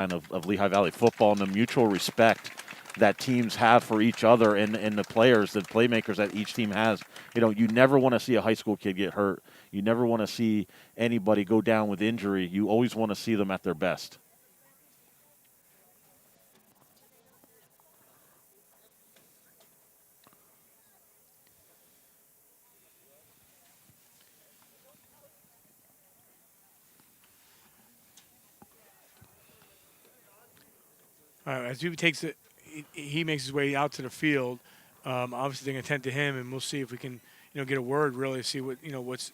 of Lehigh Valley football and the mutual respect that teams have for each other and the players, the playmakers that each team has. You never want to see a high school kid get hurt. You never want to see anybody go down with injury. You always want to see them at their best. As he makes his way out to the field. Obviously, they're going to tend to him, and we'll see if we can, get a word really, see what's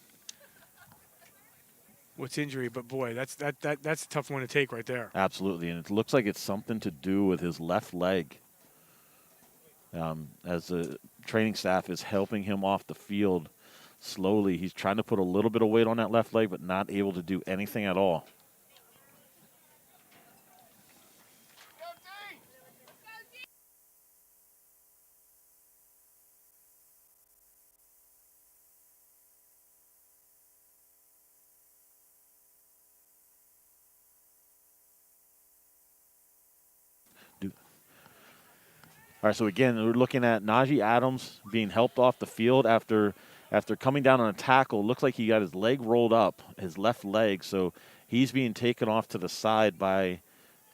injury. But boy, that's a tough one to take right there. Absolutely, and it looks like it's something to do with his left leg. As the training staff is helping him off the field slowly, he's trying to put a little bit of weight on that left leg, but not able to do anything at all. All right, so again, we're looking at Naji Adams being helped off the field after coming down on a tackle. Looks like he got his leg rolled up, his left leg, so he's being taken off to the side by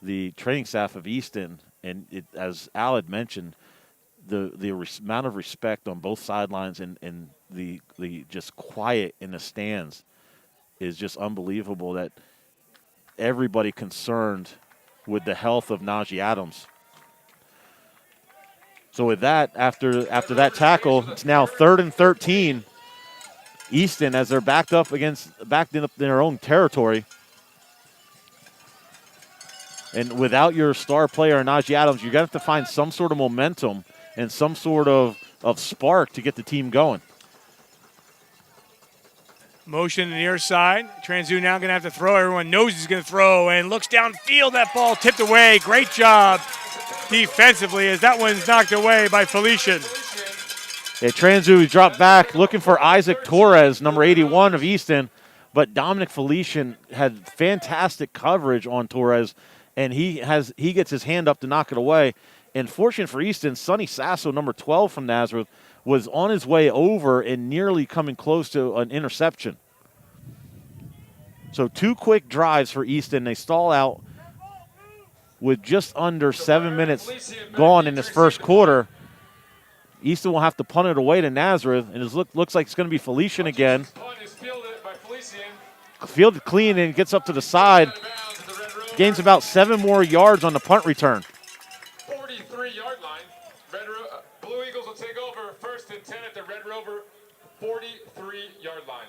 the training staff of Easton. And as Al had mentioned, the amount of respect on both sidelines and the just quiet in the stands is just unbelievable, that everybody concerned with the health of Naji Adams. So with that, after that tackle, it's now 3rd and 13. Easton, as they're backed in their own territory. And without your star player, Naji Adams, you're going to have to find some sort of momentum and some sort of spark to get the team going. Motion to the near side. Transu now going to have to throw. Everyone knows he's going to throw and looks downfield. That ball tipped away. Great job defensively as that one's knocked away by Felician. Yeah, Transu dropped back looking for Isaac Torres, number 81 of Easton, but Dominic Felician had fantastic coverage on Torres, and he gets his hand up to knock it away. And fortunate for Easton, Sonny Sasso, number 12 from Nazareth, was on his way over and nearly coming close to an interception. So 2 quick drives for Easton. They stall out with just under 7 minutes gone in this first quarter. Easton will have to punt it away to Nazareth, and it looks like it's going to be Felician again. Fielded clean and gets up to the side. Gains about 7 more yards on the punt return. 43-yard line. Blue Eagles will take over 1st and 10 at the Red Rover 43-yard line.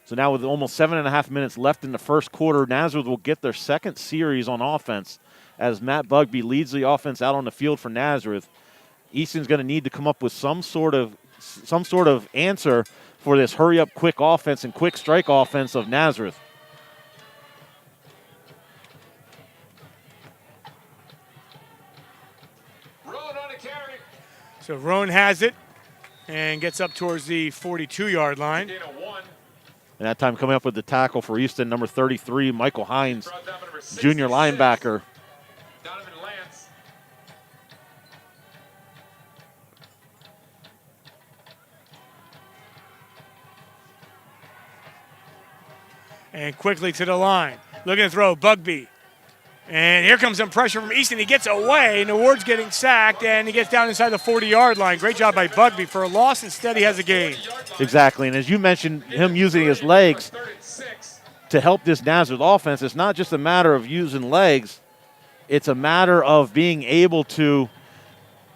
So now with almost 7.5 minutes left in the first quarter, Nazareth will get their second series on offense as Matt Bugby leads the offense out on the field for Nazareth. Easton's going to need to come up with some sort of answer for this hurry-up quick offense and quick strike offense of Nazareth. So Roan has it and gets up towards the 42-yard line. And that time coming up with the tackle for Easton, number 33, Michael Hines, junior linebacker. And quickly to the line. Looking to throw, Bugby. And here comes some pressure from Easton. He gets away, and the Ward's getting sacked, and he gets down inside the 40-yard line. Great job by Bugby for a loss. Instead, he has a gain. Exactly, and as you mentioned, him using his legs to help this Nazareth offense, it's not just a matter of using legs. It's a matter of being able to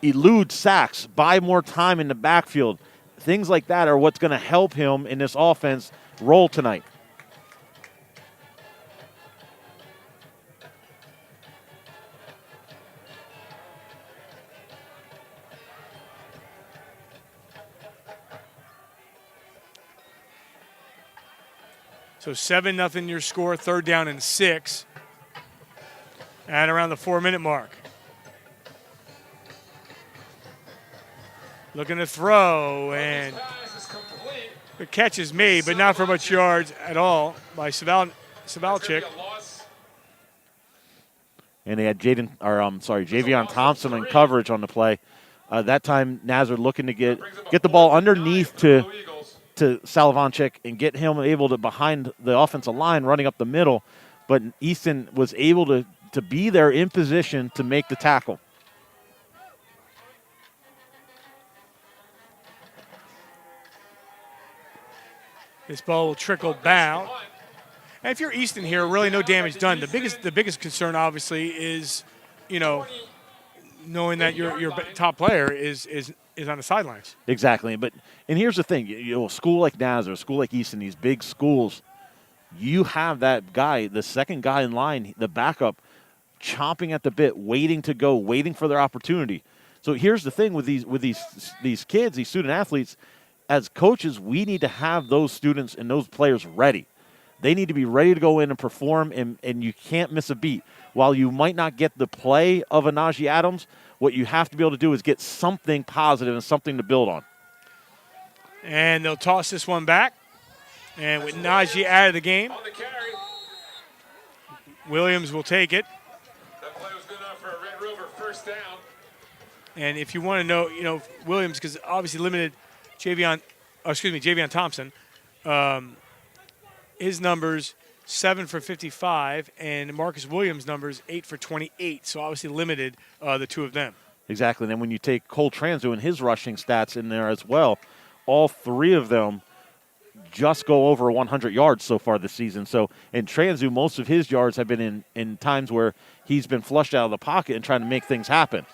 elude sacks, buy more time in the backfield. Things like that are what's going to help him in this offense roll tonight. So 7-0 your score, 3rd down and 6 at around the 4-minute mark. Looking to throw, and the catch is made, but not for much yards at all by Savalchik. and they had Javion Thompson in coverage on the play. That time, Nazareth looking to get the ball underneath to Salovanchik and get him able to behind the offensive line running up the middle, but Easton was able to be there in position to make the tackle. This ball will trickle down. And if you're Easton here, really no damage done. The biggest concern, obviously, is, knowing that your top player is on the sidelines. Exactly. And here's the thing, a school like Nazareth, a school like Easton, these big schools, you have that guy, the second guy in line, the backup, chomping at the bit, waiting to go, waiting for their opportunity. So here's the thing with these kids, these student athletes. As coaches, we need to have those students and those players ready. They need to be ready to go in and perform, and you can't miss a beat. While you might not get the play of a Naji Adams, what you have to be able to do is get something positive and something to build on. And they'll toss this one back. And with Naji out of the game, Williams will take it. That play was good enough for a Red Rover first down. And if you want to know, Williams, because obviously limited Javion Thompson, his numbers 7 for 55, and Marcus Williams' numbers 8 for 28. So obviously limited the two of them. Exactly. And then when you take Cole Transu and his rushing stats in there as well, all three of them just go over 100 yards so far this season. So in Transu, most of his yards have been in times where he's been flushed out of the pocket and trying to make things happen.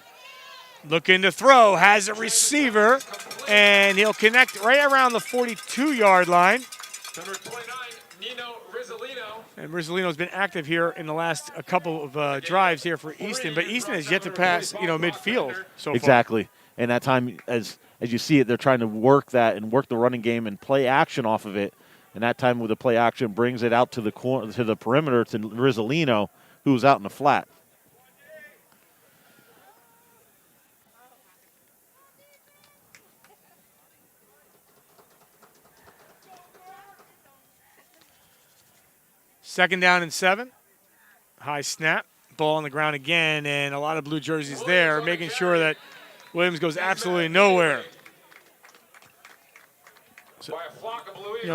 Looking to throw, has a receiver, and he'll connect right around the 42-yard line. Number 29, Nino Rizzolino. And Rizzolino's been active here in the last couple of drives here for Easton, but Easton has yet to pass, midfield so far. Exactly. And that time, as you see it, they're trying to work that and work the running game and play action off of it. And that time with the play action brings it out to the corner, to the perimeter to Rizzolino, who's out in the flat. Second down and 7. High snap. Ball on the ground again, and a lot of blue jerseys there, making sure that Williams goes absolutely nowhere. So,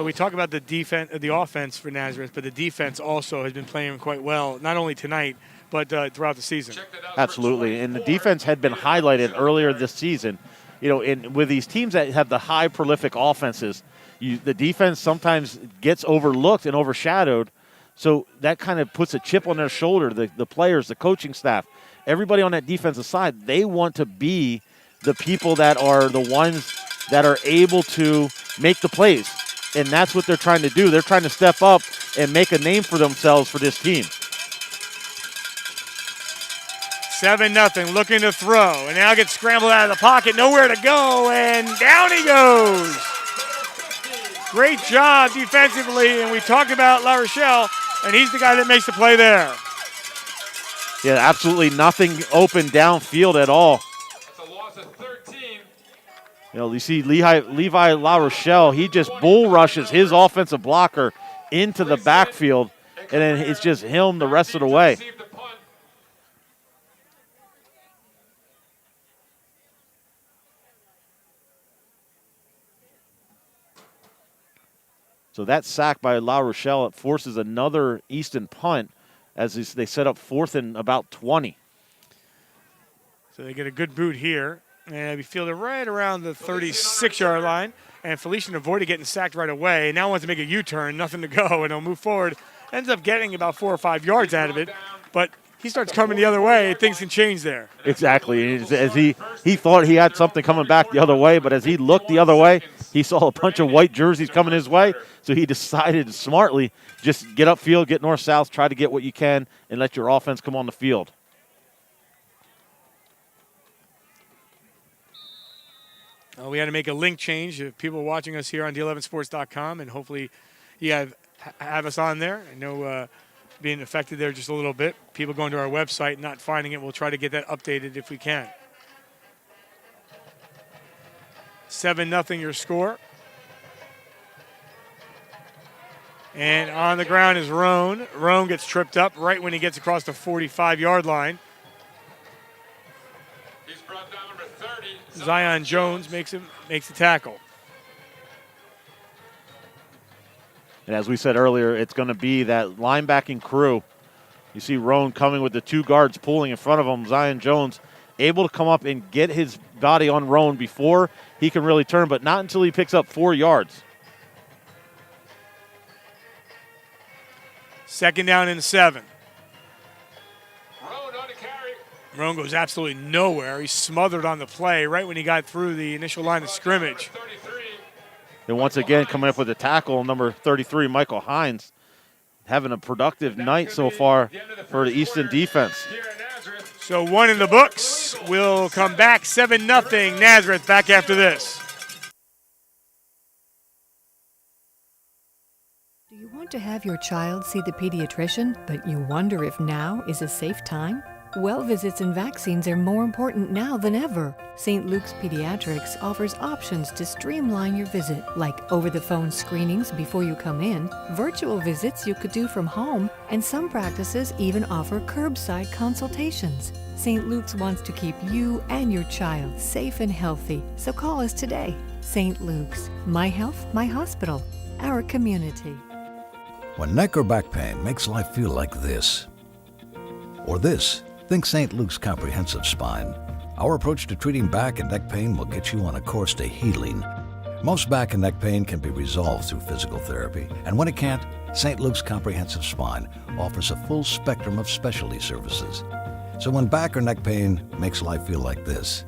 we talk about the defense, the offense for Nazareth, but the defense also has been playing quite well, not only tonight, but throughout the season. Absolutely, and the defense had been highlighted earlier this season. With these teams that have the high prolific offenses, the defense sometimes gets overlooked and overshadowed. So that kind of puts a chip on their shoulder, the players, the coaching staff, everybody on that defensive side. They want to be the people that are the ones that are able to make the plays. And that's what they're trying to do. They're trying to step up and make a name for themselves for this team. 7-0, looking to throw. And now gets scrambled out of the pocket, nowhere to go, and down he goes. Great job defensively, and we talked about La Rochelle, and he's the guy that makes the play there. Yeah, absolutely nothing open downfield at all. That's a loss of 13. You see Levi La Rochelle, he just bull rushes his offensive blocker into the backfield, and then it's just him the rest of the way. So that sack by La Rochelle, it forces another Easton punt as they set up 4th and about 20. So they get a good boot here. And we fielded right around the 36-yard line. And Felician avoided getting sacked right away. Now wants to make a U-turn, nothing to go, and he'll move forward. Ends up getting about 4 or 5 yards out of it. But he starts coming the other way, things can change there. Exactly. As he thought he had something coming back the other way, but as he looked the other way, he saw a bunch of white jerseys coming his way. So he decided smartly, just get upfield, get north-south, try to get what you can, and let your offense come on the field. We had to make a link change. People are watching us here on D11sports.com, and hopefully you have us on there. I know being affected there just a little bit. People going to our website, not finding it. We'll try to get that updated if we can. 7-0 your score. And on the ground is Roan. Roan gets tripped up right when he gets across the 45-yard line. He's brought down number 30. Zion Jones makes the tackle. And as we said earlier, it's going to be that linebacking crew. You see Roan coming with the two guards pulling in front of him. Zion Jones able to come up and get his body on Roan before he can really turn, but not until he picks up 4 yards. 2nd down and 7. Roan on the carry. Roan goes absolutely nowhere. He's smothered on the play right when he got through the initial line of scrimmage. 33. And once again, coming up with a tackle, number 33, Michael Hines, having a productive night so far for the Easton defense. Here at Nazareth. So 1 in the books. We'll come back 7-0 Nazareth back after this. Do you want to have your child see the pediatrician, but you wonder if now is a safe time? Well visits and vaccines are more important now than ever. St. Luke's Pediatrics offers options to streamline your visit, like over-the-phone screenings before you come in, virtual visits you could do from home, and some practices even offer curbside consultations. St. Luke's wants to keep you and your child safe and healthy, so call us today. St. Luke's, my health, my hospital, our community. When neck or back pain makes life feel like this, or this, think St. Luke's Comprehensive Spine. Our approach to treating back and neck pain will get you on a course to healing. Most back and neck pain can be resolved through physical therapy, and when it can't, St. Luke's Comprehensive Spine offers a full spectrum of specialty services. So when back or neck pain makes life feel like this,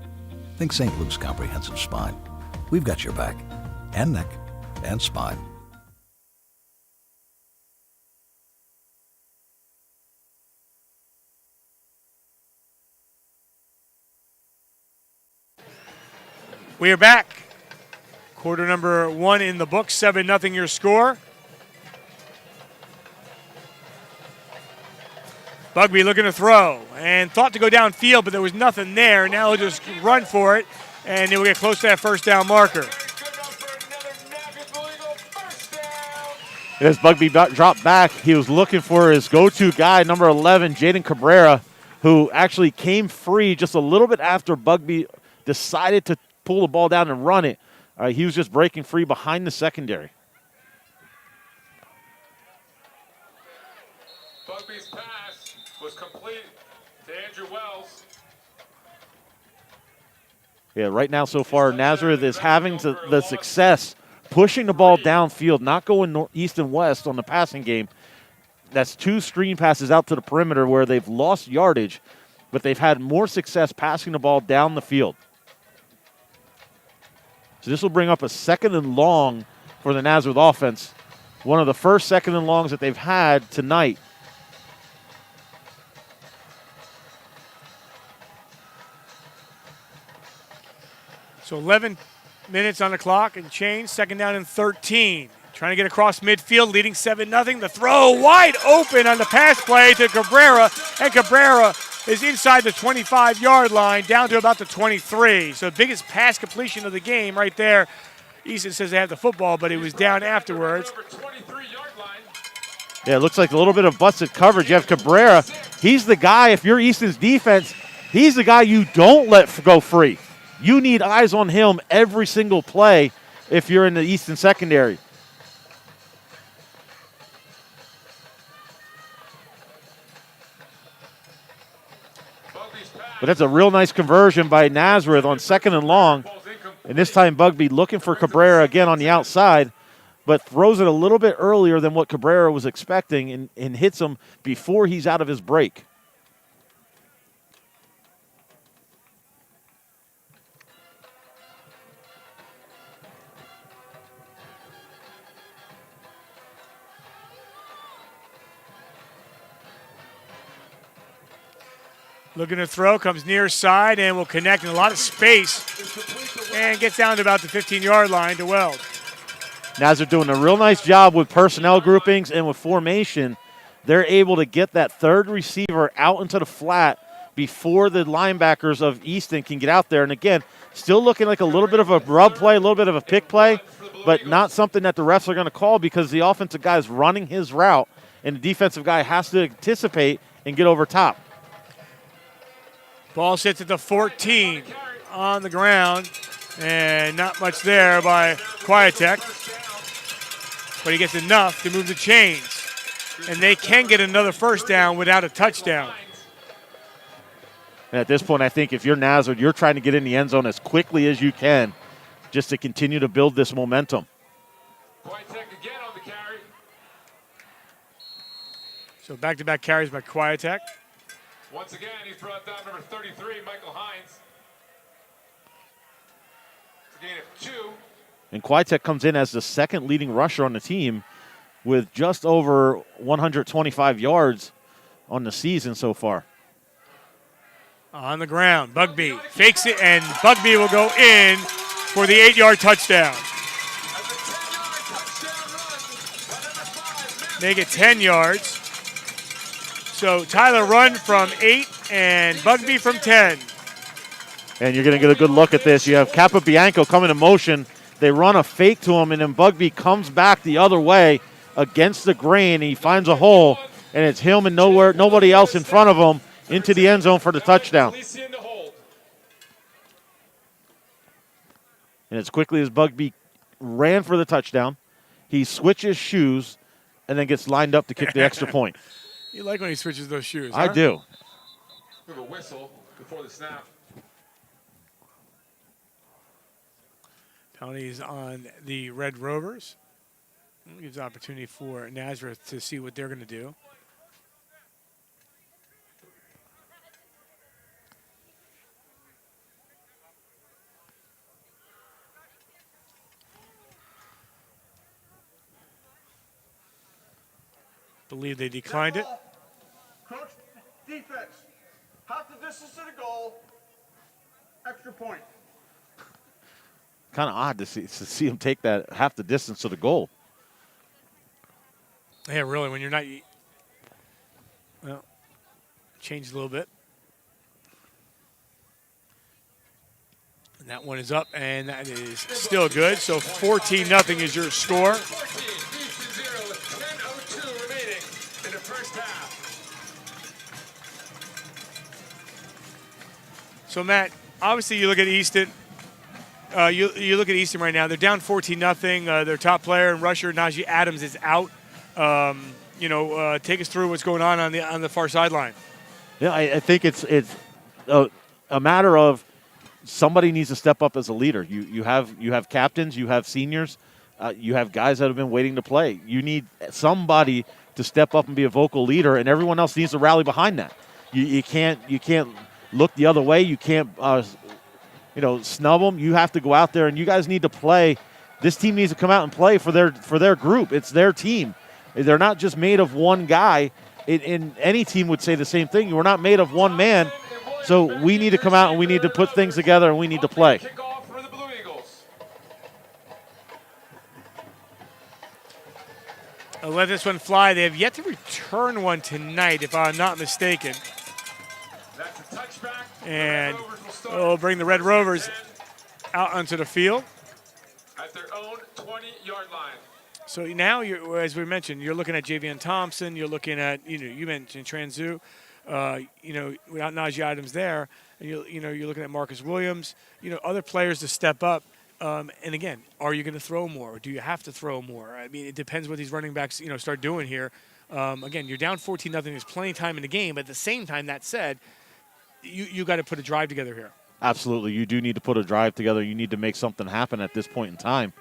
think St. Luke's Comprehensive Spine. We've got your back, and neck, and spine. We are back. Quarter number 1 in the book, 7-0 your score. Bugby looking to throw and thought to go downfield, but there was nothing there. Now he'll just run for it, and he'll get close to that first down marker. As Bugby dropped back, he was looking for his go-to guy, number 11, Jaden Cabrera, who actually came free just a little bit after Bugby decided to pull the ball down and run it. He was just breaking free behind the secondary. Bugby's pass was complete to Andrew Wells. Yeah, right now so far, Nazareth is having the success pushing the ball downfield, not going east and west on the passing game. That's 2 screen passes out to the perimeter where they've lost yardage, but they've had more success passing the ball down the field. So this will bring up a 2nd and long for the Nazareth offense. One of the first 2nd and longs that they've had tonight. So 11 minutes on the clock and change, 2nd down and 13. Trying to get across midfield, leading 7-0. The throw wide open on the pass play to Cabrera, and Cabrera is inside the 25-yard line, down to about the 23. So biggest pass completion of the game right there. Easton says they have the football, but it was down afterwards. Yeah, it looks like a little bit of busted coverage. You have Cabrera. He's the guy, if you're Easton's defense, he's the guy you don't let go free. You need eyes on him every single play if you're in the Easton secondary. But that's a real nice conversion by Nazareth on 2nd and long. And this time Bugby looking for Cabrera again on the outside, but throws it a little bit earlier than what Cabrera was expecting and hits him before he's out of his break. Looking to throw, comes near side and will connect in a lot of space and gets down to about the 15-yard line to Wells. Nazareth doing a real nice job with personnel groupings and with formation. They're able to get that third receiver out into the flat before the linebackers of Easton can get out there. And again, still looking like a little bit of a rub play, a little bit of a pick play. but not something that the refs are going to call because the offensive guy is running his route, and the defensive guy has to anticipate and get over top. Ball sits at the 14 on the ground, and not much there by Kwiatek, but he gets enough to move the chains, and they can get another first down without a touchdown. And at this point, I think if you're Nazareth, you're trying to get in the end zone as quickly as you can just to continue to build this momentum. Kwiatek again on the carry. So back-to-back carries by Kwiatek. Once again, he's brought down number 33, Michael Hines. It's a gain of 2. And Kwiatek comes in as the second leading rusher on the team with just over 125 yards on the season so far. On the ground, Bugby fakes it, and Bugby will go in for the 8-yard touchdown. Make it 10 yards. So Tyler run from 8 and Bugby from 10. And you're going to get a good look at this. You have Capobianco coming in motion. They run a fake to him, and then Bugby comes back the other way against the grain. He finds a hole, and it's him and nobody else in front of him into the end zone for the touchdown. And as quickly as Bugby ran for the touchdown, he switches shoes and then gets lined up to kick the extra point. You like when he switches those shoes, I huh? do. We have a whistle before the snap. Penalties on the Red Rovers. It gives opportunity for Nazareth to see what they're going to do. Believe they declined it. Coach, defense, half the distance to the goal, extra point. Kind of odd to see him take that half the distance to the goal. Yeah, really, when you're not. Well, changed a little bit. And that one is up, and that is still good. So 14-0 is your score. 14, Easton 0 with 10:02 remaining in the first half. So, Matt, obviously you look at Easton. You look at Easton right now. They're down 14-0. Their top player and rusher, Naji Adams, is out. Take us through what's going on the far sideline. Yeah, I think it's a matter of somebody needs to step up as a leader. You have captains, you have seniors, you have guys that have been waiting to play. You need somebody to step up and be a vocal leader, and everyone else needs to rally behind that. You can't look the other way. You can't snub them. You have to go out there, and you guys need to play. This team needs to come out and play for their group. It's their team. They're not just made of one guy. In any team would say the same thing. We're not made of one man. So we need to come out and we need to put things together and we need to play. Kickoff for the Blue Eagles. I'll let this one fly. They have yet to return one tonight, if I'm not mistaken. That's a touchback. And we'll bring the Red Rovers out onto the field. At their own 20-yard line. So now, as we mentioned, you're looking at Javion Thompson. You're looking at, you mentioned Transu. Without Naji Adams there, and you're looking at Marcus Williams. Other players to step up. And again, are you going to throw more? Or do you have to throw more? I mean, it depends what these running backs, start doing here. Again, you're down 14-0. There's plenty of time in the game. But at the same time, that said, you got to put a drive together here. Absolutely. You do need to put a drive together. You need to make something happen at this point in time.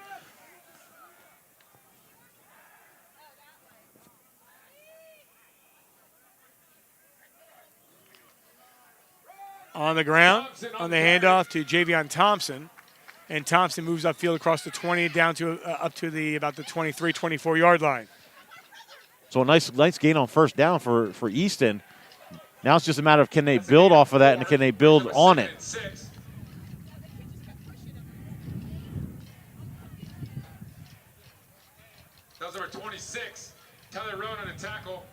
On the ground, on the handoff to Javion Thompson. And Thompson moves upfield across the 20 down to up to about the 23, 24-yard line. So a nice gain on first down for Easton. Now it's just a matter of can they build off of that and can they build on it. That was number 26. Tyler Roan on a tackle.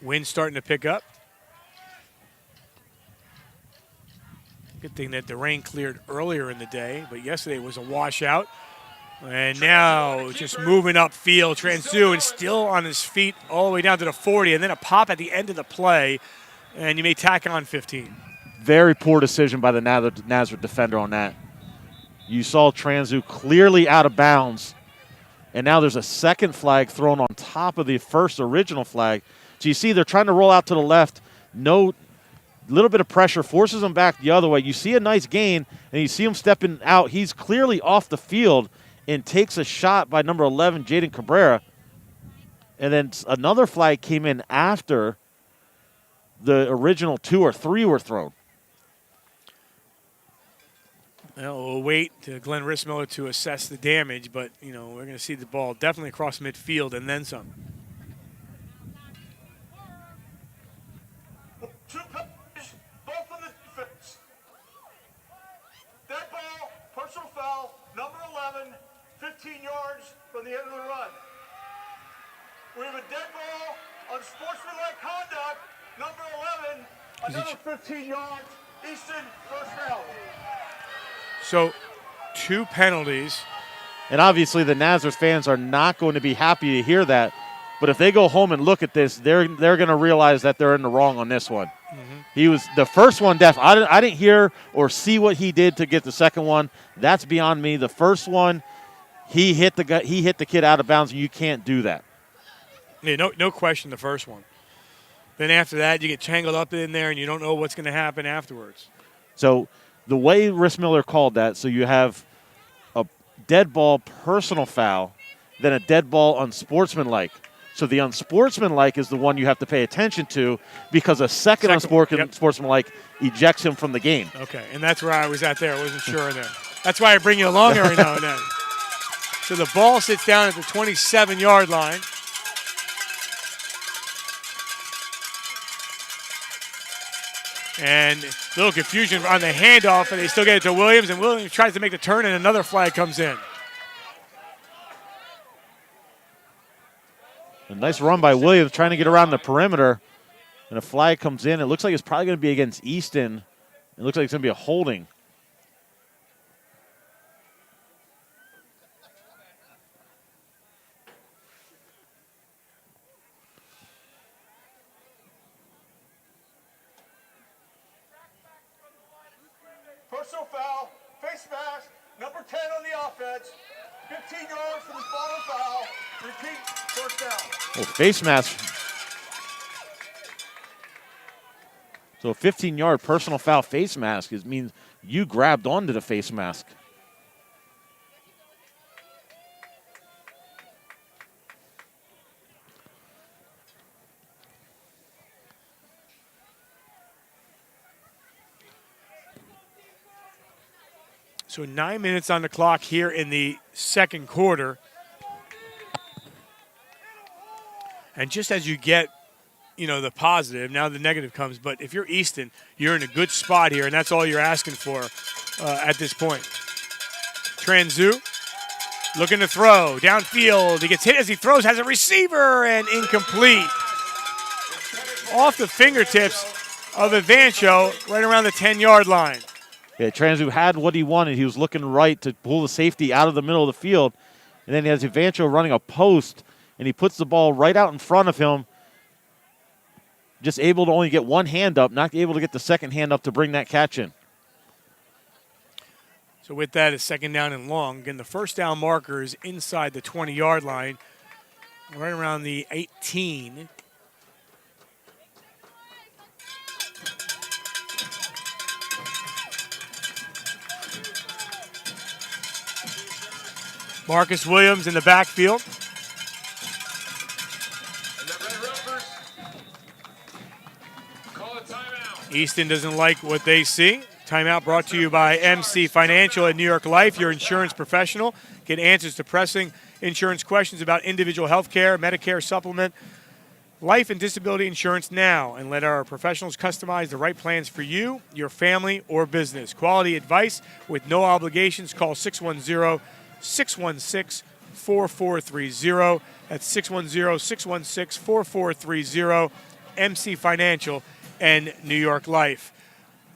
Wind starting to pick up. Get expecting that the rain cleared earlier in the day, but yesterday was a washout. And now just moving upfield, Transu, and still on his feet all the way down to the 40, and then a pop at the end of the play, and you may tack on 15. Very poor decision by the Nazareth defender on that. You saw Transu clearly out of bounds, and now there's a second flag thrown on top of the first original flag. So you see they're trying to roll out to the left. No, little bit of pressure forces him back the other way. You see a nice gain, and you see him stepping out. He's clearly off the field and takes a shot by number 11, Jaden Cabrera. And then another flag came in after the original 2 or 3 were thrown. Well, we'll wait to Glenn Rissmiller to assess the damage, but, you know, we're going to see the ball definitely across midfield and then some. Two penalties, both on the defense. Dead ball, personal foul, number 11, 15 yards from the end of the run. We have a dead ball on sportsmanlike conduct, number 11, another 15 yards, Easton, first down. So 2 penalties. And obviously the Nazareth fans are not going to be happy to hear that. But if they go home and look at this, they're going to realize that they're in the wrong on this one. Mm-hmm. He was the first one. I didn't hear or see what he did to get the second one. That's beyond me. The first one, he hit the kid out of bounds, and you can't do that. Yeah, no question. The first one. Then after that, you get tangled up in there, and you don't know what's going to happen afterwards. So the way Rissmiller called that, so you have a dead ball personal foul, then a dead ball unsportsmanlike. So the unsportsmanlike is the one you have to pay attention to because a second unsportsmanlike ejects him from the game. Okay, and that's where I was at there. I wasn't sure there. That's why I bring you along every now and then. So the ball sits down at the 27-yard line. And a little confusion on the handoff, and they still get it to Williams, and Williams tries to make the turn, and another flag comes in. A nice run by Williams trying to get around the perimeter, and a flag comes in. It looks like it's probably going to be against Easton. It looks like it's going to be a holding. Personal foul, face mask, number 10 on the offense, 15 yards from the final foul, repeat, first down. Oh, face mask. So a 15-yard personal foul face mask means you grabbed onto the face mask. So 9 minutes on the clock here in the second quarter. And just as you get, the positive, now the negative comes. But if you're Easton, you're in a good spot here, and that's all you're asking for at this point. Transu looking to throw. Downfield. He gets hit as he throws, has a receiver, and incomplete. Off the fingertips of Evancho, right around the 10-yard line. Yeah, Transu had what he wanted. He was looking right to pull the safety out of the middle of the field. And then he has Evancho running a post, and he puts the ball right out in front of him. Just able to only get one hand up, not able to get the second hand up to bring that catch in. So with that, it's second down and long. Again, the first down marker is inside the 20-yard line, right around the 18. Marcus Williams in the backfield. And the Red Rovers call a timeout. Easton doesn't like what they see. Timeout brought to you by MC Financial at New York Life, your insurance professional. Get answers to pressing insurance questions about individual health care, Medicare supplement, life and disability insurance now, and let our professionals customize the right plans for you, your family, or business. Quality advice with no obligations. Call 610-616-4430. That's 610-616-4430. MC Financial and New York Life.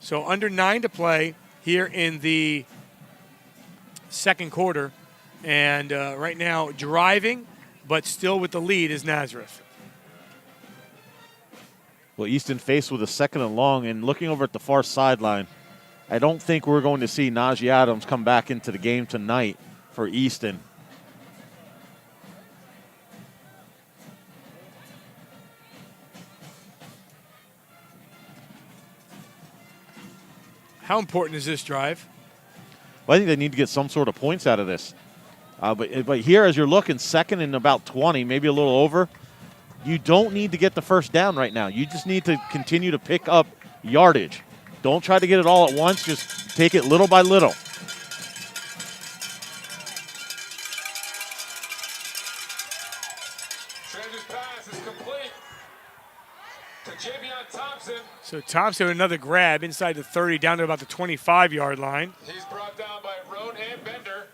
So under 9 to play here in the second quarter. And right now driving, but still with the lead is Nazareth. Well, Easton faced with a 2nd and long, and looking over at the far sideline, I don't think we're going to see Naji Adams come back into the game tonight for Easton. How important is this drive? Well, I think they need to get some sort of points out of this. But here, as you're looking, 2nd and about 20, maybe a little over, you don't need to get the first down right now. You just need to continue to pick up yardage. Don't try to get it all at once. Just take it little by little. Transi's pass is complete to Javion Thompson. So Thompson with another grab inside the 30 down to about the 25-yard line. He's brought down by Roan and Bender.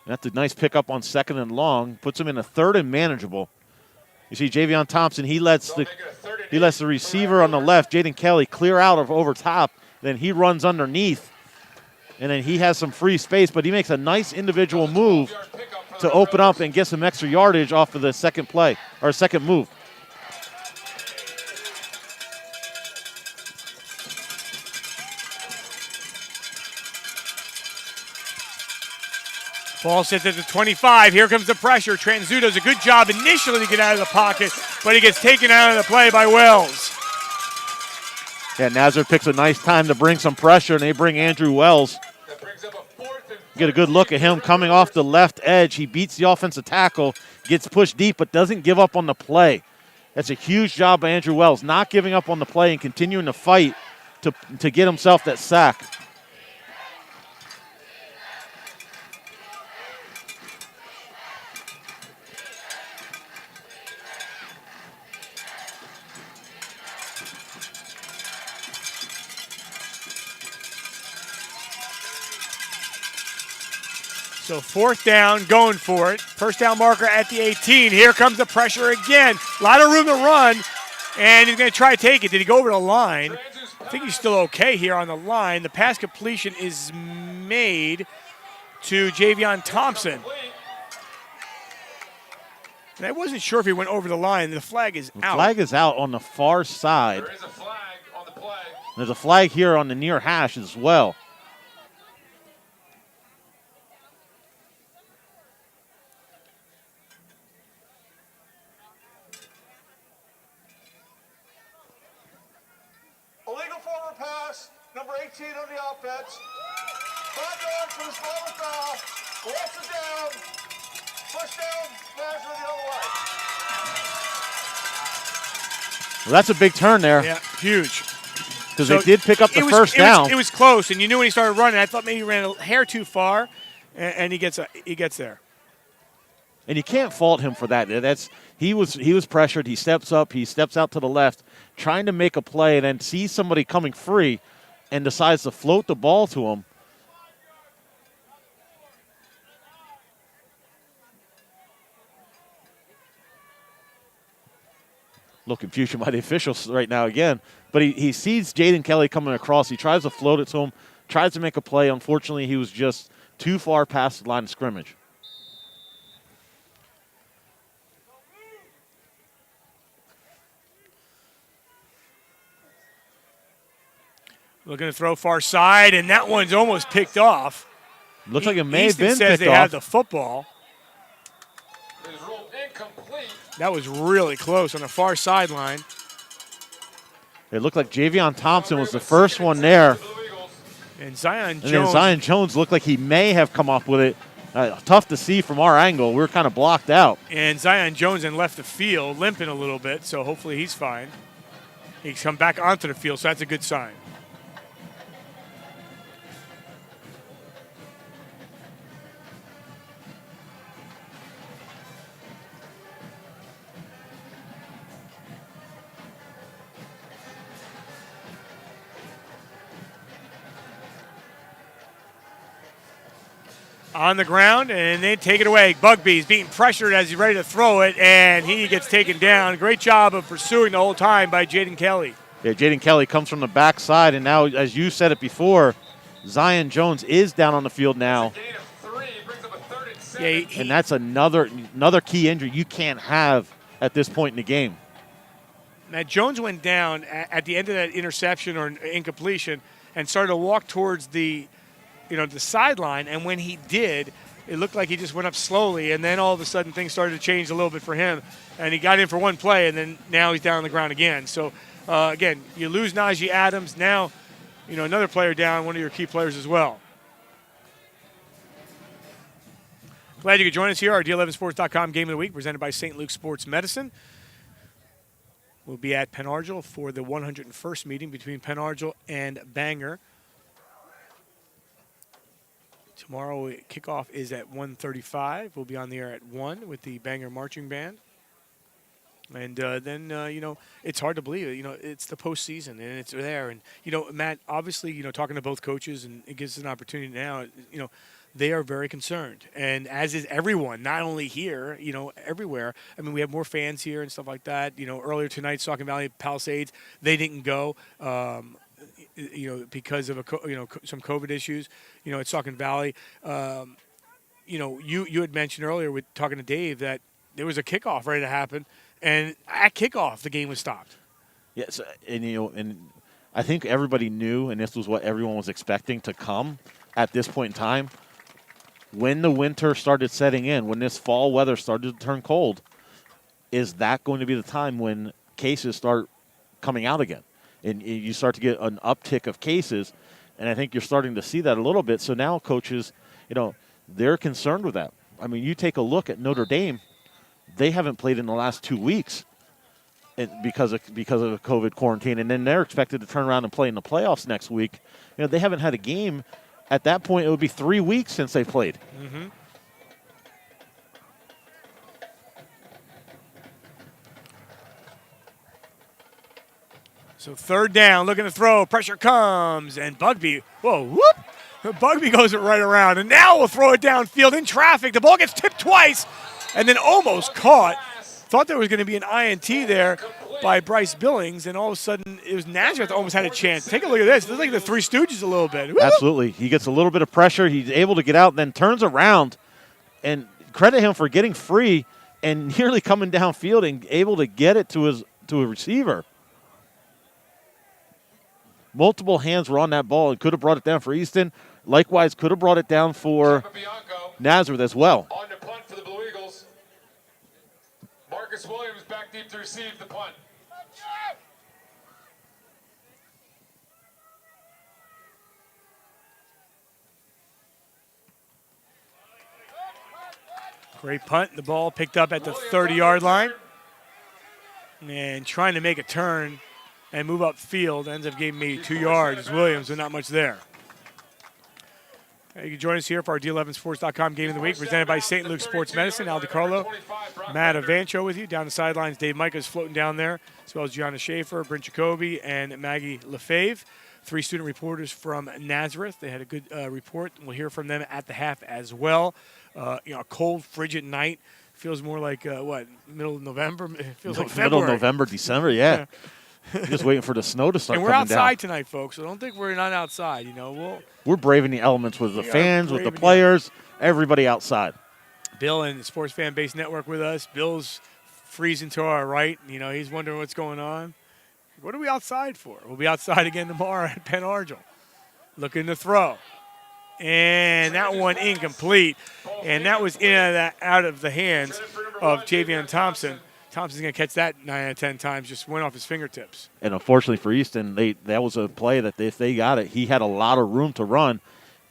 That's a nice pickup on 2nd and long. Puts him in a 3rd and manageable. You see Javion Thompson, he lets the receiver on the left, Jaden Kelly, clear out of over top. Then he runs underneath. And then he has some free space, but he makes a nice individual move to open up and get some extra yardage off of the second play, or second move. Ball sits at the 25. Here comes the pressure. Transu does a good job initially to get out of the pocket, but he gets taken out of the play by Wells. Yeah, Nazareth picks a nice time to bring some pressure, and they bring Andrew Wells. That brings up a 4th and Get a good look at him coming off the left edge. He beats the offensive tackle, gets pushed deep, but doesn't give up on the play. That's a huge job by Andrew Wells, not giving up on the play and continuing to fight to get himself that sack. So 4th down, going for it. First down marker at the 18. Here comes the pressure again. A lot of room to run, and he's going to try to take it. Did he go over the line? I think he's still okay here on the line. The pass completion is made to Javion Thompson. And I wasn't sure if he went over the line. The flag is out. The flag is out on the far side. there is a flag on the play. There's a flag here on the near hash as well. Illegal forward pass, number 18 on the offense. 5 yards for the smaller foul. Lost it down. Push down, Nazareth the other way. Well, that's a big turn there Yeah, huge. because So they did pick up the first down. It was close, and you knew when he started running. I thought maybe he ran a hair too far, and he gets there. And you can't fault him for that. He was pressured. He steps up. He steps out to the left, trying to make a play, and then sees somebody coming free, and decides to float the ball to him. A little confusion by the officials right now again, but he sees Jaden Kelly coming across. He tries to float it to him, tries to make a play. Unfortunately, he was just too far past the line of scrimmage. Looking to throw far side, and that one's almost picked off. Looks like it may Easton have been says picked they off. have the football. It is ruled incomplete. That was really close on the far sideline. It looked like Javion Thompson was the first one there. Blue Eagles. And Zion And then Jones. Zion Jones looked like he may have come up with it. Tough to see from our angle. We were kind of blocked out. And Zion Jones then left the field, limping a little bit, so hopefully he's fine. He's come back onto the field, so that's a good sign. On the ground, and they take it away. Bugby's being pressured as he's ready to throw it, and he gets taken down. Great job of pursuing the whole time by Jaden Kelly. Yeah, Jaden Kelly comes from the backside, and now, as you said it before, Zion Jones is down on the field now. Gain of 3, brings up a 3rd and 7. Yeah, And that's another key injury you can't have at this point in the game. Now, Jones went down at the end of that interception or incompletion and started to walk towards the sideline. And when he did, it looked like he just went up slowly. And then all of a sudden, things started to change a little bit for him. And he got in for one play, and then now he's down on the ground again. So, again, you lose Najee Adams. Now, another player down, one of your key players as well. Glad you could join us here. Our D11Sports.com Game of the Week presented by St. Luke's Sports Medicine. We'll be at Penn Argyl for the 101st meeting between Penn Argyl and Bangor. Tomorrow, kickoff is at 1:35. We'll be on the air at 1 with the Bangor Marching Band. And then, it's hard to believe it. It's the postseason, and it's there. And, Matt, obviously, talking to both coaches, and it gives us an opportunity now, they are very concerned. And as is everyone, not only here, everywhere. I mean, we have more fans here and stuff like that. Earlier tonight, Saucon Valley Palisades, they didn't go, because of, some COVID issues, at Saucon Valley. You had mentioned earlier with talking to Dave that there was a kickoff ready to happen. And at kickoff, the game was stopped. Yes, and I think everybody knew, and this was what everyone was expecting to come at this point in time. When the winter started setting in, when this fall weather started to turn cold, is that going to be the time when cases start coming out again? And you start to get an uptick of cases, and I think you're starting to see that a little bit. So now coaches, they're concerned with that. I mean, you take a look at Notre Dame. They haven't played in the last 2 weeks because of a COVID quarantine, and then they're expected to turn around and play in the playoffs next week. They haven't had a game. At that point, it would be 3 weeks since they played. Mm-hmm. So 3rd down, looking to throw. Pressure comes, and Bugby, whoop! Bugby goes it right around, and now we'll throw it downfield in traffic. The ball gets tipped twice, and then almost caught. Thought there was going to be an INT there by Bryce Billings, and all of a sudden it was Nazareth that almost had a chance. Take a look at this. It looks like the Three Stooges a little bit. Woo! Absolutely. He gets a little bit of pressure. He's able to get out, then turns around, and credit him for getting free and nearly coming downfield and able to get it to a receiver. Multiple hands were on that ball and could have brought it down for Easton. Likewise, could have brought it down for Nazareth as well. On the punt for the Blue Eagles. Marcus Williams back deep to receive the punt. Great punt. The ball picked up at the 30-yard line. And trying to make a turn and move upfield. Ends up giving me 2 yards. Williams, but not much there. You can join us here for our D11Sports.com Game of the Week, presented by St. Luke's Sports Medicine. Al DiCarlo, Matt Avancho with you. Down the sidelines, Dave Micah is floating down there, as well as Gianna Schaefer, Brent Jacoby, and Maggie Lefebvre. 3 student reporters from Nazareth. They had a good report. We'll hear from them at the half as well. A cold, frigid night. Feels more like, middle of November? It feels like February. Middle of November, December, yeah. Just waiting for the snow to start coming down. And we're outside tonight, folks, so don't think we're not outside. We're braving the elements with the fans, with the players, everybody outside. Bill and the Sports Fan Base Network with us. Bill's freezing to our right. He's wondering what's going on. What are we outside for? We'll be outside again tomorrow at Penn Argyl. Looking to throw. And that one incomplete. And that was out of the hands of Javion Thompson. Thompson's going to catch that 9 out of 10 times, just went off his fingertips. And unfortunately for Easton, that was a play that if they got it, he had a lot of room to run.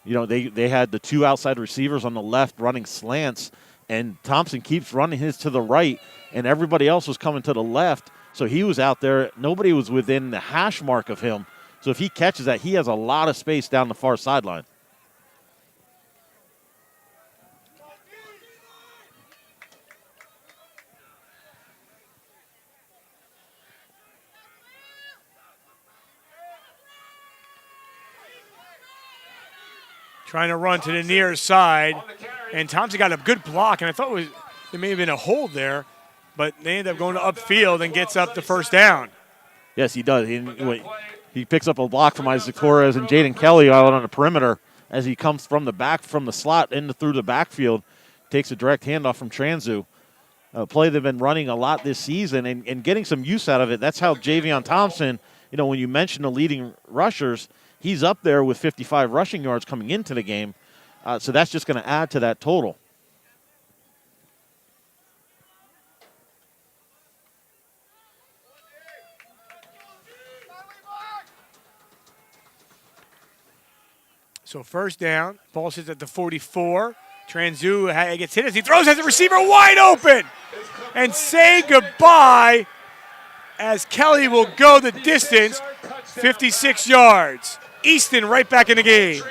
They had the 2 outside receivers on the left running slants, and Thompson keeps running his to the right, and everybody else was coming to the left. So he was out there. Nobody was within the hash mark of him. So if he catches that, he has a lot of space down the far sideline. Trying to run to the near side, and Thompson got a good block, and I thought there may have been a hold there, but they ended up going to upfield and gets up the first down. Yes, he does. He picks up a block from Isaac Torres and Jaden Kelly out on the perimeter as he comes from the slot through the backfield, takes a direct handoff from Transu. A play they've been running a lot this season and getting some use out of it. That's how Javion Thompson, when you mention the leading rushers, he's up there with 55 rushing yards coming into the game. So that's just going to add to that total. So first down, ball sits at the 44. Transu gets hit as he throws at the receiver wide open. And say goodbye as Kelly will go the distance, 56 yards. Easton right back in the game.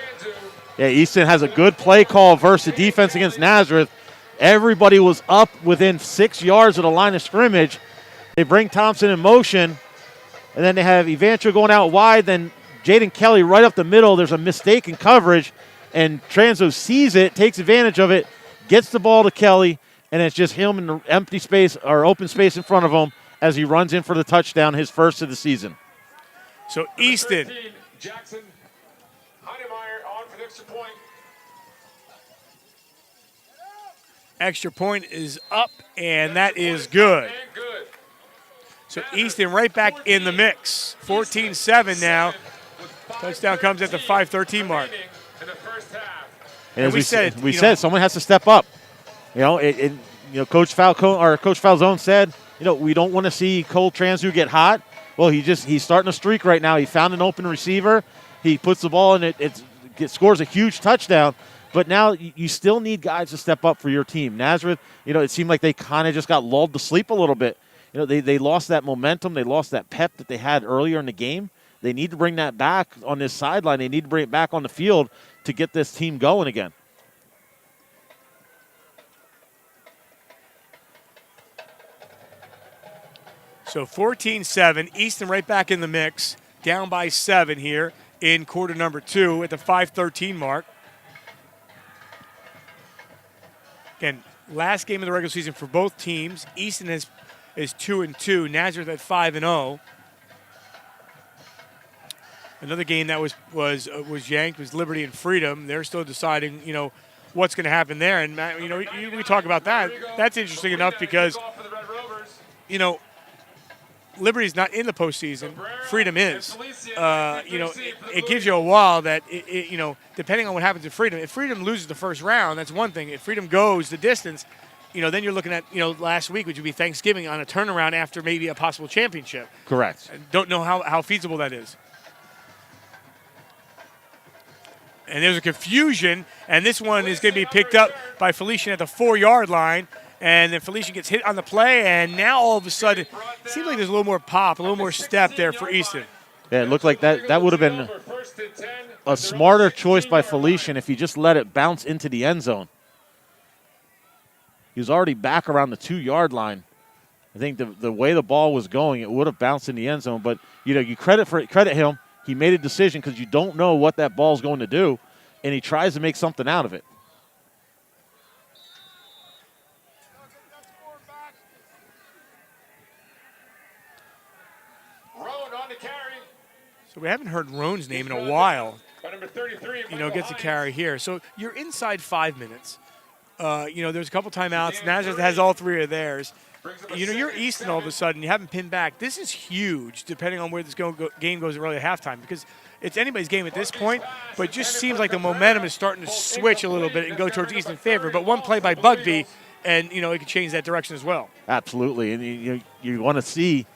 Yeah, Easton has a good play call versus the defense against Nazareth. Everybody was up within 6 yards of the line of scrimmage. They bring Thompson in motion, and then they have Evancho going out wide, then Jaden Kelly right up the middle. There's a mistake in coverage, and Transo sees it, takes advantage of it, gets the ball to Kelly, and it's just him in the empty space or open space in front of him as he runs in for the touchdown, his first of the season. So Easton. 13, Jackson Heinemeyer on for the extra point. Extra point is up, and that is good. And good. So Easton right back in the mix. 14-7 now. Touchdown comes at the 5:13 mark. In the first half. And we as said, we said, someone has to step up. Coach Falcone said, we don't want to see Cole Transu get hot. Well, he's starting a streak right now. He found an open receiver. He puts the ball in it scores a huge touchdown. But now you still need guys to step up for your team. Nazareth, it seemed like they kind of just got lulled to sleep a little bit. They lost that momentum. They lost that pep that they had earlier in the game. They need to bring that back on this sideline. They need to bring it back on the field to get this team going again. So 14-7, Easton right back in the mix, down by 7 here in quarter number 2 at the 5:13 mark. Again, last game of the regular season for both teams. Easton is 2-2, Nazareth at 5-0. Another game that was yanked was Liberty and Freedom. They're still deciding, what's going to happen there. And we talk about that. That's interesting enough because, Liberty's not in the postseason. Freedom is. It gives you a while that, depending on what happens to Freedom, if Freedom loses the first round, that's one thing. If Freedom goes the distance, then you're looking at, last week, which would be Thanksgiving, on a turnaround after maybe a possible championship. Correct. I don't know how feasible that is. And there's a confusion, and this one is going to be picked up by Felician at the 4-yard line. And then Felician gets hit on the play, and now all of a sudden, it seems like there's a little more pop, a little more step there for Easton. Yeah, it looked like that would have been a smarter choice by Felician if he just let it bounce into the end zone. He was already back around the 2-yard line. I think the way the ball was going, it would have bounced in the end zone. But, you credit him. He made a decision because you don't know what that ball is going to do, and he tries to make something out of it. So we haven't heard Roan's name in a while. Number 33, Gets a carry here. So you're inside 5 minutes. There's a couple timeouts. Nazareth has all 3 of theirs. You're Easton all of a sudden. You haven't pinned back. This is huge, depending on where this game goes early at halftime, because it's anybody's game at this point, but it just seems like the momentum is starting to switch a little bit and go towards Easton's favor. But one play by Bugby, and, it could change that direction as well. Absolutely. And you want to see,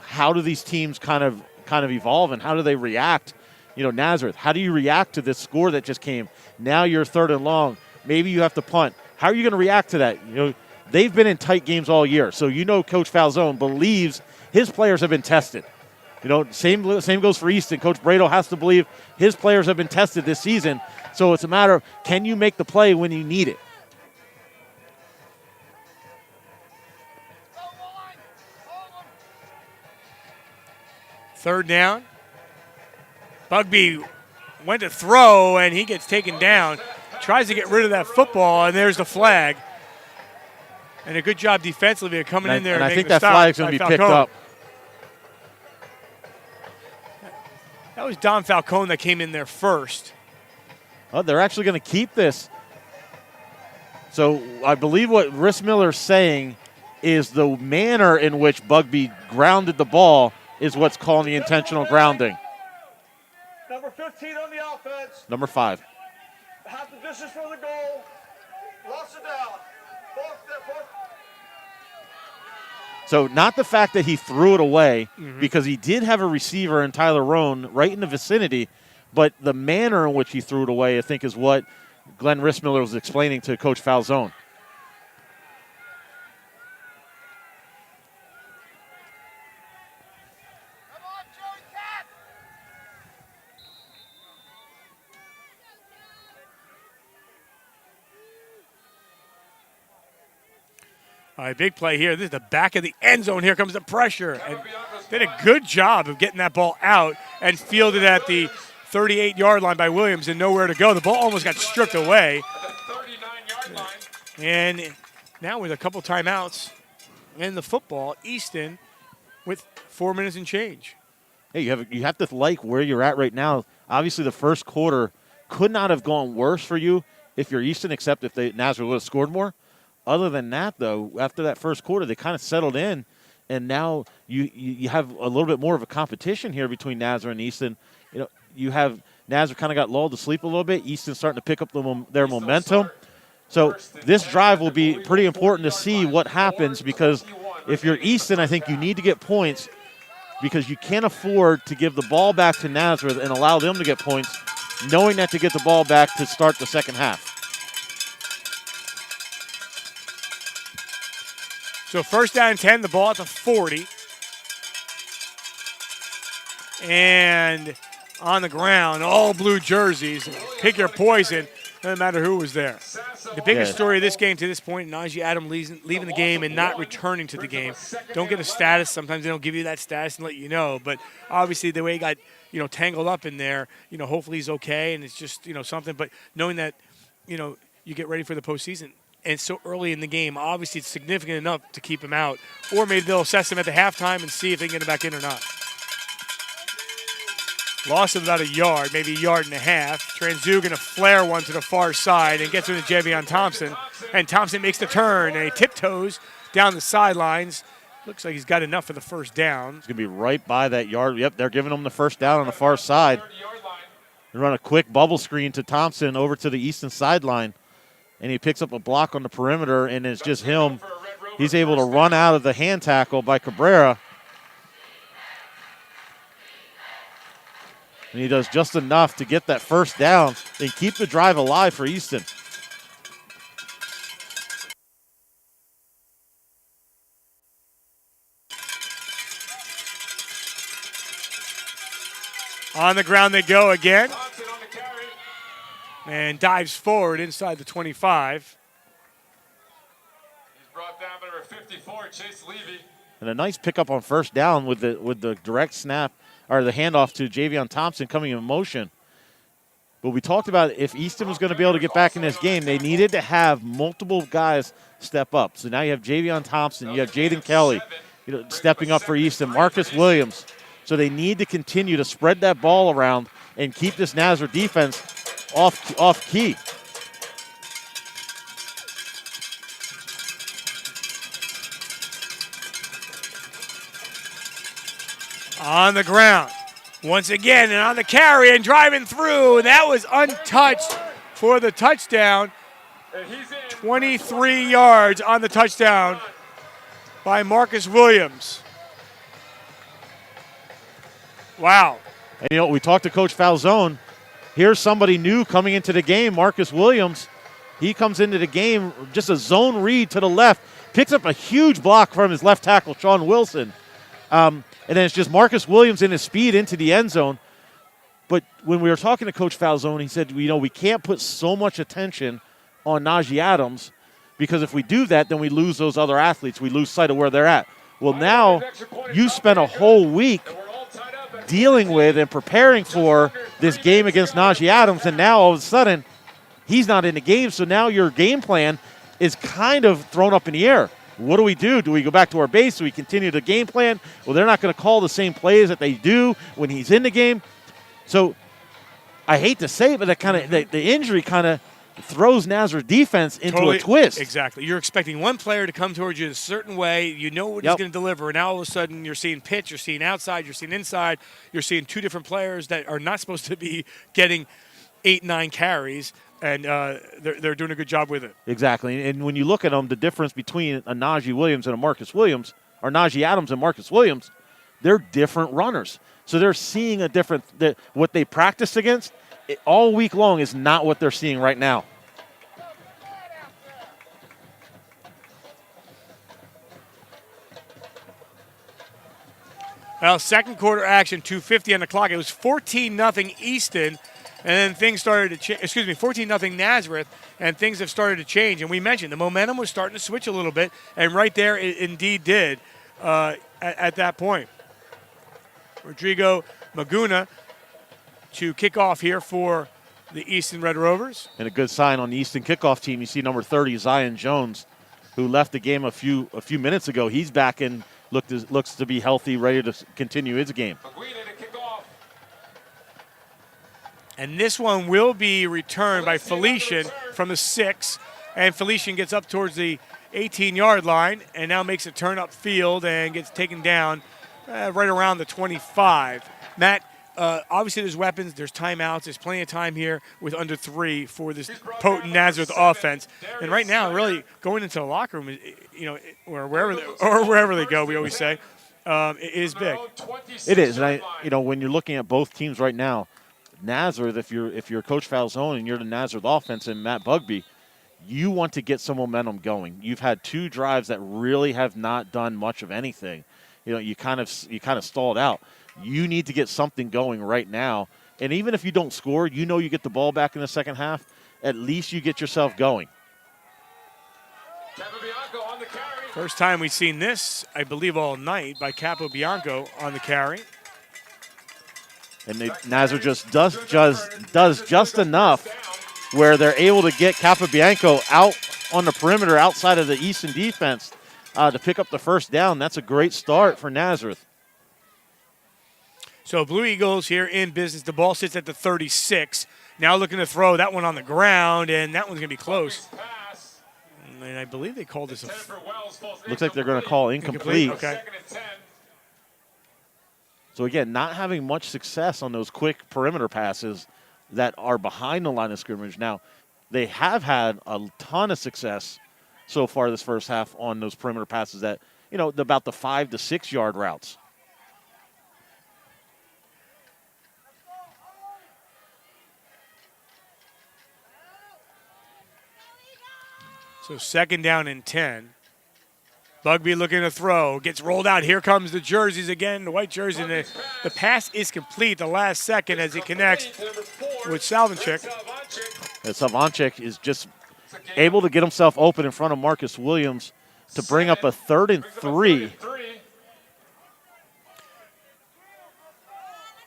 how do these teams kind of evolve and how do they react? Nazareth, how do you react to this score that just came? Now you're 3rd and long. Maybe you have to punt. How are you going to react to that? They've been in tight games all year. So Coach Falzone believes his players have been tested. Same goes for Easton. Coach Brado has to believe his players have been tested this season. So it's a matter of, can you make the play when you need it? Third down. Bugby went to throw, and he gets taken down. Tries to get rid of that football, and there's the flag. And a good job defensively of coming in there and I making think the that stop flag's going to be picked Falcone. up. That was Don Falcone that came in there first. Oh, they're actually going to keep this. So I believe what Rissmiller's saying is the manner in which Bugby grounded the ball is what's calling the intentional grounding. Number 15 on the offense. Number 5. Half the distance for the goal. Lost it down. Fourth. So not the fact that he threw it away, because he did have a receiver in Tyler Roan right in the vicinity, but the manner in which he threw it away, I think, is what Glenn Rissmiller was explaining to Coach Falzone. All right, big play here. This is the back of the end zone. Here comes the pressure. And did a good job of getting that ball out and fielded at the 38-yard line by Williams and nowhere to go. The ball almost got stripped away. And now with a couple timeouts and the football, Easton with 4 minutes and change. Hey, you have to like where you're at right now. Obviously, the first quarter could not have gone worse for you if you're Easton, except if Nazareth would have scored more. Other than that, though, after that first quarter, they kind of settled in, and now you have a little bit more of a competition here between Nazareth and Easton. You know, you have Nazareth kind of got lulled to sleep a little bit. Easton starting to pick up their momentum. So this drive will be pretty important to see what happens, because if you're Easton, I think you need to get points, because you can't afford to give the ball back to Nazareth and allow them to get points, knowing that to get the ball back to start the second half. So first down and 10, the ball at the 40. And on the ground, all blue jerseys. Pick your poison, doesn't matter who was there. The biggest story of this game to this point, Naji Adams leaving the game and not returning to the game. Don't get a status. Sometimes they don't give you that status and let you know. But obviously the way he got, tangled up in there, hopefully he's okay and it's just, something. But knowing that, you get ready for the postseason, and so early in the game, obviously it's significant enough to keep him out. Or maybe they'll assess him at the halftime and see if they can get him back in or not. Loss of about a yard, maybe a yard and a half. Transu going to flare one to the far side and gets it to Javion Thompson. And Thompson makes the turn and he tiptoes down the sidelines. Looks like he's got enough for the first down. He's going to be right by that yard. Yep, they're giving him the first down on the far side. They run a quick bubble screen to Thompson over to the Easton sideline. And he picks up a block on the perimeter, and it's just him. He's able to run out of the hand tackle by Cabrera. And he does just enough to get that first down and keep the drive alive for Easton. On the ground they go again. And dives forward inside the 25. He's brought down by number 54, Chase Levy. And a nice pickup on first down with the direct snap, or the handoff to Javion Thompson coming in motion. But we talked about if Easton was going to be able to get back in this game, they needed to have multiple guys step up. So now you have Javion Thompson, you have Jaden Kelly, stepping up for Easton, Marcus Williams. So they need to continue to spread that ball around and keep this Nazareth defense off key. On the ground once again, and on the carry and driving through, and that was untouched for the touchdown. 23 yards on the touchdown by Marcus Williams. Wow. And we talked to Coach Falzone. Here's somebody new coming into the game, Marcus Williams. He comes into the game, just a zone read to the left, picks up a huge block from his left tackle, Sean Wilson. And then it's just Marcus Williams in his speed into the end zone. But when we were talking to Coach Falzone, he said, we can't put so much attention on Naji Adams, because if we do that, then we lose those other athletes. We lose sight of where they're at. Well, now you spent a whole week dealing with and preparing for this game against Naji Adams, and now all of a sudden he's not in the game, so now your game plan is kind of thrown up in the air. What do we do? Do we go back to our base? Do we continue the game plan? Well, they're not going to call the same plays that they do when he's in the game. So I hate to say it, but that kind of the injury kind of throws Nazareth defense into a twist. Exactly. You're expecting one player to come towards you a certain way. You know what he's going to deliver. And now all of a sudden you're seeing pitch, you're seeing outside, you're seeing inside. You're seeing two different players that are not supposed to be getting 8-9 carries. And they're doing a good job with it. Exactly. And when you look at them, the difference between a Naji Williams and a Marcus Williams, or Najee Adams and Marcus Williams, they're different runners. So they're seeing a different – what they practiced against all week long is not what they're seeing right now. Well, second quarter action, 2:50 on the clock. It was 14-0 Easton, and then things started to change. 14-0 Nazareth, and things have started to change. And we mentioned the momentum was starting to switch a little bit, and right there it indeed did at that point. Rodrigo Maguna to kick off here for the Easton Red Rovers. And a good sign on the Easton kickoff team. You see number 30, Zion Jones, who left the game a few minutes ago. He's back in, looks to be healthy, ready to continue his game. And this one will be returned by Felician from the 6. And Felician gets up towards the 18-yard line and now makes a turn upfield and gets taken down right around the 25. Matt, obviously there's weapons, there's timeouts, there's plenty of time here with under 3 for this potent Nazareth offense. And right now, really going into the locker room, or wherever they go, we always say, it is big. It is, and when you're looking at both teams right now, Nazareth, if you're Coach Falzone and you're the Nazareth offense and Matt Bugby, you want to get some momentum going. You've had 2 drives that really have not done much of anything. You kind of stalled out. You need to get something going right now. And even if you don't score, you get the ball back in the second half, at least you get yourself going. First time we've seen this, I believe, all night by Capobianco on the carry. And Nazareth just does just enough where they're able to get Capobianco out on the perimeter outside of the Easton defense to pick up the first down. That's a great start for Nazareth. So Blue Eagles here in business. The ball sits at the 36. Now looking to throw that one on the ground, and that one's going to be close. And I believe they called this looks like they're going to call incomplete. Okay. So, again, not having much success on those quick perimeter passes that are behind the line of scrimmage. Now, they have had a ton of success so far this first half on those perimeter passes that, about the 5 to 6 yard routes. So second down and 10. Bugby looking to throw. Gets rolled out. Here comes the jerseys again, the white jersey. And the pass is complete the last second as he connects with Salvanchik. And Salvanchik is just able to get himself open in front of Marcus Williams to bring up a 3rd and 3.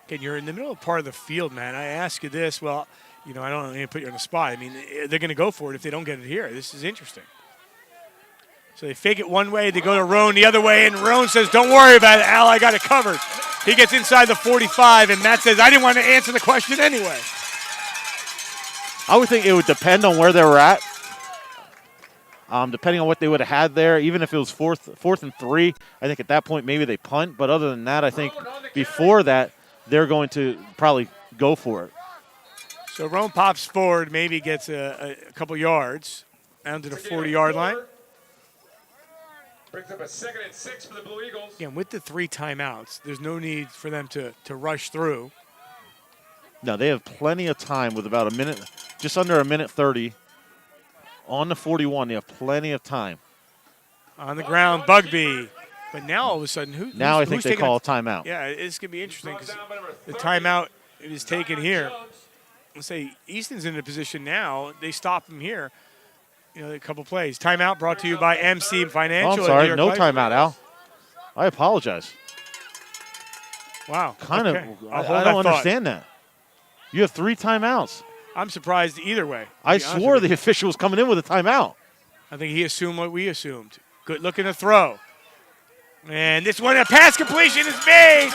Again, you're in the middle of part of the field, man. I ask you this. Well, I don't need to put you on the spot. I mean, they're going to go for it if they don't get it here. This is interesting. So they fake it one way, they go to Roan the other way, and Roan says, don't worry about it, Al, I got it covered. He gets inside the 45, and Matt says, I didn't want to answer the question anyway. I would think it would depend on where they were at. Depending on what they would have had there, even if it was fourth and 3, I think at that point maybe they punt. But other than that, I think before that, they're going to probably go for it. So Roan pops forward, maybe gets a couple yards down to the 40-yard line. Brings up a 2nd and 6 for the Blue Eagles. Again, with the 3 timeouts, there's no need for them to rush through. No, they have plenty of time with about a minute, just under a minute 30. On the 41, they have plenty of time. On the ground, Bugby. But now all of a sudden, I think they call a timeout. Yeah, it's going to be interesting because the timeout is taken here. Let's say Easton's in a position now. They stop him here. A couple plays. Timeout brought to you by MC Financial. Oh, I'm sorry. No timeout, Al. I apologize. Wow. I don't understand that. You have 3 timeouts. I'm surprised either way. I swore the official was coming in with a timeout. I think he assumed what we assumed. Good looking to throw. And this one, a pass completion is made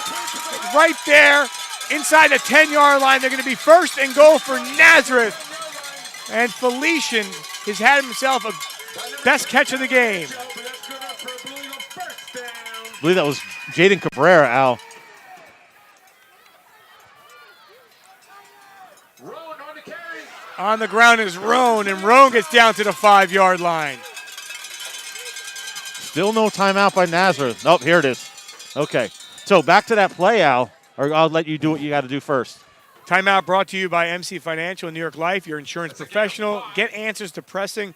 right there inside the 10-yard line. They're going to be first and goal for Nazareth. And Felician has had himself a best catch of the game. I believe that was Jaden Cabrera, Al. On the ground is Roan, and Roan gets down to the 5-yard line. Still no timeout by Nazareth. Nope, here it is. Okay, so back to that play, Al, or I'll let you do what you got to do first. Timeout brought to you by MC Financial and New York Life, your insurance professional. Get answers to pressing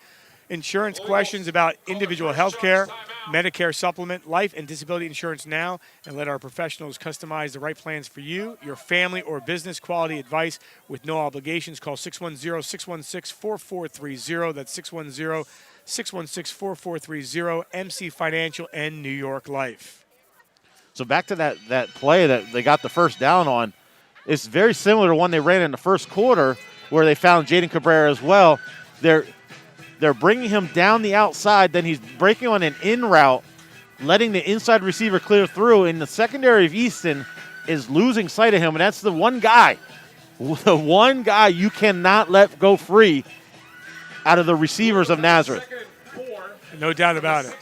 insurance questions about individual health care, Medicare supplement, life and disability insurance now, and let our professionals customize the right plans for you, your family, or business. Quality advice with no obligations. Call 610-616-4430. That's 610-616-4430. MC Financial and New York Life. So back to that play that they got the first down on. It's very similar to one they ran in the first quarter where they found Jaden Cabrera as well. They're bringing him down the outside, then he's breaking on an in route, letting the inside receiver clear through, and the secondary of Easton is losing sight of him, and that's the one guy you cannot let go free out of the receivers of Nazareth. No doubt about it.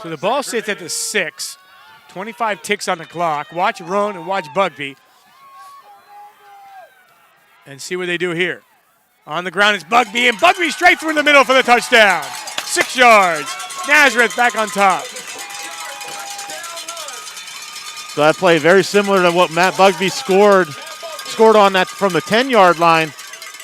So the ball sits at the 6, 25 ticks on the clock. Watch Roan and watch Bugby. And see what they do here. On the ground is Bugby, and Bugby straight through in the middle for the touchdown. 6 yards. Nazareth back on top. So that play very similar to what Matt Bugby scored on that from the 10-yard line.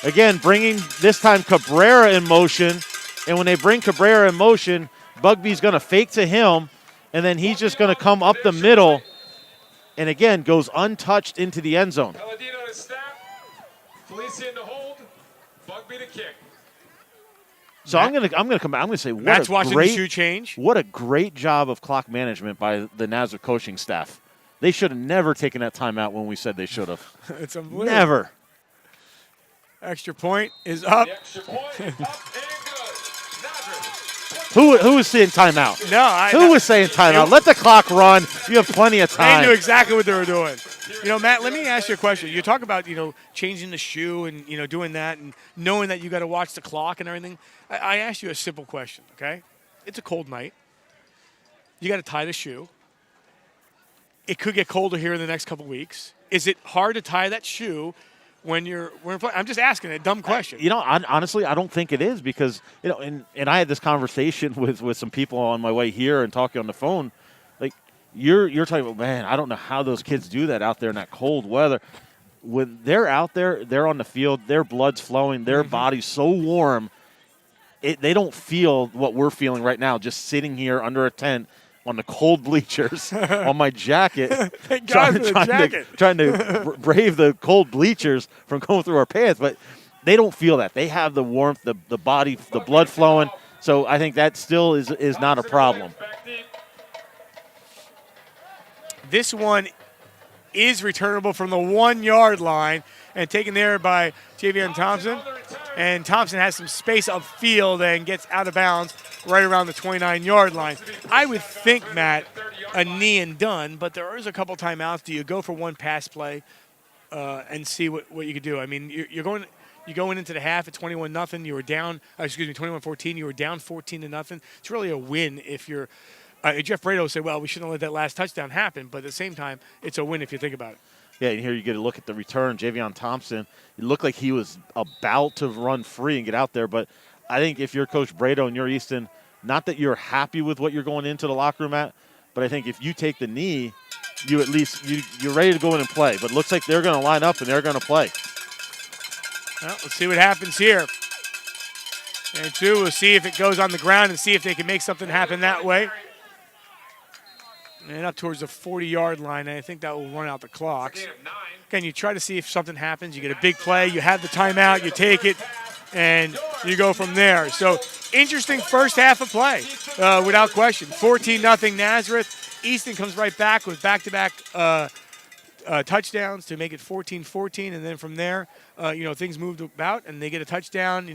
Again, bringing this time Cabrera in motion. And when they bring Cabrera in motion, Bugby's going to fake to him, and then he's just going to come up the middle, and again goes untouched into the end zone. Paladino to snap, Felicia in the hold, Bugby to kick. So I'm gonna come back. I'm gonna say Matt's watching the shoe change. What a great job of clock management by the Nazareth coaching staff. They should have never taken that timeout when we said they should have. It's unbelievable. Never. Extra point is up. The extra point up and good. Nazareth. Who was saying timeout? Who was saying timeout? Let the clock run. You have plenty of time. They knew exactly what they were doing. Matt, let me ask you a question. You talk about, changing the shoe and, doing that and knowing that you got to watch the clock and everything. I asked you a simple question, okay? It's a cold night. You got to tie the shoe. It could get colder here in the next couple weeks. Is it hard to tie that shoe when you're playing? I'm just asking a dumb question. Honestly, I don't think it is because, and I had this conversation with some people on my way here and talking on the phone. Like, you're talking about, man, I don't know how those kids do that out there in that cold weather. When they're out there, they're on the field, their blood's flowing, their body's so warm, they don't feel what we're feeling right now, just sitting here under a tent on the cold bleachers on my jacket, Thank God for the jacket. trying to brave the cold bleachers from going through our pants. But they don't feel that. They have the warmth, the body, the blood flowing. So I think that still is not a problem. This one is returnable from the 1-yard line and taken there by Javion Thompson. And Thompson has some space upfield and gets out of bounds right around the 29-yard line. I would think, Matt, a knee and done, but there is a couple timeouts. Do you go for one pass play and see what you could do? I mean, you're going into the half at 21-0. You were down, 21-14. You were down 14-0. It's really a win if you're Jeff Brado said, well, we shouldn't let that last touchdown happen, but at the same time, it's a win if you think about it. Yeah, and here you get a look at the return. Javion Thompson, it looked like he was about to run free and get out there, but I think if you're Coach Brado and you're Easton, not that you're happy with what you're going into the locker room at, but I think if you take the knee, you at least you're ready to go in and play. But it looks like they're going to line up and they're going to play. Well, let's see what happens here. And two, we'll see if it goes on the ground and see if they can make something happen that way. And up towards the 40-yard line, and I think that will run out the clocks. Again, you try to see if something happens. You get a big play. You have the timeout. You take it, and you go from there. So, interesting first half of play, without question. 14-0 Nazareth. Easton comes right back with back-to-back touchdowns to make it 14-14, and then from there, things moved about, and they get a touchdown.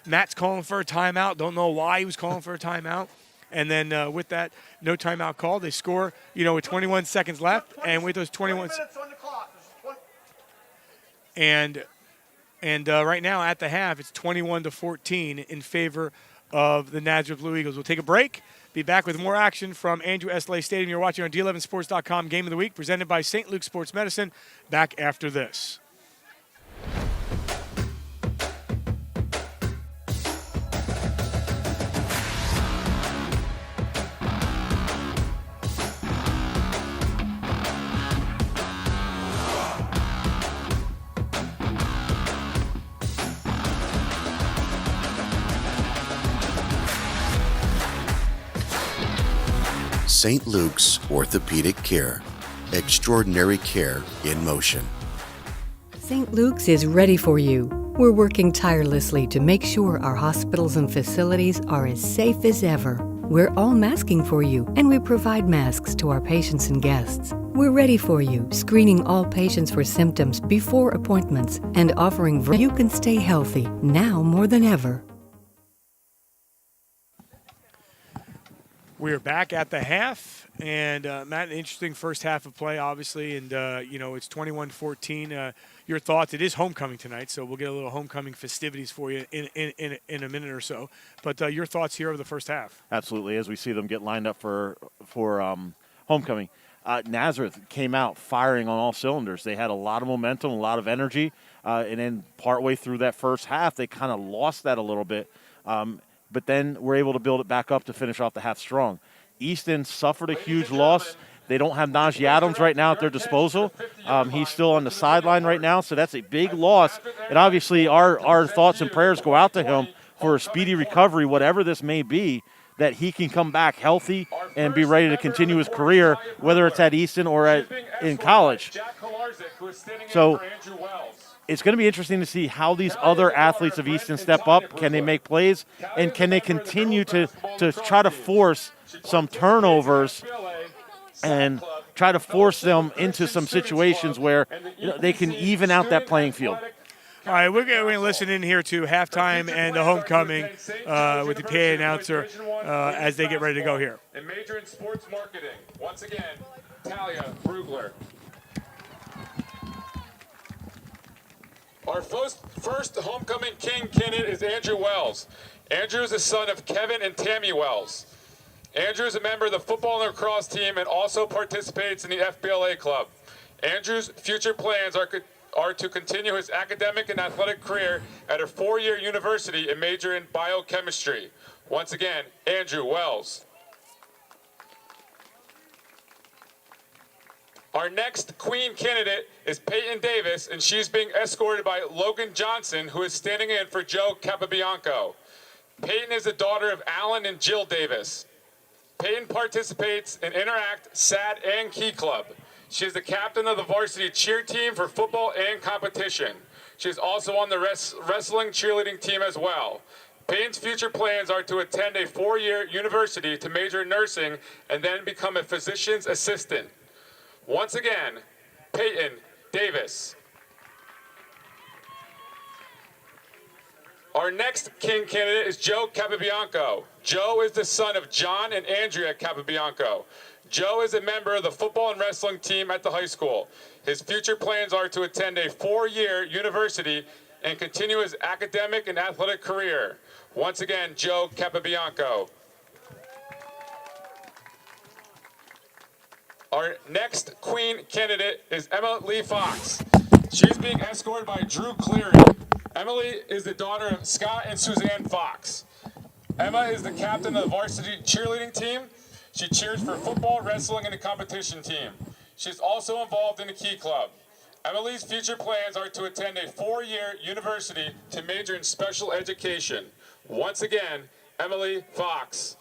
Matt's calling for a timeout. Don't know why he was calling for a timeout. And then with that, no timeout call. They score, with 21 seconds left. And with those 21 minutes on the clock. And right now at the half, it's 21-14 in favor of the Nazareth Blue Eagles. We'll take a break. Be back with more action from Andrew S. Lay Stadium. You're watching on D11Sports.com Game of the Week, presented by St. Luke Sports Medicine. Back after this. St. Luke's Orthopedic Care. Extraordinary care in motion. St. Luke's is ready for you. We're working tirelessly to make sure our hospitals and facilities are as safe as ever. We're all masking for you, and we provide masks to our patients and guests. We're ready for you, screening all patients for symptoms before appointments and offering you can stay healthy now more than ever. We are back at the half, and Matt, an interesting first half of play, obviously, and it's 21-14. Your thoughts? It is homecoming tonight, so we'll get a little homecoming festivities for you in a minute or so. But your thoughts here over the first half? Absolutely, as we see them get lined up for homecoming. Nazareth came out firing on all cylinders. They had a lot of momentum, a lot of energy, and then partway through that first half, they kind of lost that a little bit. But then we're able to build it back up to finish off the half strong. Easton suffered a huge loss. They don't have Naji Adams right now at their disposal. He's still on the sideline right now, so that's a big loss. And obviously our thoughts and prayers go out to him for a speedy recovery, whatever this may be, that he can come back healthy and be ready to continue his career, whether it's at Easton or in college. So it's going to be interesting to see how these other athletes of Easton step up. Can they make plays? And can they continue to try to force some turnovers and try to force them into some situations where they can even out that playing field? All right, we're going to listen in here to halftime and the homecoming with the PA announcer as they get ready to go here. And major in sports marketing. Once again, Talia Brugler. Our first homecoming king candidate is Andrew Wells. Andrew is the son of Kevin and Tammy Wells. Andrew is a member of the football and lacrosse team and also participates in the FBLA club. Andrew's future plans are to continue his academic and athletic career at a 4-year university and major in biochemistry. Once again, Andrew Wells. Our next queen candidate is Peyton Davis, and she's being escorted by Logan Johnson, who is standing in for Joe Capabianco. Peyton is the daughter of Alan and Jill Davis. Peyton participates in Interact, SAT, and Key Club. She is the captain of the varsity cheer team for football and competition. She is also on the wrestling cheerleading team as well. Peyton's future plans are to attend a 4-year university to major in nursing and then become a physician's assistant. Once again, Peyton Davis. Our next king candidate is Joe Capabianco. Joe is the son of John and Andrea Capabianco. Joe is a member of the football and wrestling team at the high school. His future plans are to attend a 4-year university and continue his academic and athletic career. Once again, Joe Capabianco. Our next queen candidate is Emma Lee Fox. She's being escorted by Drew Cleary. Emily is the daughter of Scott and Suzanne Fox. Emma is the captain of the varsity cheerleading team. She cheers for football, wrestling, and the competition team. She's also involved in the Key Club. Emily's future plans are to attend a 4-year university to major in special education. Once again, Emily Fox.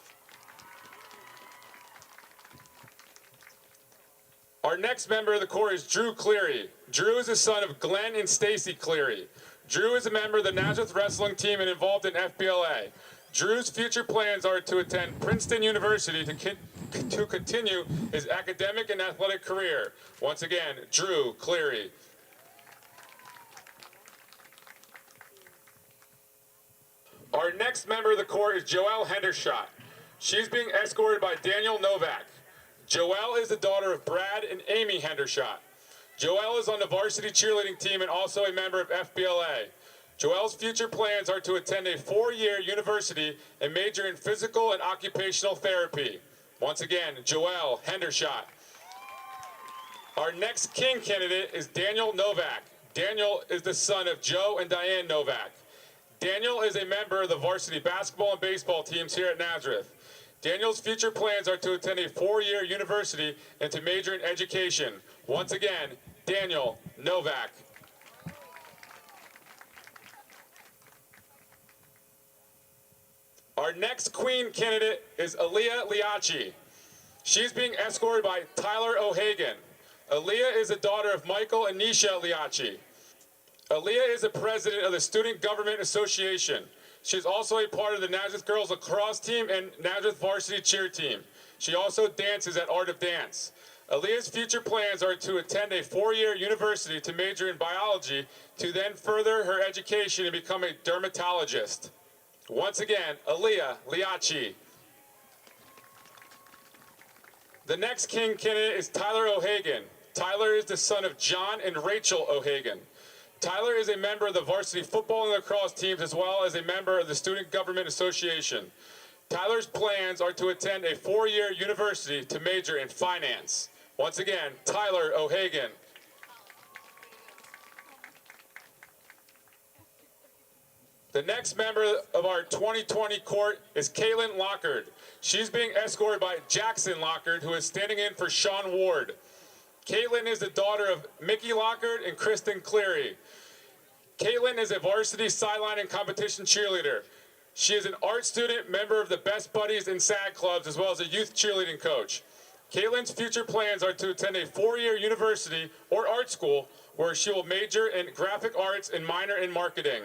Our next member of the corps is Drew Cleary. Drew is the son of Glenn and Stacy Cleary. Drew is a member of the Nazareth wrestling team and involved in FBLA. Drew's future plans are to attend Princeton University to continue his academic and athletic career. Once again, Drew Cleary. Our next member of the corps is Joelle Hendershot. She's being escorted by Daniel Novak. Joelle is the daughter of Brad and Amy Hendershot. Joelle is on the varsity cheerleading team and also a member of FBLA. Joelle's future plans are to attend a 4-year university and major in physical and occupational therapy. Once again, Joelle Hendershot. Our next king candidate is Daniel Novak. Daniel is the son of Joe and Diane Novak. Daniel is a member of the varsity basketball and baseball teams here at Nazareth. Daniel's future plans are to attend a 4-year university and to major in education. Once again, Daniel Novak. Our next queen candidate is Aaliyah Liachi. She's being escorted by Tyler O'Hagan. Aaliyah is the daughter of Michael and Nisha Liachi. Aaliyah is the president of the Student Government Association. She's also a part of the Nazareth Girls Lacrosse team and Nazareth Varsity Cheer team. She also dances at Art of Dance. Aaliyah's future plans are to attend a 4-year university to major in biology to then further her education and become a dermatologist. Once again, Aaliyah Liachi. The next king candidate is Tyler O'Hagan. Tyler is the son of John and Rachel O'Hagan. Tyler is a member of the varsity football and lacrosse teams as well as a member of the Student Government Association. Tyler's plans are to attend a 4-year university to major in finance. Once again, Tyler O'Hagan. The next member of our 2020 court is Caitlin Lockard. She's being escorted by Jackson Lockard, who is standing in for Sean Ward. Caitlin is the daughter of Mickey Lockard and Kristen Cleary. Caitlin is a varsity sideline and competition cheerleader. She is an art student, member of the Best Buddies and SAG clubs, as well as a youth cheerleading coach. Caitlin's future plans are to attend a 4-year university or art school where she will major in graphic arts and minor in marketing.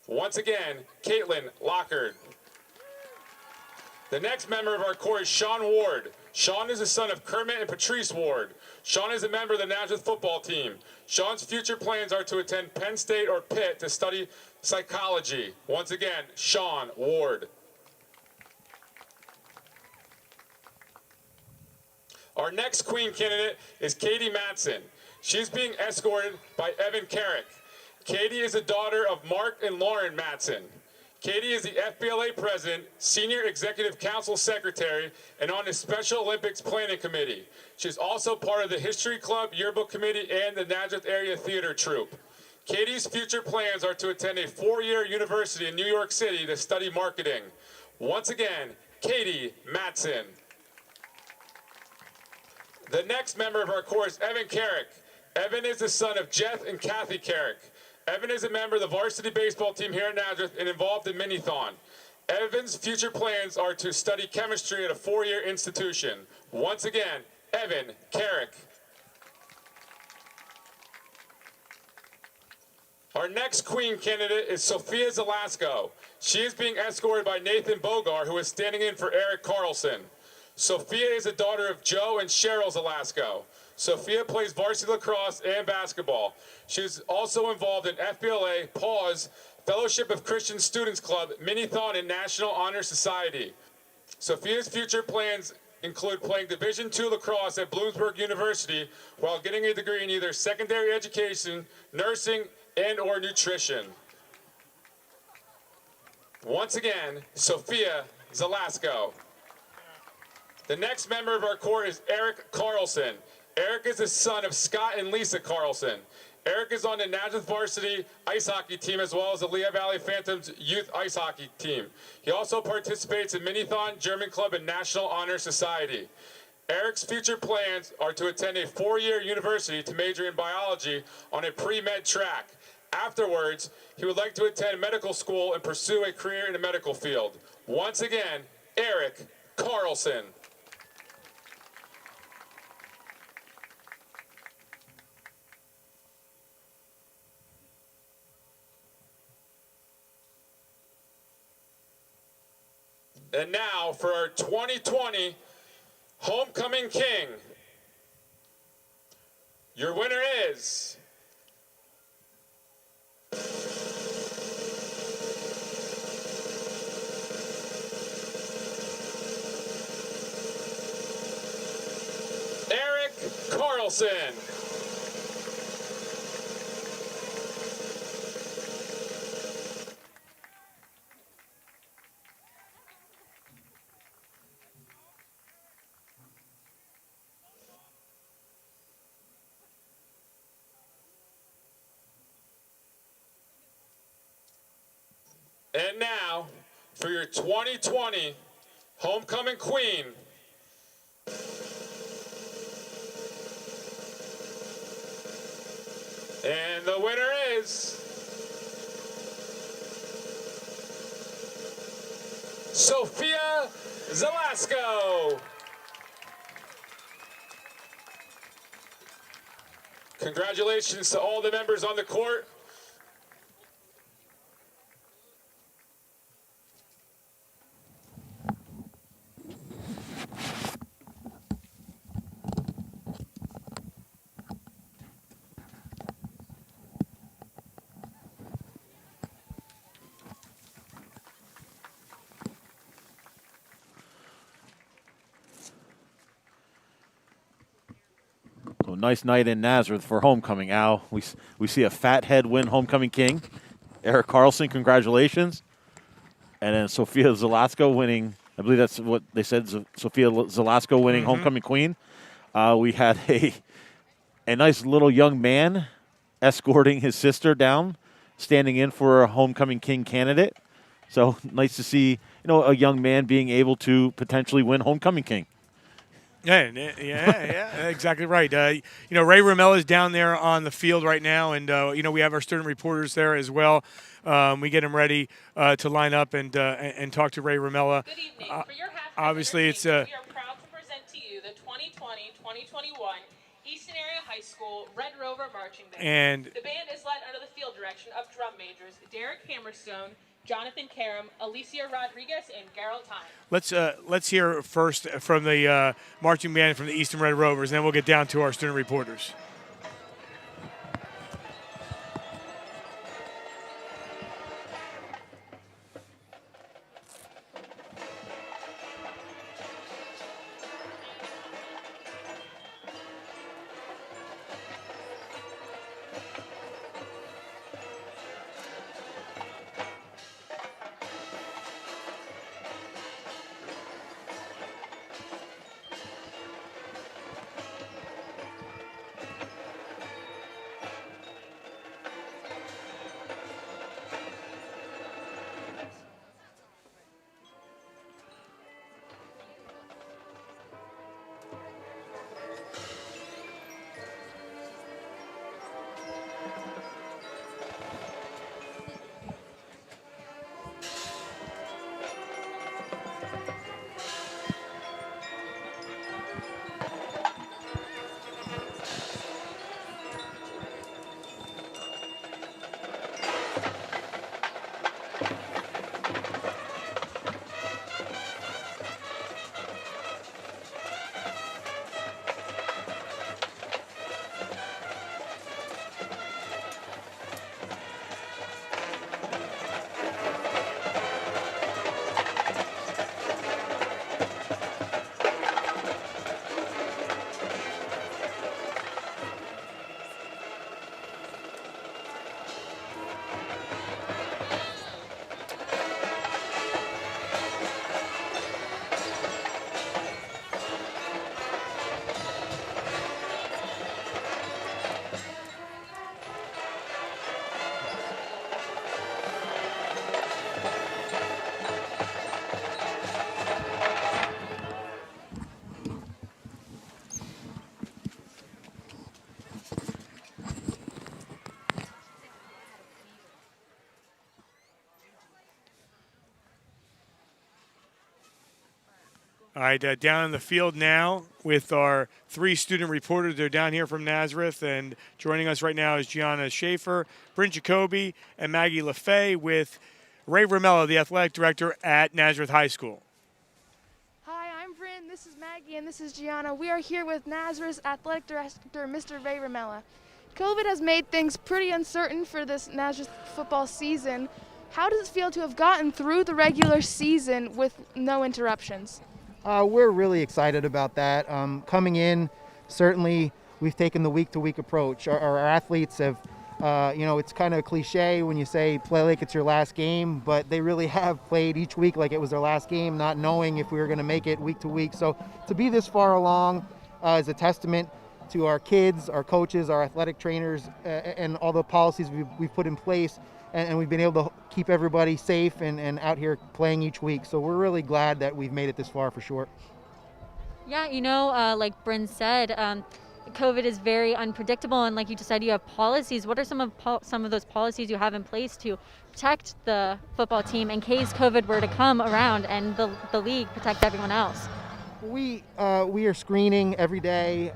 Once again, Caitlin Lockard. The next member of our court is Sean Ward. Sean is the son of Kermit and Patrice Ward. Sean is a member of the Nazareth football team. Sean's future plans are to attend Penn State or Pitt to study psychology. Once again, Sean Ward. Our next queen candidate is Katie Matson. She's being escorted by Evan Carrick. Katie is the daughter of Mark and Lauren Matson. Katie is the FBLA president, senior executive council secretary, and on the Special Olympics Planning Committee. She's also part of the History Club, Yearbook Committee, and the Nazareth Area Theater Troupe. Katie's future plans are to attend a 4-year university in New York City to study marketing. Once again, Katie Matson. The next member of our court is Evan Carrick. Evan is the son of Jeff and Kathy Carrick. Evan is a member of the varsity baseball team here at Nazareth and involved in Minithon. Evan's future plans are to study chemistry at a 4-year institution. Once again, Evan Carrick. Our next queen candidate is Sophia Zelasco. She is being escorted by Nathan Bogar, who is standing in for Eric Carlson. Sophia is the daughter of Joe and Cheryl Zelasco. Sophia plays varsity lacrosse and basketball. She's also involved in FBLA, PAWS, Fellowship of Christian Students Club, Minithon, and National Honor Society. Sophia's future plans include playing Division II lacrosse at Bloomsburg University while getting a degree in either secondary education, nursing, and/or nutrition. Once again, Sophia Zelasco. The next member of our court is Eric Carlson. Eric is the son of Scott and Lisa Carlson. Eric is on the Nazareth varsity ice hockey team as well as the Lehigh Valley Phantoms youth ice hockey team. He also participates in Minithon, German Club, and National Honor Society. Eric's future plans are to attend a 4-year university to major in biology on a pre-med track. Afterwards, he would like to attend medical school and pursue a career in the medical field. Once again, Eric Carlson. And now for our 2020 Homecoming King. Your winner is Eric Carlson. And now, for your 2020 Homecoming Queen, and the winner is Sophia Zelasco. Congratulations to all the members on the court. So nice night in Nazareth for homecoming, Al. We see a fathead win homecoming king. Eric Carlson, congratulations. And then Sophia Zelasco winning, I believe that's what they said, Sophia Zelasco winning homecoming queen. We had a nice little young man escorting his sister down, standing in for a homecoming king candidate. So nice to see, a young man being able to potentially win homecoming king. Yeah, exactly right. Ray Ramella is down there on the field right now, and we have our student reporters there as well. We get them ready to line up and talk to Ray Ramella. Good evening. For your halftime Obviously, it's we are proud to present to you the 2020-2021 Easton Area High School Red Rover Marching Band. And the band is led under the field direction of drum majors Derek Hammerstone, Jonathan Karam, Alicia Rodriguez, and Gerald Time. let's hear first from the marching band from the Easton Red Rovers, and then we'll get down to our student reporters. All right, down in the field now with our three student reporters. They're down here from Nazareth, and joining us right now is Gianna Schaefer, Bryn Jacoby, and Maggie LaFay with Ray Ramella, the athletic director at Nazareth High School. Hi, I'm Bryn, this is Maggie, and this is Gianna. We are here with Nazareth's athletic director, Mr. Ray Ramella. COVID has made things pretty uncertain for this Nazareth football season. How does it feel to have gotten through the regular season with no interruptions? We're really excited about that. Coming in, certainly we've taken the week-to-week approach. Our athletes have, it's kind of a cliche when you say play like it's your last game, but they really have played each week like it was their last game, not knowing if we were going to make it week to week. So to be this far along is a testament to our kids, our coaches, our athletic trainers, and all the policies we've put in place, and we've been able to keep everybody safe and out here playing each week. So we're really glad that we've made it this far for sure. Yeah, like Bryn said, COVID is very unpredictable, and like you just said, you have policies. What are some of those policies you have in place to protect the football team in case COVID were to come around and the league protect everyone else? We are screening every day,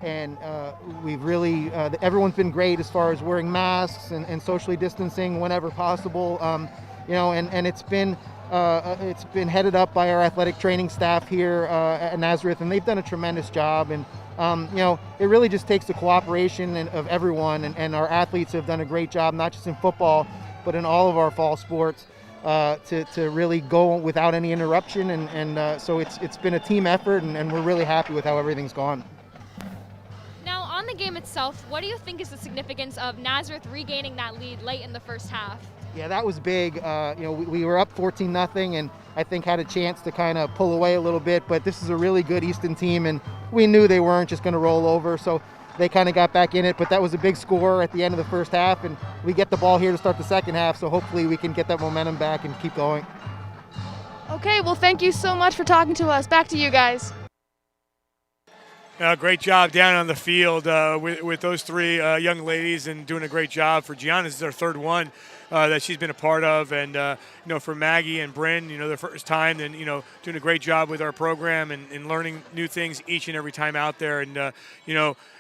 and we've really everyone's been great as far as wearing masks and socially distancing whenever possible. And it's been headed up by our athletic training staff here at Nazareth, and they've done a tremendous job. And it really just takes the cooperation of everyone, and our athletes have done a great job, not just in football, but in all of our fall sports, to really go without any interruption. And so it's been a team effort, and we're really happy with how everything's gone. Now, on the game itself, what do you think is the significance of Nazareth regaining that lead late in the first half? Yeah, that was big. We were up 14-0, and I think had a chance to kind of pull away a little bit. But this is a really good Easton team, and we knew they weren't just going to roll over. So they kind of got back in it. But that was a big score at the end of the first half, and we get the ball here to start the second half. So hopefully we can get that momentum back and keep going. Okay, well, thank you so much for talking to us. Back to you guys. Great job down on the field with those three young ladies, and doing a great job. For Gianna, this is their third one that she's been a part of, and for Maggie and Bryn, their first time, and doing a great job with our program and learning new things each and every time out there. And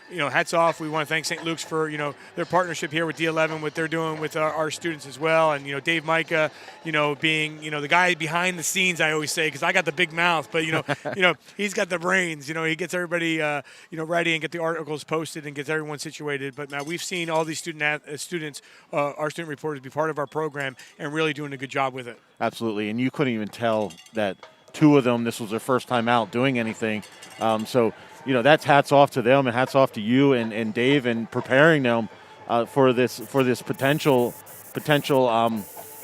hats off. We want to thank St. Luke's for their partnership here with D11, what they're doing with our students as well. And Dave Micah, being the guy behind the scenes, I always say, because I got the big mouth, but he's got the brains. He gets everybody ready and get the articles posted and gets everyone situated. But now we've seen all these students, our student reporters, be part of our program and really doing a good job with it. Absolutely, and you couldn't even tell that two of them, this was their first time out doing anything. That's hats off to them, and hats off to you and Dave, and preparing them for this potential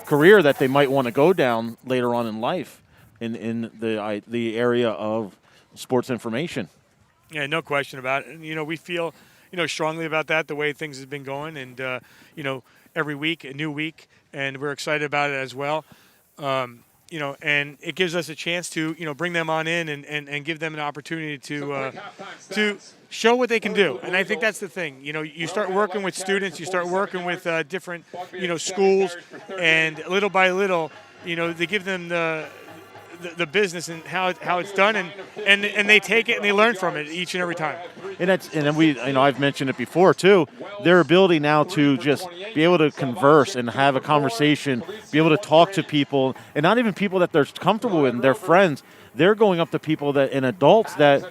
career that they might want to go down later on in life in the area of sports information. Yeah, no question about it. And, we feel strongly about that, the way things have been going, and every week a new week, and we're excited about it as well. And it gives us a chance to, bring them on in and give them an opportunity to show what they can do. And I think that's the thing. You start working with students, you start working with different, schools, and little by little, they give them the business and how it's done, and they take it and they learn from it each and every time. And I've mentioned it before too. Their ability now to just be able to converse and have a conversation, be able to talk to people, and not even people that they're comfortable with, and their friends. They're going up to people and adults that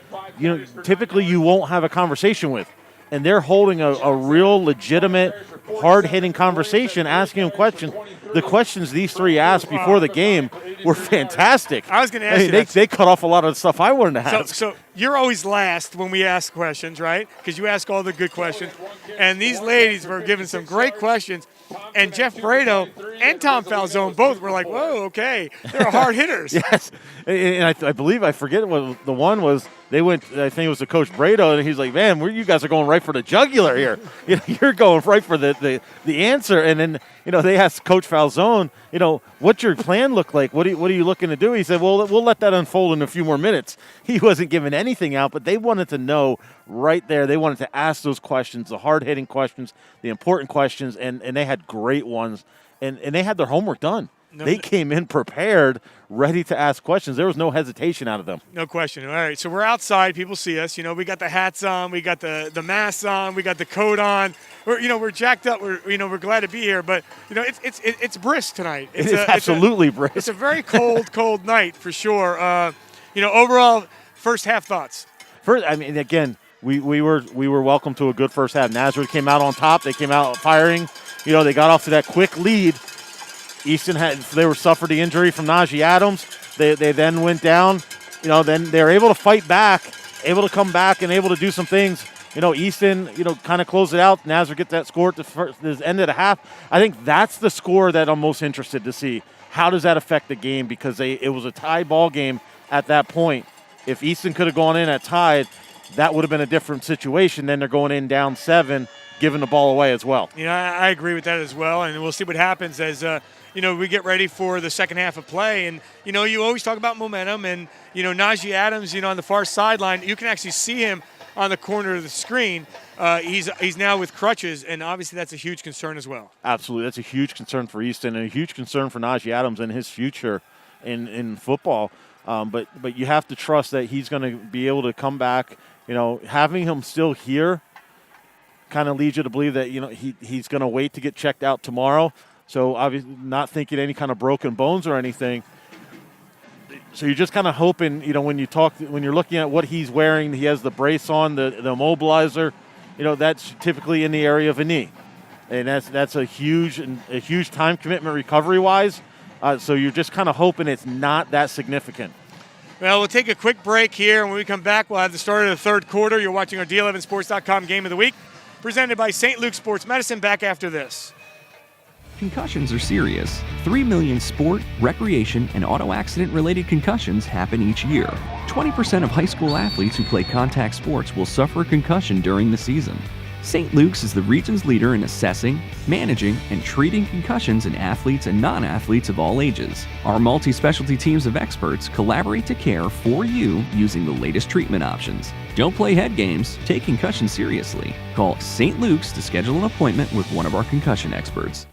typically you won't have a conversation with, and they're holding a real legitimate, hard-hitting conversation, asking them questions. The questions these three asked before the game were fantastic. I was going to ask you they cut off a lot of the stuff I wanted to ask. So you're always last when we ask questions, right? Because you ask all the good questions. And these ladies were giving some great questions. And Jeff Brado and Tom Falzone both were like, whoa, okay. They're hard hitters. Yes. And I believe, I forget what the one was. They went, I think it was the Coach Brado, and he's like, man, you guys are going right for the jugular here. You're going right for the answer. And then, they asked Coach Falzone, what's your plan look like? What are you looking to do? He said, well, we'll let that unfold in a few more minutes. He wasn't giving anything out, but they wanted to know right there. They wanted to ask those questions, the hard-hitting questions, the important questions, and they had great ones. And they had their homework done. They came in prepared, ready to ask questions. There was no hesitation out of them. No question. All right, so we're outside. People see us. We got the hats on. We got the masks on. We got the coat on. We're jacked up. We're glad to be here. But it's brisk tonight. It's absolutely brisk. It's a very cold night for sure. Overall, first half thoughts. First, again, we were welcome to a good first half. Nazareth came out on top. They came out firing. They got off to that quick lead. Easton suffered the injury from Naji Adams. They then went down. Then they were able to fight back, able to come back, and able to do some things. Easton, kind of closed it out. Nazareth get that score at the end of the half. I think that's the score that I'm most interested to see. How does that affect the game? Because it was a tie ball game at that point. If Easton could have gone in at tied, that would have been a different situation. Then they're going in down 7, giving the ball away as well. I agree with that as well, and we'll see what happens as we get ready for the second half of play. And you always talk about momentum, and Naji Adams, on the far sideline, you can actually see him on the corner of the screen. He's now with crutches, and obviously that's a huge concern as well. Absolutely, that's a huge concern for Easton and a huge concern for Naji Adams and his future in football. But you have to trust that he's going to be able to come back. Having him still here kind of leads you to believe that he's going to wait to get checked out tomorrow. So obviously not thinking any kind of broken bones or anything. So you're just kind of hoping, when you're looking at what he's wearing, he has the brace on, the immobilizer. That's typically in the area of a knee, and that's a huge time commitment recovery-wise. So you're just kind of hoping it's not that significant. Well, we'll take a quick break here. When we come back, we'll have the start of the third quarter. You're watching our D11Sports.com Game of the Week, presented by St. Luke's Sports Medicine. Back after this. Concussions are serious. 3 million sport, recreation, and auto accident-related concussions happen each year. 20% of high school athletes who play contact sports will suffer a concussion during the season. St. Luke's is the region's leader in assessing, managing, and treating concussions in athletes and non-athletes of all ages. Our multi-specialty teams of experts collaborate to care for you using the latest treatment options. Don't play head games, take concussion seriously. Call St. Luke's to schedule an appointment with one of our concussion experts.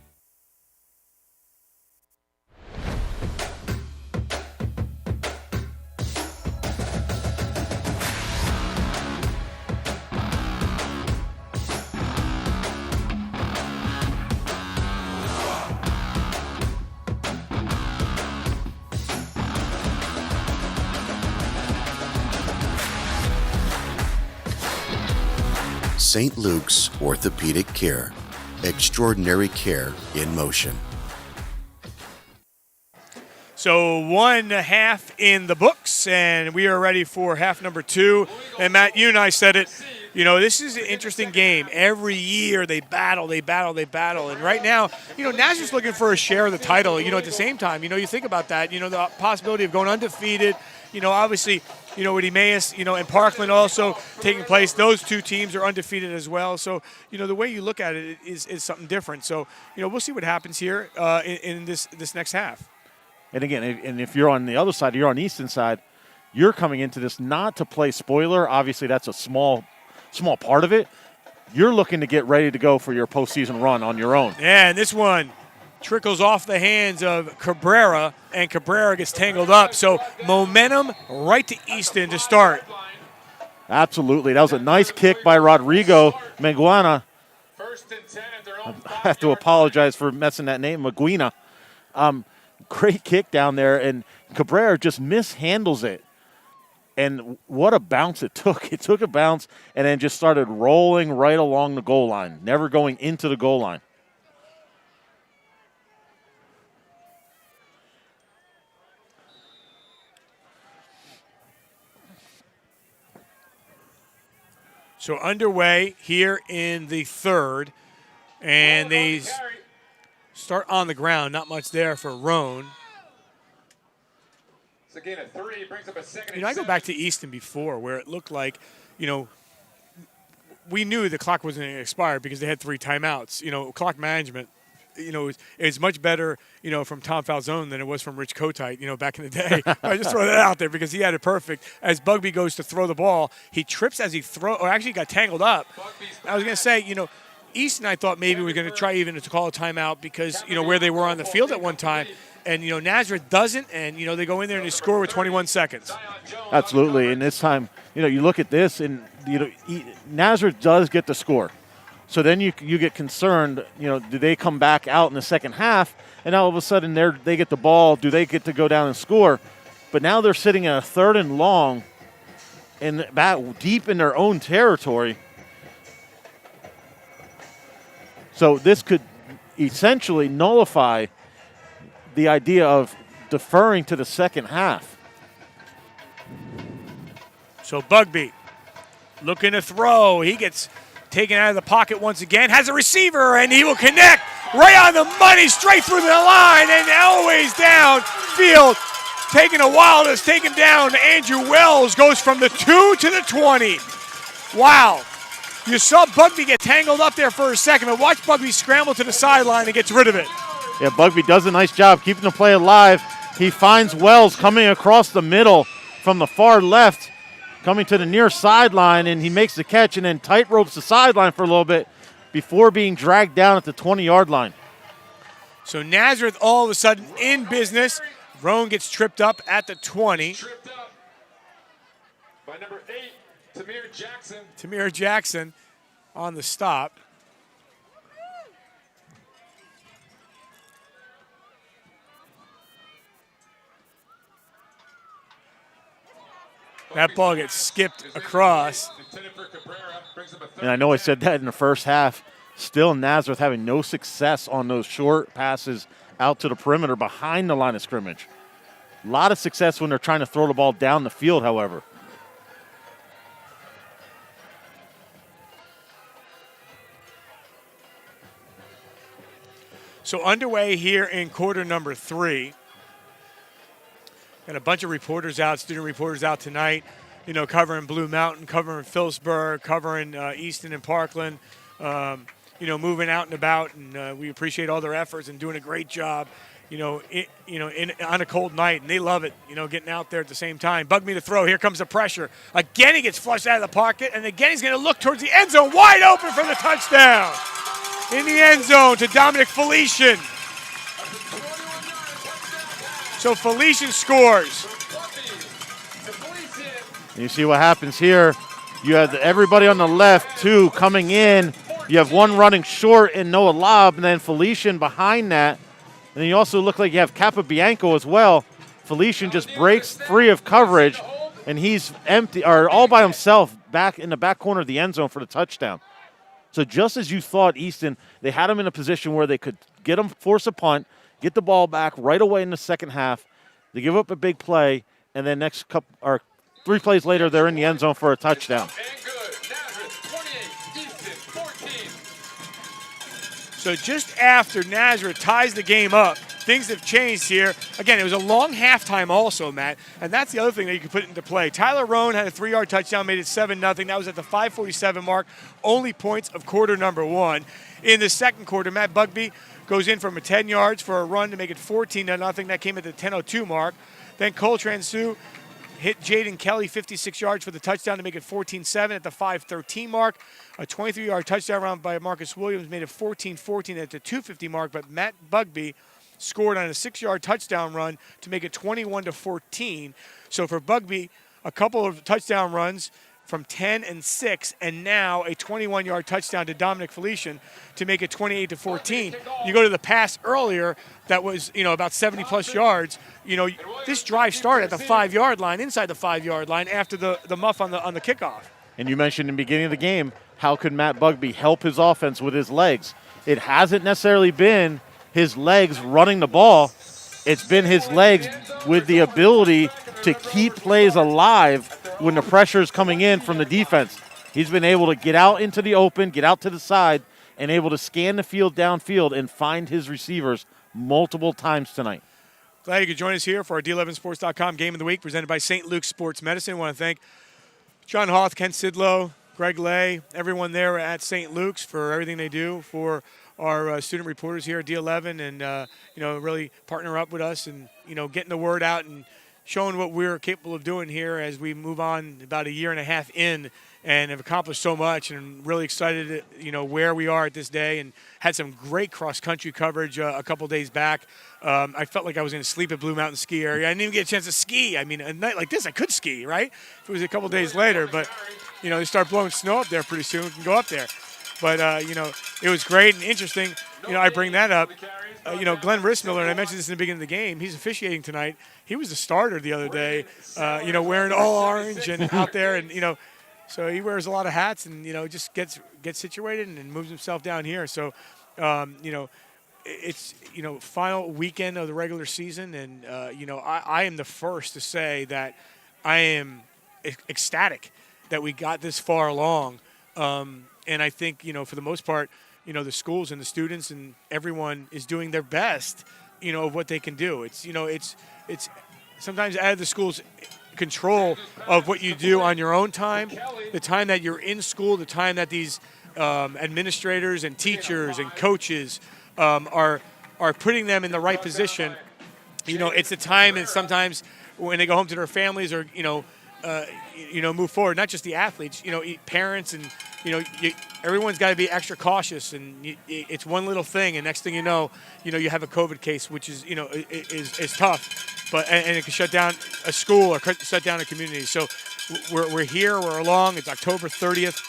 St. Luke's Orthopedic Care. Extraordinary care in motion. So 1.5 in the books, and we are ready for half number 2. And Matt, you and I said it, this is an interesting game. Every year they battle. And right now, Nazareth's looking for a share of the title, at the same time. You think about that, the possibility of going undefeated, obviously, with Emmaus, and Parkland also taking place. Those two teams are undefeated as well. So, the way you look at it is something different. So, we'll see what happens here in this next half. And again, if you're on the other side, you're on Easton side, you're coming into this not to play spoiler. Obviously, that's a small part of it. You're looking to get ready to go for your postseason run on your own. Yeah, and this one trickles off the hands of Cabrera, and Cabrera gets tangled up. So momentum right to Easton to start. Absolutely. That was a nice kick by Rodrigo Maguana. I have to apologize for messing that name, Maguina. Great kick down there, and Cabrera just mishandles it. And what a bounce it took. It took a bounce and then just started rolling right along the goal line, never going into the goal line. So underway here in the third, and they start on the ground. Not much there for Roan. So gain of 3 brings up a second. I go back to Easton before where it looked like, we knew the clock wasn't going to expire because they had 3 timeouts. Clock management, is much better, from Tom Falzone than it was from Rich Kotite, back in the day. I just throw that out there because he had it perfect. As Bugby goes to throw the ball, he trips as he actually got tangled up. I was going to say, Easton, I thought maybe we're going to try even to call a timeout because, where they were on the field at one time. And, Nazareth doesn't, and, they go in there and they score with 21 seconds. Absolutely. And this time, you look at this, and, Nazareth does get the score. So then you get concerned, do they come back out in the second half? And all of a sudden they get the ball. Do they get to go down and score? But now they're sitting at a 3rd and long and back deep in their own territory. So this could essentially nullify the idea of deferring to the second half. So Bugby looking to throw. He gets taken out of the pocket once again. Has a receiver, and he will connect right on the money, straight through the line, and always downfield. Taking a while to take him down. Andrew Wells goes from the 2 to the 20. Wow. You saw Bugby get tangled up there for a second, but watch Bugby scramble to the sideline and gets rid of it. Yeah, Bugby does a nice job keeping the play alive. He finds Wells coming across the middle from the far left, coming to the near sideline, and he makes the catch and then tight ropes the sideline for a little bit before being dragged down at the 20-yard line. So Nazareth all of a sudden in business. Roan gets tripped up at the 20. Tripped up by number 8, Tamir Jackson. Tamir Jackson on the stop. That ball gets skipped across. And I know I said that in the first half. Still Nazareth having no success on those short passes out to the perimeter behind the line of scrimmage. A lot of success when they're trying to throw the ball down the field, however. So underway here in quarter number 3. Got a bunch of reporters out, student reporters out tonight, you know, covering Blue Mountain, covering Phillipsburg, covering Easton and Parkland, you know, moving out and about, and we appreciate all their efforts and doing a great job, on a cold night, and they love it, you know, getting out there at the same time. Bugby to throw. Here comes the pressure. Again, he gets flushed out of the pocket, and again he's going to look towards the end zone, wide open for the touchdown. In the end zone to Dominic Felician. So Felician scores. You see what happens here. You have everybody on the left, too, coming in. You have one running short and Noah Lobb, and then Felician behind that. And then you also look like you have Capabianco as well. Felician just breaks free of coverage, and he's empty or all by himself back in the back corner of the end zone for the touchdown. So just as you thought, Easton, they had him in a position where they could get him, force a punt, get the ball back right away in the second half. They give up a big play, and then next couple or 3 plays later, they're in the end zone for a touchdown. So just after Nazareth ties the game up, things have changed here. Again, it was a long halftime also, Matt, and that's the other thing that you can put into play. Tyler Roan had a 3-yard touchdown, made it 7-0. That was at the 5:47 mark, only points of quarter number 1. In the second quarter, Matt Bugby goes in from 10 yards for a run to make it 14-0. That came at the 10:02 mark. Then Cole Transu hit Jaden Kelly 56 yards for the touchdown to make it 14-7 at the 5:13 mark. A 23-yard touchdown run by Marcus Williams made it 14-14 at the 2:50 mark, but Matt Bugby scored on a 6-yard touchdown run to make it 21-14. So for Bugby, a couple of touchdown runs from 10 and 6, and now a 21-yard touchdown to Dominic Felician to make it 28-14. You go to the pass earlier that was, about 70-plus yards. This drive started at the 5-yard line, inside the 5-yard line, after the muff on the kickoff. And you mentioned in the beginning of the game, how could Matt Bugby help his offense with his legs? It hasn't necessarily been his legs running the ball. It's been his legs with the ability to keep plays alive when the pressure is coming in from the defense. He's been able to get out into the open, get out to the side, and able to scan the field downfield and find his receivers multiple times tonight. Glad you could join us here for our D11Sports.com Game of the Week presented by St. Luke's Sports Medicine. I want to thank John Hoth, Ken Sidlow, Greg Lay, everyone there at St. Luke's for everything they do for our student reporters here at D11 and, really partner up with us and, getting the word out and showing what we're capable of doing here as we move on about a year and a half in and have accomplished so much and really excited, where we are at this day and had some great cross-country coverage a couple days back. I felt like I was going to sleep at Blue Mountain Ski Area. I didn't even get a chance to ski. I mean, a night like this, I could ski, right? If it was a couple days later, but, they start blowing snow up there pretty soon. We can go up there. But, it was great and interesting. I bring that up. Glenn Rissmiller, and I mentioned this in the beginning of the game, he's officiating tonight. He was the starter the other day, wearing all orange and out there. And, so he wears a lot of hats and, just gets situated and moves himself down here. So, it's, final weekend of the regular season. And, I am the first to say that I am ecstatic that we got this far along. And I think, for the most part, the schools and the students and everyone is doing their best, of what they can do. It's, it's sometimes out of the schools control of what you do on your own time, the time that you're in school, the time that these administrators and teachers and coaches are putting them in the right position. It's a time, and sometimes when they go home to their families or move forward, not just the athletes, parents and everyone's got to be extra cautious, and it's one little thing, and next thing you know, you have a COVID case, which is is tough, and it can shut down a school or shut down a community. So we're here, we're along. It's October 30th,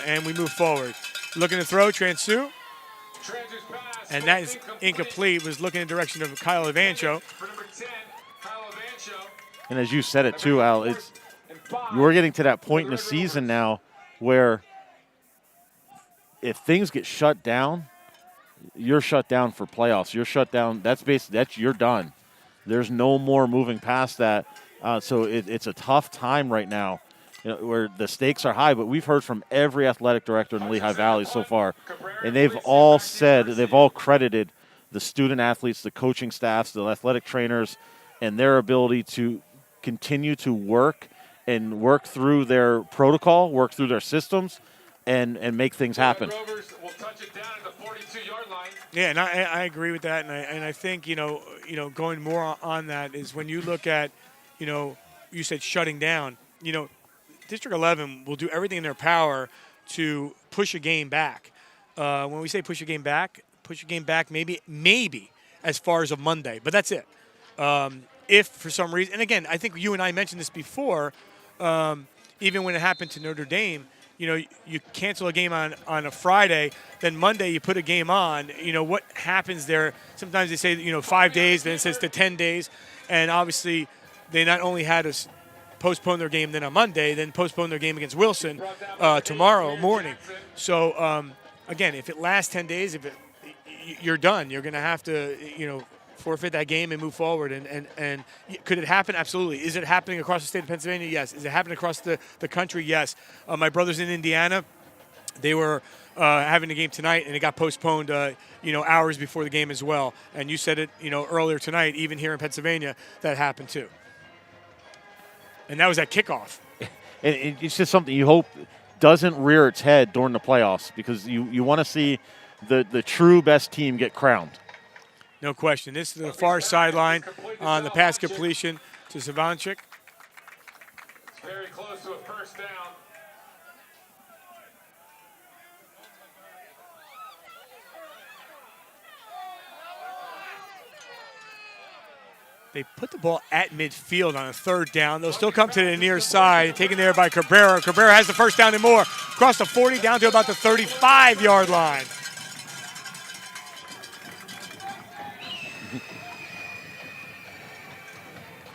and we move forward. Looking to throw, Transu, and that is incomplete. Was looking in the direction of Kyle Evancho. And as you said it too, Al, we're getting to that point in the season now where if things get shut down, you're shut down for playoffs. You're shut down. You're done. There's no more moving past that. So it's a tough time right now, where the stakes are high. But we've heard from every athletic director in the Lehigh Valley so far, and they've all credited the student athletes, the coaching staffs, the athletic trainers, and their ability to continue to work through their protocol, work through their systems, and make things happen. Yeah, and I agree with that, and I think going more on that is when you look at you said shutting down. District 11 will do everything in their power to push a game back. When we say push a game back maybe as far as a Monday, but that's it. If for some reason, and again, I think you and I mentioned this before, even when it happened to Notre Dame, you cancel a game on a Friday, then Monday you put a game on. What happens there? Sometimes they say 5 days, then it says to 10 days, and obviously they not only had to postpone their game then on Monday, then postpone their game against Wilson tomorrow morning. So again, if it lasts 10 days, you're done. You're going to have to forfeit that game and move forward. And could it happen? Absolutely. Is it happening across the state of Pennsylvania? Yes. Is it happening across the country? Yes. My brothers in Indiana, they were having a game tonight, and it got postponed, hours before the game as well. And you said it, earlier tonight, even here in Pennsylvania, that happened too. And that was at kickoff. And it's just something you hope doesn't rear its head during the playoffs, because you want to see the true best team get crowned. No question. This is the far sideline on the pass completion to Savanchik. It's very close to a first down. They put the ball at midfield on a third down. They'll still come to the near side, taken there by Cabrera. Cabrera has the first down and more. Across the 40, down to about the 35-yard line.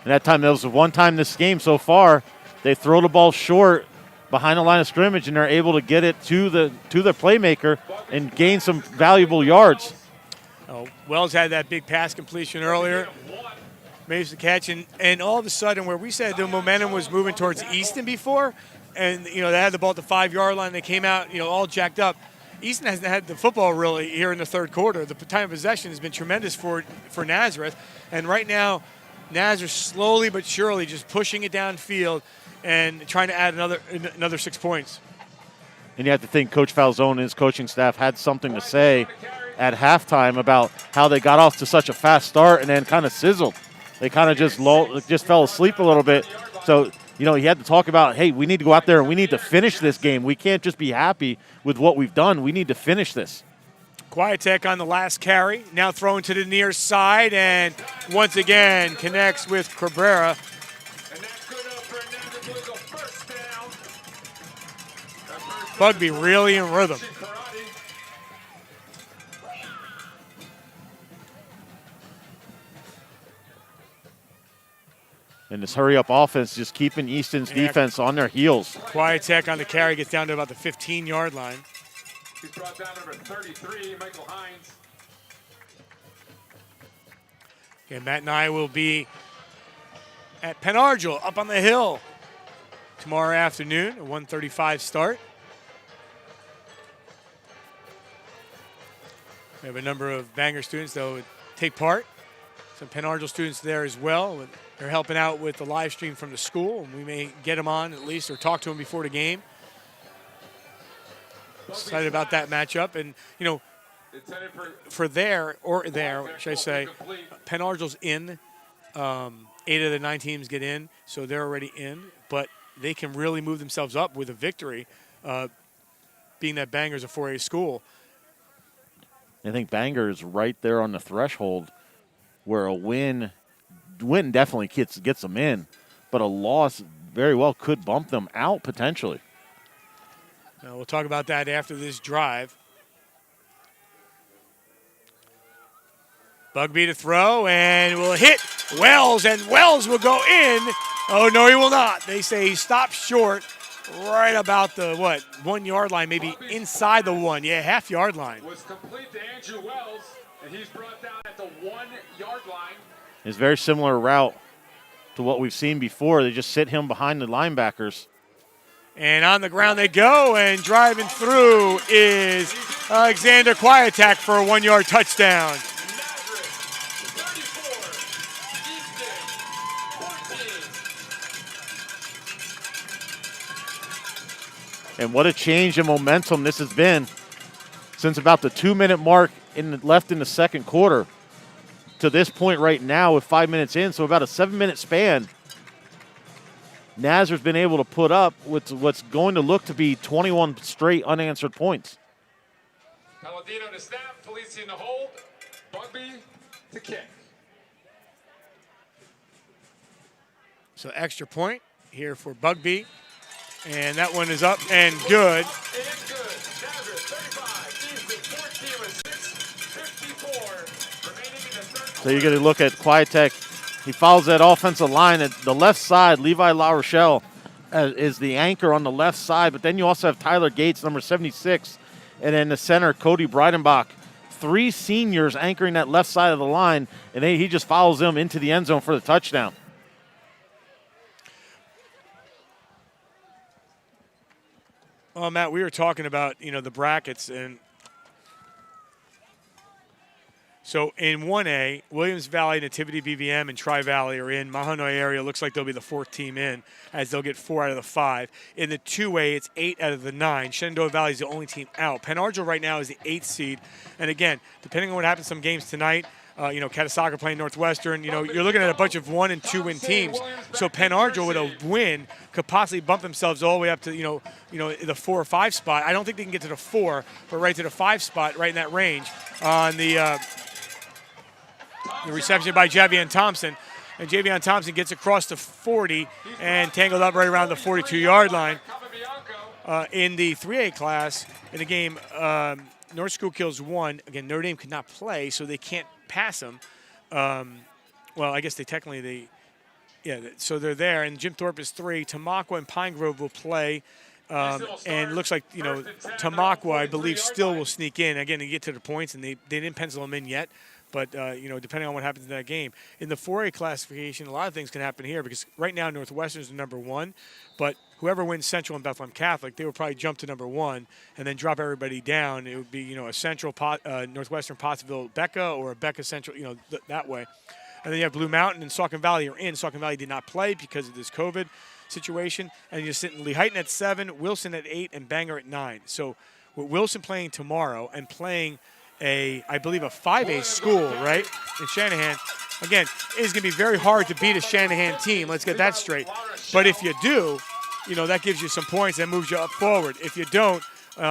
And that time, there was one time this game so far, they throw the ball short behind the line of scrimmage, and they're able to get it to the playmaker and gain some valuable yards. Oh, Wells had that big pass completion earlier. Made the catch, and all of a sudden, where we said the momentum was moving towards Easton before, and they had the ball at the 5-yard line, they came out all jacked up. Easton hasn't had the football really here in the third quarter. The time of possession has been tremendous for Nazareth, and right now Nazareth slowly but surely just pushing it downfield and trying to add another 6 points. And you have to think Coach Falzone and his coaching staff had something to say at halftime about how they got off to such a fast start and then kind of sizzled. They kind of just fell asleep a little bit. So, he had to talk about, hey, we need to go out there and we need to finish this game. We can't just be happy with what we've done. We need to finish this. Quietek on the last carry, now thrown to the near side, and once again connects with Cabrera. Bugby really in rhythm. And this hurry-up offense just keeping Easton's defense on their heels. Quietek on the carry gets down to about the 15-yard line. He's brought down number 33, Michael Hines. And Matt and I will be at Penargil up on the hill tomorrow afternoon, a 1:35 start. We have a number of Bangor students that will take part. some Penn Argyl students there as well. They're helping out with the live stream from the school, and we may get them on at least or talk to them before the game. Excited about that matchup. And, you know, for there, should I say, Penn Argyl's in. 8 of the 9 teams get in, so they're already in. But they can really move themselves up with a victory, being that Banger's a 4A school. I think Bangor is right there on the threshold where a win definitely gets them in, but a loss very well could bump them out potentially. We'll talk about that after this drive. Bugby to throw, and will hit Wells, and Wells will go in. Oh, no, he will not. They say he stopped short right about the, 1 yard line, maybe inside the 1. Yeah, half-yard line. Was complete to Andrew Wells, and he's brought down at the 1 yard line. It's a very similar route to what we've seen before. They just sit him behind the linebackers. And on the ground they go, and driving through is Alexander Quietak for a 1 yard touchdown. And what a change in momentum this has been since about the 2-minute mark left in the second quarter to this point right now with 5 minutes in. So about a 7-minute span, Nazareth's been able to put up what's going to look to be 21 straight unanswered points. Palladino to snap, Felici in the hold, Bugby to kick. So extra point here for Bugby. And that one is up and good. So you're going to look at Quietek. He follows that offensive line at the left side. Levi LaRochelle is the anchor on the left side. But then you also have Tyler Gates, number 76. And then the center, Cody Breidenbach. 3 seniors anchoring that left side of the line. And he just follows them into the end zone for the touchdown. Oh, Matt, we were talking about, the brackets. And so in 1A, Williams Valley, Nativity, BVM, and Tri-Valley are in. Mahanoy area looks like they'll be the 4th team in, as they'll get 4 out of the 5. In the 2A, it's 8 out of the 9. Shenandoah Valley is the only team out. Penn Argyl right now is the 8th seed. And again, depending on what happens some games tonight, Catasauqua playing Northwestern, you're looking at a bunch of 1- and 2-win teams. So Penn Argyl with a win could possibly bump themselves all the way up to, the 4 or 5 spot. I don't think they can get to the 4, but right to the 5 spot, right in that range on the reception by Javion Thompson. And Javion Thompson gets across the 40 and tangled up right around the 42-yard line. In the 3A class, in the game, North Schuylkill's 1. Again, Notre Dame could not play, so they can't pass them. Well, I guess so they're there. And Jim Thorpe is 3. Tamaqua and Pine Grove will play. And it looks like, Tamaqua, I believe, still will sneak in. Again, they get to the points, and they didn't pencil them in yet. But, depending on what happens in that game. In the 4A classification, a lot of things can happen here because right now Northwestern's the number 1. But whoever wins Central and Bethlehem Catholic, they will probably jump to number 1 and then drop everybody down. It would be, a Central Northwestern Pottsville Becca or a Becca Central, that way. And then you have Blue Mountain and Saucon Valley are in. Saucon Valley did not play because of this COVID situation. And you're sitting Lehighton at 7, Wilson at 8, and Bangor at 9. So with Wilson playing tomorrow and playing I believe a 5A school, right, in Shanahan. Again, it's going to be very hard to beat a Shanahan team. Let's get that straight. But if you do, that gives you some points and moves you up forward. If you don't,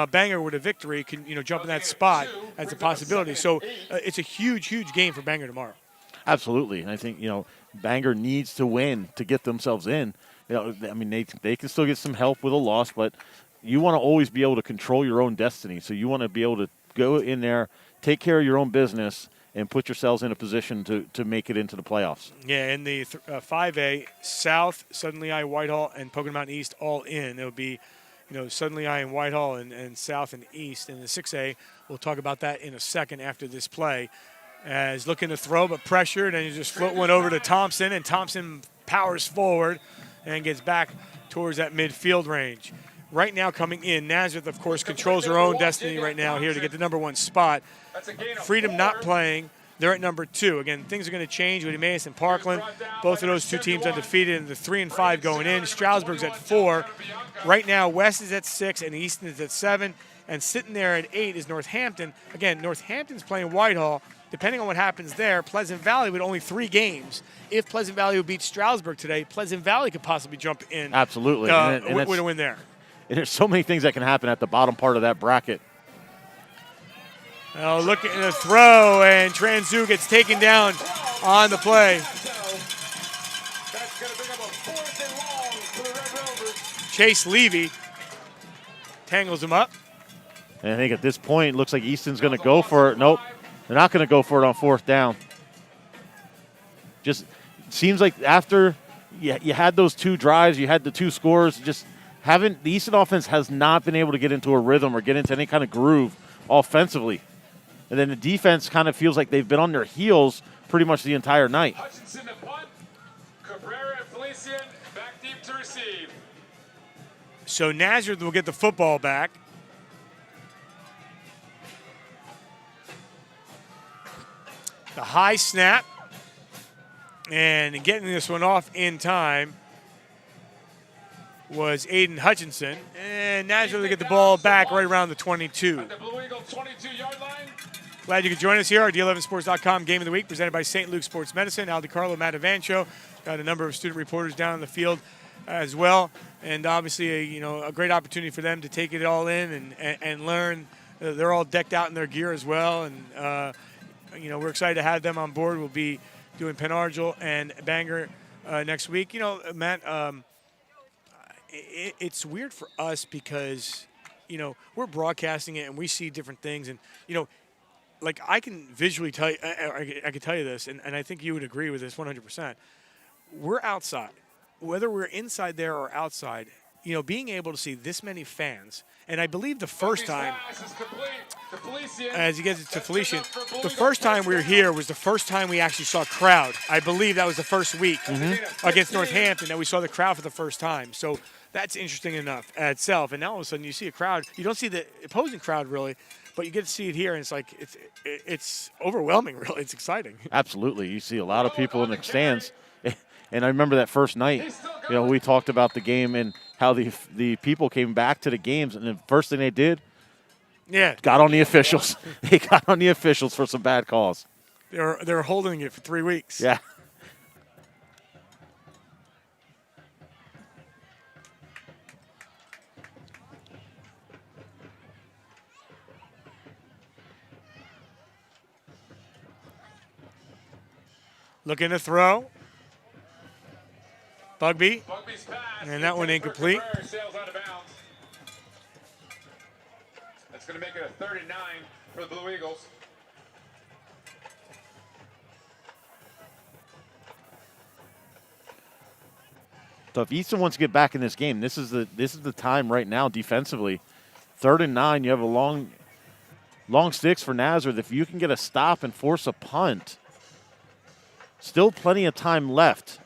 Bangor with a victory can, jump in that spot as a possibility. So it's a huge, huge game for Bangor tomorrow. Absolutely. And I think, Bangor needs to win to get themselves in. They can still get some help with a loss, but you want to always be able to control your own destiny. So you want to be able to go in there, take care of your own business, and put yourselves in a position to make it into the playoffs. Yeah, in the 5A, South, Southern Lehigh, Whitehall, and Pocono Mountain East all in. It'll be, Southern Lehigh and Whitehall and South and East. In the 6A, we'll talk about that in a second after this play. As looking to throw, but pressured, and you just float one over to Thompson, and Thompson powers forward and gets back towards that midfield range. Right now coming in, Nazareth, of course, controls her own destiny right now here to get the number 1 spot. Freedom not playing. They're at number 2. Again, things are going to change with Emmaus and Parkland. Both of those two teams undefeated, and the 3 and 5 going in. Stroudsburg's at 4. Right now, West is at 6, and Easton is at 7. And sitting there at 8 is Northampton. Again, Northampton's playing Whitehall. Depending on what happens there, Pleasant Valley with only 3 games. If Pleasant Valley would beat Stroudsburg today, Pleasant Valley could possibly jump in. Absolutely. With a win there. And there's so many things that can happen at the bottom part of that bracket. Oh, look at the throw, and Transu gets taken down on the play. Chase Levy tangles him up. And I think at this point, it looks like Easton's going to go for it. Nope, they're not going to go for it on 4th down. Just seems like after you had those 2 drives, you had the 2 scores, the Easton offense has not been able to get into a rhythm or get into any kind of groove offensively. And then the defense kind of feels like they've been on their heels pretty much the entire night. Hutchinson to punt. Cabrera and Felician back deep to receive. So Nazareth will get the football back. The high snap. And getting this one off in time was Aiden Hutchinson. And Nazareth will get the ball back right around the 22. At the Blue Eagle 22-yard line. Glad you could join us here. Our D11Sports.com Game of the Week presented by St. Luke Sports Medicine. Al DiCarlo, Matt Avancho. Got a number of student reporters down in the field as well. And obviously, a great opportunity for them to take it all in and learn. They're all decked out in their gear as well. And, we're excited to have them on board. We'll be doing Penn Argyl and Bangor next week. Matt, it's weird for us because, we're broadcasting it and we see different things. And, like I can visually tell you, I can tell you this, and I think you would agree with this 100%. We're outside. Whether we're inside there or outside, being able to see this many fans, and I believe the first time, as he gets it to Felician, the first time we were here was the first time we actually saw a crowd. I believe that was the first week against Northampton that we saw the crowd for the first time. So that's interesting enough at itself. And now all of a sudden you see a crowd. You don't see the opposing crowd really, but you get to see it here, and it's like it's overwhelming. Really, it's exciting. Absolutely, you see a lot of people in the stands, and I remember that first night. We talked about the game and how the people came back to the games, and the first thing they did, got on the officials. They got on the officials for some bad calls. They're holding it for 3 weeks. Yeah. Looking to throw. Bugby. Bugby's pass. And that one incomplete. Sails out of bounds. That's going to make it a 39 for the Blue Eagles. So if Easton wants to get back in this game, this is the time right now defensively. 3rd and 9, you have a long sticks for Nazareth. If you can get a stop and force a punt, still plenty of time left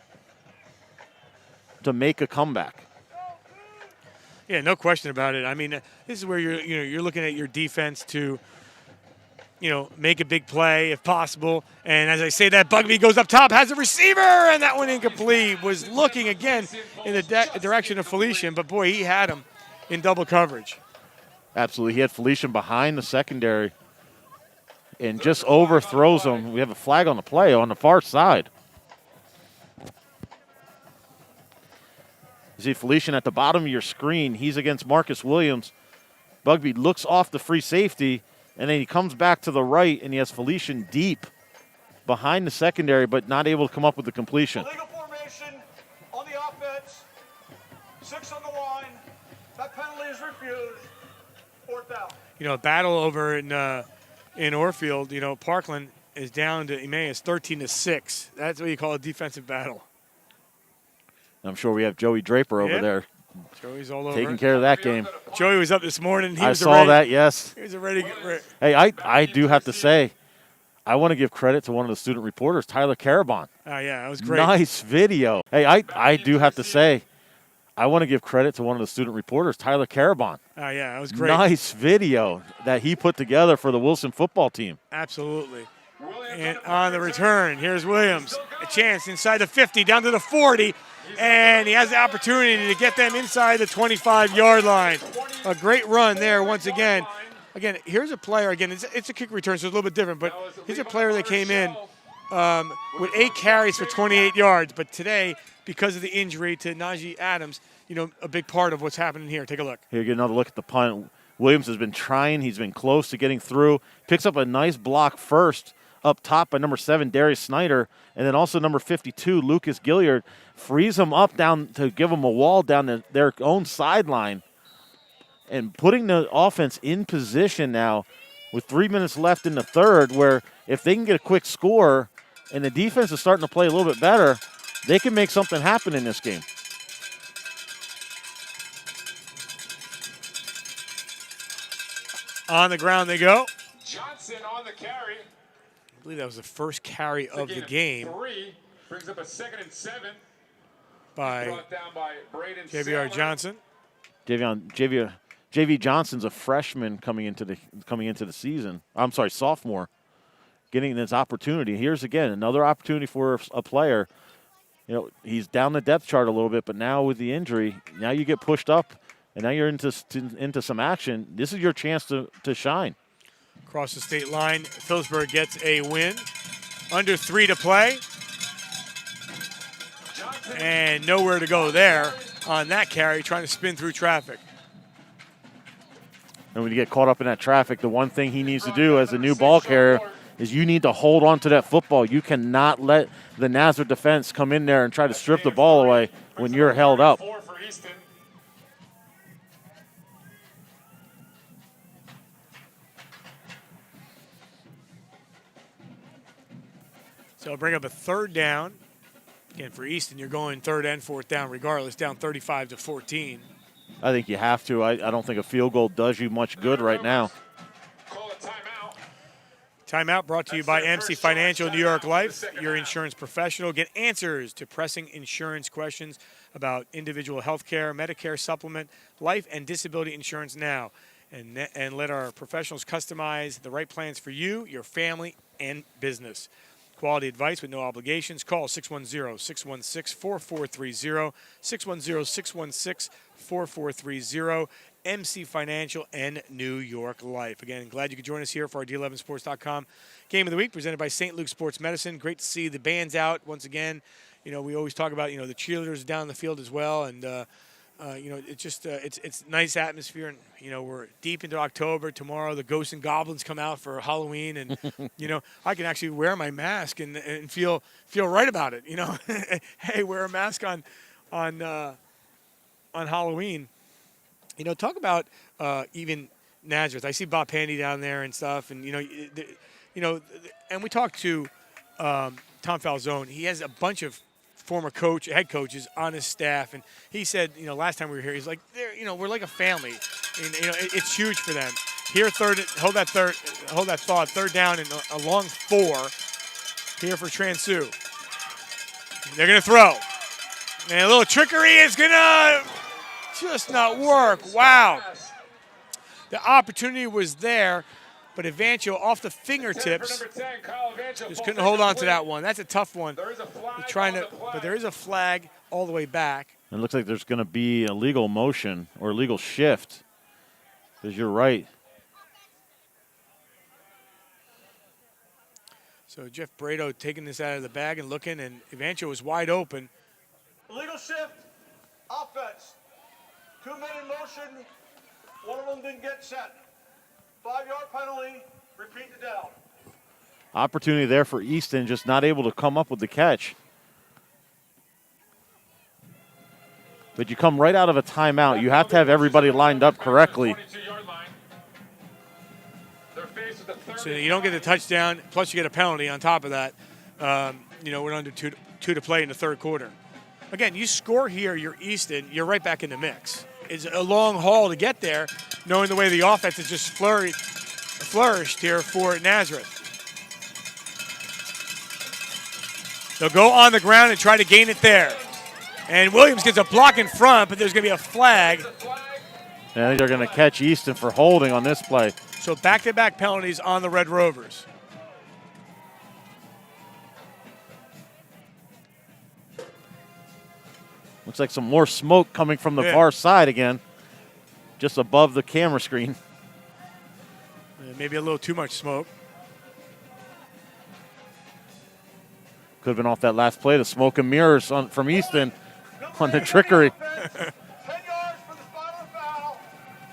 to make a comeback. Yeah, no question about it. I mean, this is where you're looking at your defense to, make a big play if possible. And as I say that, Bugby goes up top, has a receiver, and that one incomplete. Was looking again in the direction of Felician, but boy, he had him in double coverage. Absolutely, he had Felician behind the secondary and just overthrows him. We have a flag on the play on the far side. You see Felician at the bottom of your screen. He's against Marcus Williams. Bugby looks off the free safety, and then he comes back to the right, and he has Felician deep behind the secondary, but not able to come up with the completion. Illegal formation on the offense. 6 on the line. That penalty is refused. 4th down. A battle over in Orfield. Parkland is down to Emmaus 13-6. That's what you call a defensive battle. I'm sure we have Joey Draper over there. Joey's all over taking care of that game. Joey was up this morning. I saw that, yes. He was ready. Hey, I do have to say, I want to give credit to one of the student reporters, Tyler Carabon. Oh, yeah, that was great. Nice video. Hey, I do have to say, I want to give credit to one of the student reporters, Tyler Carabon. Oh, yeah, that was great. Nice video that he put together for the Wilson football team. Absolutely. And on the return, here's Williams. A chance inside the 50, down to the 40. And he has the opportunity to get them inside the 25-yard line. A great run there once again. Again, here's a player, again, it's a kick return, so it's a little bit different, but here's a player that came in with 8 carries for 28 yards. But today, because of the injury to Naji Adams, a big part of what's happening here. Take a look. Here, get another look at the punt. Williams has been trying. He's been close to getting through. Picks up a nice block first up top by number 7, Darius Snyder, and then also number 52, Lucas Gilliard, frees him up down to give him a wall down their own sideline, and putting the offense in position now with 3 minutes left in the third, where if they can get a quick score and the defense is starting to play a little bit better, they can make something happen in this game. On the ground they go. Johnson on the carry. I believe that was the first carry of the game. 3 brings up a 2nd and 7. By Brought down by Braden JVR Johnson. JV Johnson's a freshman coming into the season. I'm sorry, sophomore, getting this opportunity. Here's again another opportunity for a player. He's down the depth chart a little bit, but now with the injury, now you get pushed up, and now you're into some action. This is your chance to shine. Across the state line, Phillipsburg gets a win. Under 3 to play. And nowhere to go there on that carry, trying to spin through traffic. And when you get caught up in that traffic, the one thing he needs to do as a new ball carrier is you need to hold on to that football. You cannot let the Nazareth defense come in there and try to strip the ball away when you're held up. So bring up a 3rd down. Again, for Easton, you're going 3rd and 4th down regardless, down 35-14. I think you have to. I don't think a field goal does you much good right now. Timeout brought to you by MC Financial New York Life, your insurance professional. Get answers to pressing insurance questions about individual health care, Medicare supplement, life and disability insurance now. And let our professionals customize the right plans for you, your family, and business. Quality advice with no obligations. Call 610-616-4430, 610-616-4430, MC Financial and New York Life. Again, glad you could join us here for our D11sports.com Game of the Week presented by St. Luke's Sports Medicine. Great to see the bands out once again. We always talk about, the cheerleaders down the field as well. And, it's just it's nice atmosphere. And, we're deep into October. Tomorrow the Ghosts and Goblins come out for Halloween. And, I can actually wear my mask and feel right about it. Hey, wear a mask on Halloween. Talk about even Nazareth. I see Bob Pandy down there and stuff. And, and we talked to Tom Falzone. He has a bunch of former head coaches on his staff, and he said, last time we were here, he's like, we're like a family, and it's huge for them. Here, hold that thought, 3rd down and a long 4 here for Transu. They're gonna throw, and a little trickery is gonna just not work. Wow, the opportunity was there. But Evancho off the fingertips just couldn't hold on to that one. That's a tough one. But there is a flag all the way back. It looks like there's going to be a legal motion or legal shift. Because you're right. So Jeff Brado taking this out of the bag and looking, and Evancho was wide open. Illegal shift, offense. 2 men in motion. One of them didn't get set. 5-yard penalty, repeat the down. Opportunity there for Easton, just not able to come up with the catch. But you come right out of a timeout. You have to have everybody lined up correctly. So you don't get the touchdown, plus you get a penalty on top of that. We're under two to play in the 3rd quarter. Again, you score here, you're Easton, you're right back in the mix. It's a long haul to get there, knowing the way the offense has just flourished here for Nazareth. They'll go on the ground and try to gain it there. And Williams gets a block in front, but there's going to be a flag. And I think they're going to catch Easton for holding on this play. So back-to-back penalties on the Red Rovers. Looks like some more smoke coming from the far side again, just above the camera screen. Maybe a little too much smoke. Could have been off that last play, the smoke and mirrors from Easton on the trickery. 10 yards for the spot of the foul.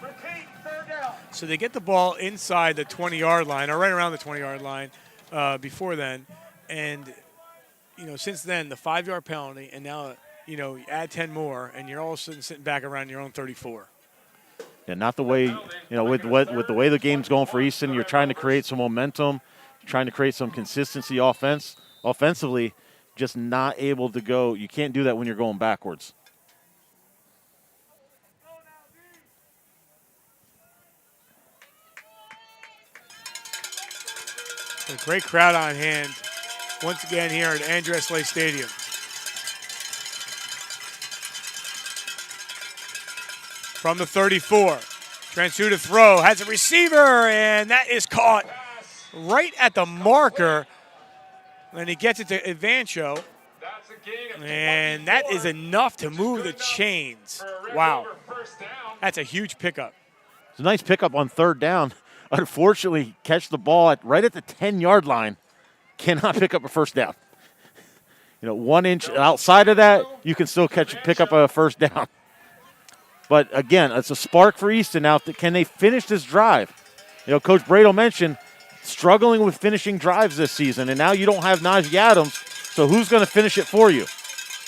Repeat, third down. So they get the ball inside the 20-yard line, or right around the 20-yard line before then. And, since then, the 5-yard penalty, and now, you add 10 more, and you're all of a sudden sitting back around your own 34. Yeah, not the way, with the way the game's going for Easton, you're trying to create some momentum, trying to create some consistency offensively, just not able to go. You can't do that when you're going backwards. A great crowd on hand once again here at Andress Lay Stadium. From the 34, Transu to throw, has a receiver, and that is caught right at the marker. And he gets it to Ivancho, and that is enough to move the chains. Wow, that's a huge pickup. It's a nice pickup on third down. Unfortunately, catch the ball right at the 10-yard line. Cannot pick up a first down. 1 inch outside of that, you can still pick up a first down. But again, it's a spark for Easton now. Can they finish this drive? Coach Bradle mentioned struggling with finishing drives this season, and now you don't have Najee Adams, so who's going to finish it for you?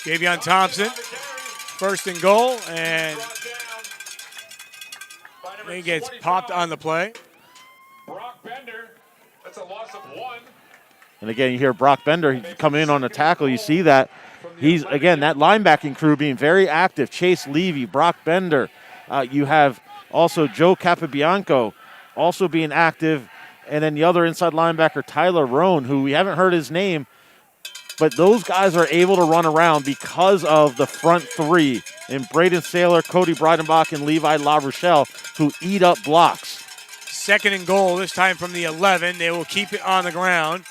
Davion Thompson, first and goal, and he gets popped on the play. Brock Bender, that's a loss of 1. And again, you hear Brock Bender coming in on the tackle. You see that. He's, again, that linebacking crew being very active. Chase Levy, Brock Bender. You have also Joe Capobianco also being active. And then the other inside linebacker, Tyler Roan, who we haven't heard his name. But those guys are able to run around because of the front three in Braden Saylor, Cody Breidenbach, and Levi LaRochelle, who eat up blocks. Second and goal, this time from the 11. They will keep it on the ground.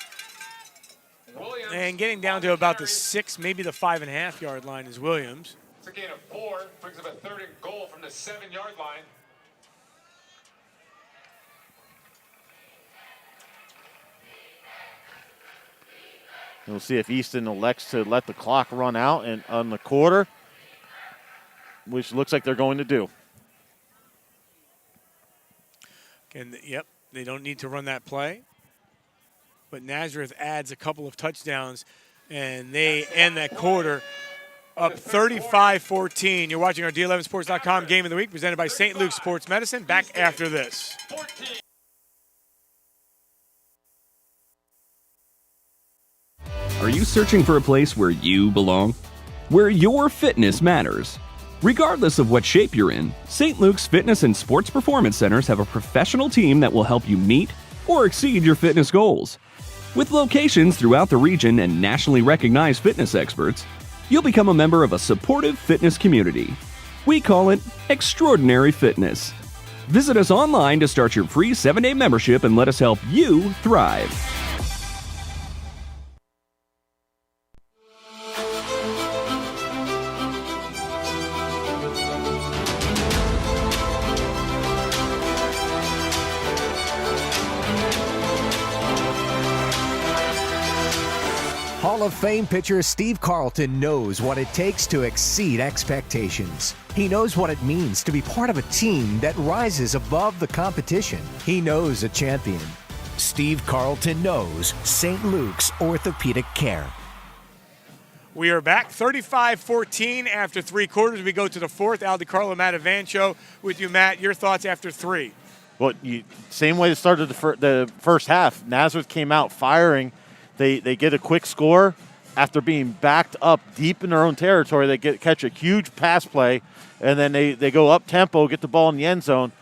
And getting down to about the 6, maybe the 5.5-yard line is Williams. It's a gain of 4, brings up a third and goal from the 7-yard line. We'll see if Easton elects to let the clock run out and on the quarter, which looks like they're going to do. And yep, they don't need to run that play. But Nazareth adds a couple of touchdowns, and they end that quarter up 35-14. You're watching our D11sports.com Game of the Week presented by St. Luke's Sports Medicine. Back after this. Are you searching for a place where you belong? Where your fitness matters? Regardless of what shape you're in, St. Luke's Fitness and Sports Performance Centers have a professional team that will help you meet or exceed your fitness goals. With locations throughout the region and nationally recognized fitness experts, you'll become a member of a supportive fitness community. We call it Extraordinary Fitness. Visit us online to start your free 7-day membership and let us help you thrive. Hall of Fame pitcher Steve Carlton knows what it takes to exceed expectations. He knows what it means to be part of a team that rises above the competition. He knows a champion. Steve Carlton knows St. Luke's Orthopedic Care. We are back 35-14 after 3 quarters. We go to the 4th. Al DiCarlo, Matt Ivancho with you, Matt. Your thoughts after 3? Well, same way it started the first half. Nazareth came out firing. They get a quick score after being backed up deep in their own territory. They catch a huge pass play, and then they go up tempo, get the ball in the end zone,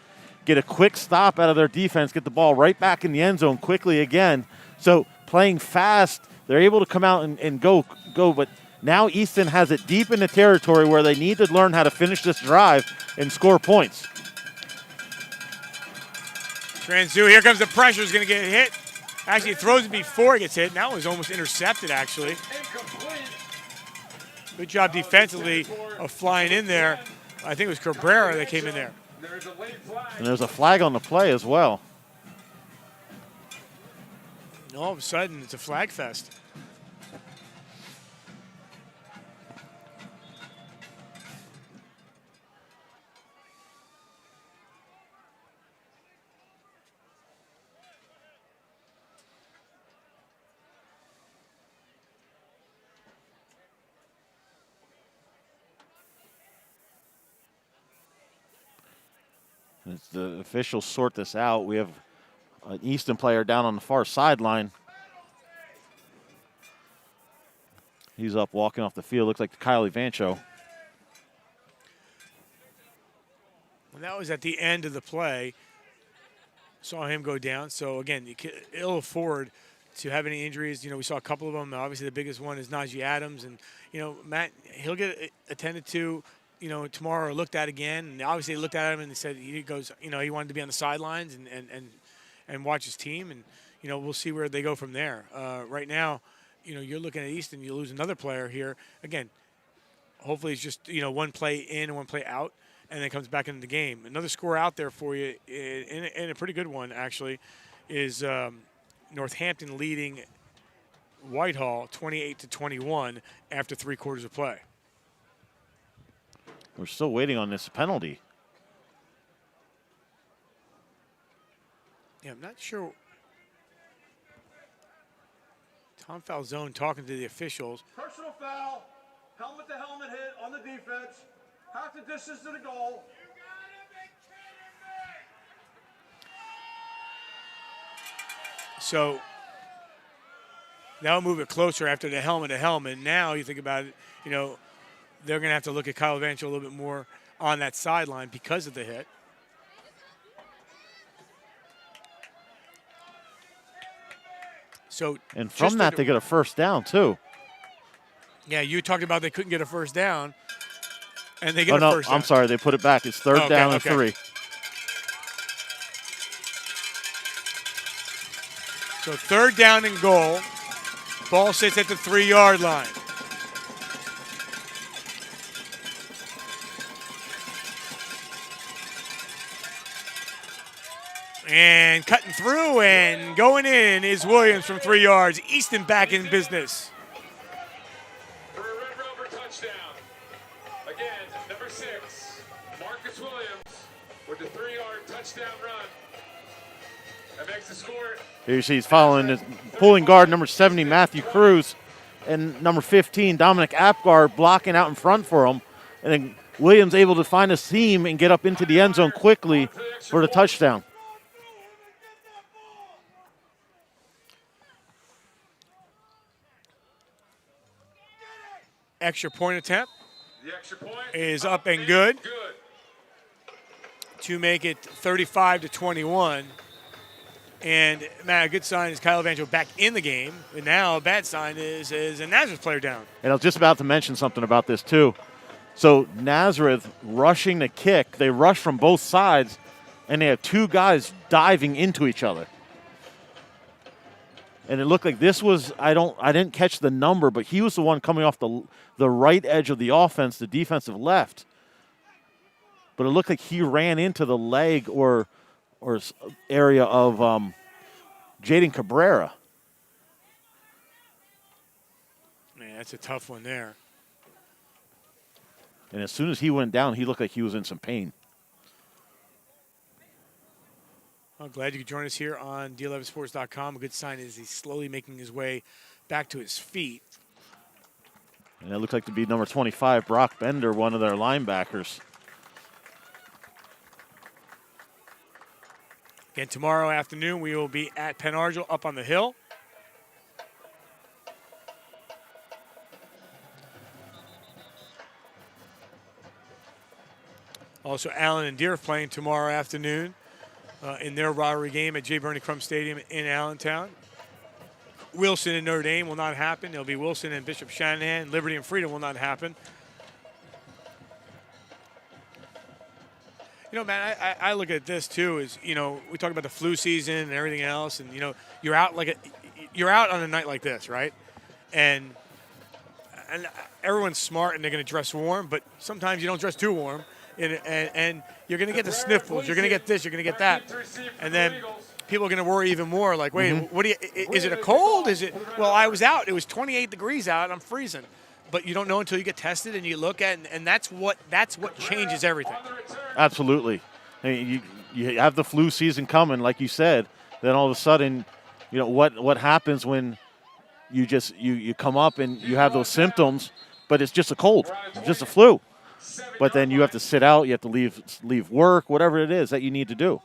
get a quick stop out of their defense, get the ball right back in the end zone quickly again. So playing fast, they're able to come out and go. But now Easton has it deep in the territory where they need to learn how to finish this drive and score points. Transu, here comes the pressure. Is going to get hit. Actually, he throws it before it gets hit. Now it was almost intercepted, actually. Good job defensively of flying in there. I think it was Cabrera that came in there. And there's a flag on the play as well. And all of a sudden, it's a flag fest. As the officials sort this out, we have an Easton player down on the far sideline. He's up walking off the field. Looks like Kyle Evancho. And that was at the end of the play. Saw him go down. So, again, you can ill afford to have any injuries. You know, we saw a couple of them. Obviously, the biggest one is Naji Adams. And, you know, Matt, he'll get attended to, you know, tomorrow or looked at again. And obviously they looked at him and they said he goes, you know, he wanted to be on the sidelines and watch his team. And, you know, we'll see where they go from there. Right now, you know, you're looking at Easton, you lose another player here. Again, hopefully it's just, you know, one play in and one play out, and then comes back into the game. Another score out there for you, and a pretty good one, actually, is Northampton leading Whitehall 28-21 after 3 quarters of play. We're still waiting on this penalty. Yeah, I'm not sure. Tom Falzone talking to the officials. Personal foul, helmet to helmet hit on the defense, half the distance to the goal. So now move it closer after the helmet to helmet. Now you think about it, you know, they're going to have to look at Kyle Vancho a little bit more on that sideline because of the hit. So and from that, they get a first down, too. Yeah, you talked about they couldn't get a first down, and they get a first down. I'm sorry, they put it back. It's third down and 3. So 3rd down and goal. Ball sits at the 3-yard line. And cutting through and going in is Williams from 3 yards. Easton back in business. For a Red Rover touchdown. Again, number 6, Marcus Williams with the 3-yard touchdown run. That makes the score. Here you see he's following his pulling guard, number 70, Matthew Cruz, and number 15, Dominic Apgar, blocking out in front for him. And then Williams able to find a seam and get up into the end zone quickly for the touchdown. Extra point attempt The extra point is up and good to make it 35-21. And, Matt, a good sign is Kyle Evancho back in the game. And now a bad sign is a Nazareth player down. And I was just about to mention something about this, too. So Nazareth rushing the kick. They rush from both sides, and they have 2 guys diving into each other. And it looked like this was, I didn't catch the number, but he was the one coming off the right edge of the offense, the defensive left. But it looked like he ran into the leg or area of Jaden Cabrera. Man, that's a tough one there. And as soon as he went down, he looked like he was in some pain. I'm glad you could join us here on D11sports.com. A good sign is he's slowly making his way back to his feet. And it looks like to be number 25, Brock Bender, one of their linebackers. Again, tomorrow afternoon we will be at Penn Argyl up on the hill. Also, Allen and Deer playing tomorrow afternoon in their rivalry game at J. Bernie Crum Stadium in Allentown. Wilson and Notre Dame will not happen. It'll be Wilson and Bishop Shanahan. Liberty and Freedom will not happen. You know, man, I look at this too. Is, you know, we talk about the flu season and everything else, and you know, you're out on a night like this, right? And and everyone's smart and they're going to dress warm, but sometimes you don't dress too warm, and you're going to get the sniffles. You're going to get this. You're going to get that, and then people are going to worry even more. Like, wait, what do you? Is it a cold? Is it? Well, I was out. It was 28 degrees out. I'm freezing. But you don't know until you get tested and you look at it, and that's what changes everything. Absolutely. I mean, you have the flu season coming, like you said. Then all of a sudden, what happens when you come up and you have those symptoms, but it's just a cold, it's just a flu. But then you have to sit out, you have to leave work, whatever it is that you need to do.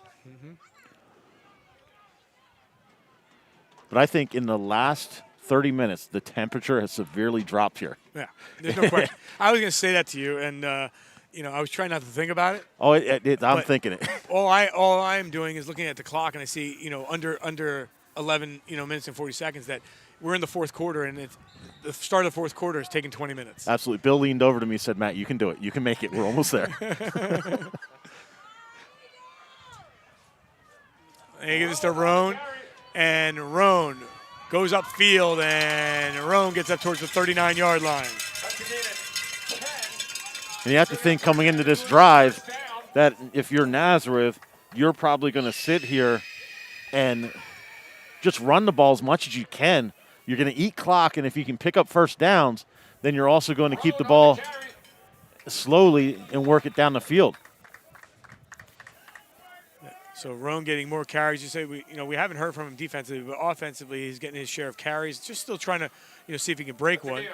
But I think in the last 30 minutes, the temperature has severely dropped here. Yeah, there's no question. I was going to say that to you, and I was trying not to think about it. Oh, I'm thinking it. All I'm doing is looking at the clock, and I see under 11 minutes and 40 seconds that we're in the fourth quarter, and the start of the fourth quarter is taking 20 minutes. Absolutely. Bill leaned over to me and said, "Matt, you can do it. You can make it. We're almost there." And he gives this to Roan, and Roan goes upfield, and Roan gets up towards the 39-yard line. And you have to think coming into this drive that if you're Nazareth, you're probably going to sit here and just run the ball as much as you can. You're going to eat clock, and if you can pick up first downs, then you're also going to keep the ball slowly and work it down the field. So Roan getting more carries. You say we haven't heard from him defensively, but offensively he's getting his share of carries. Just still trying to see if he can break one.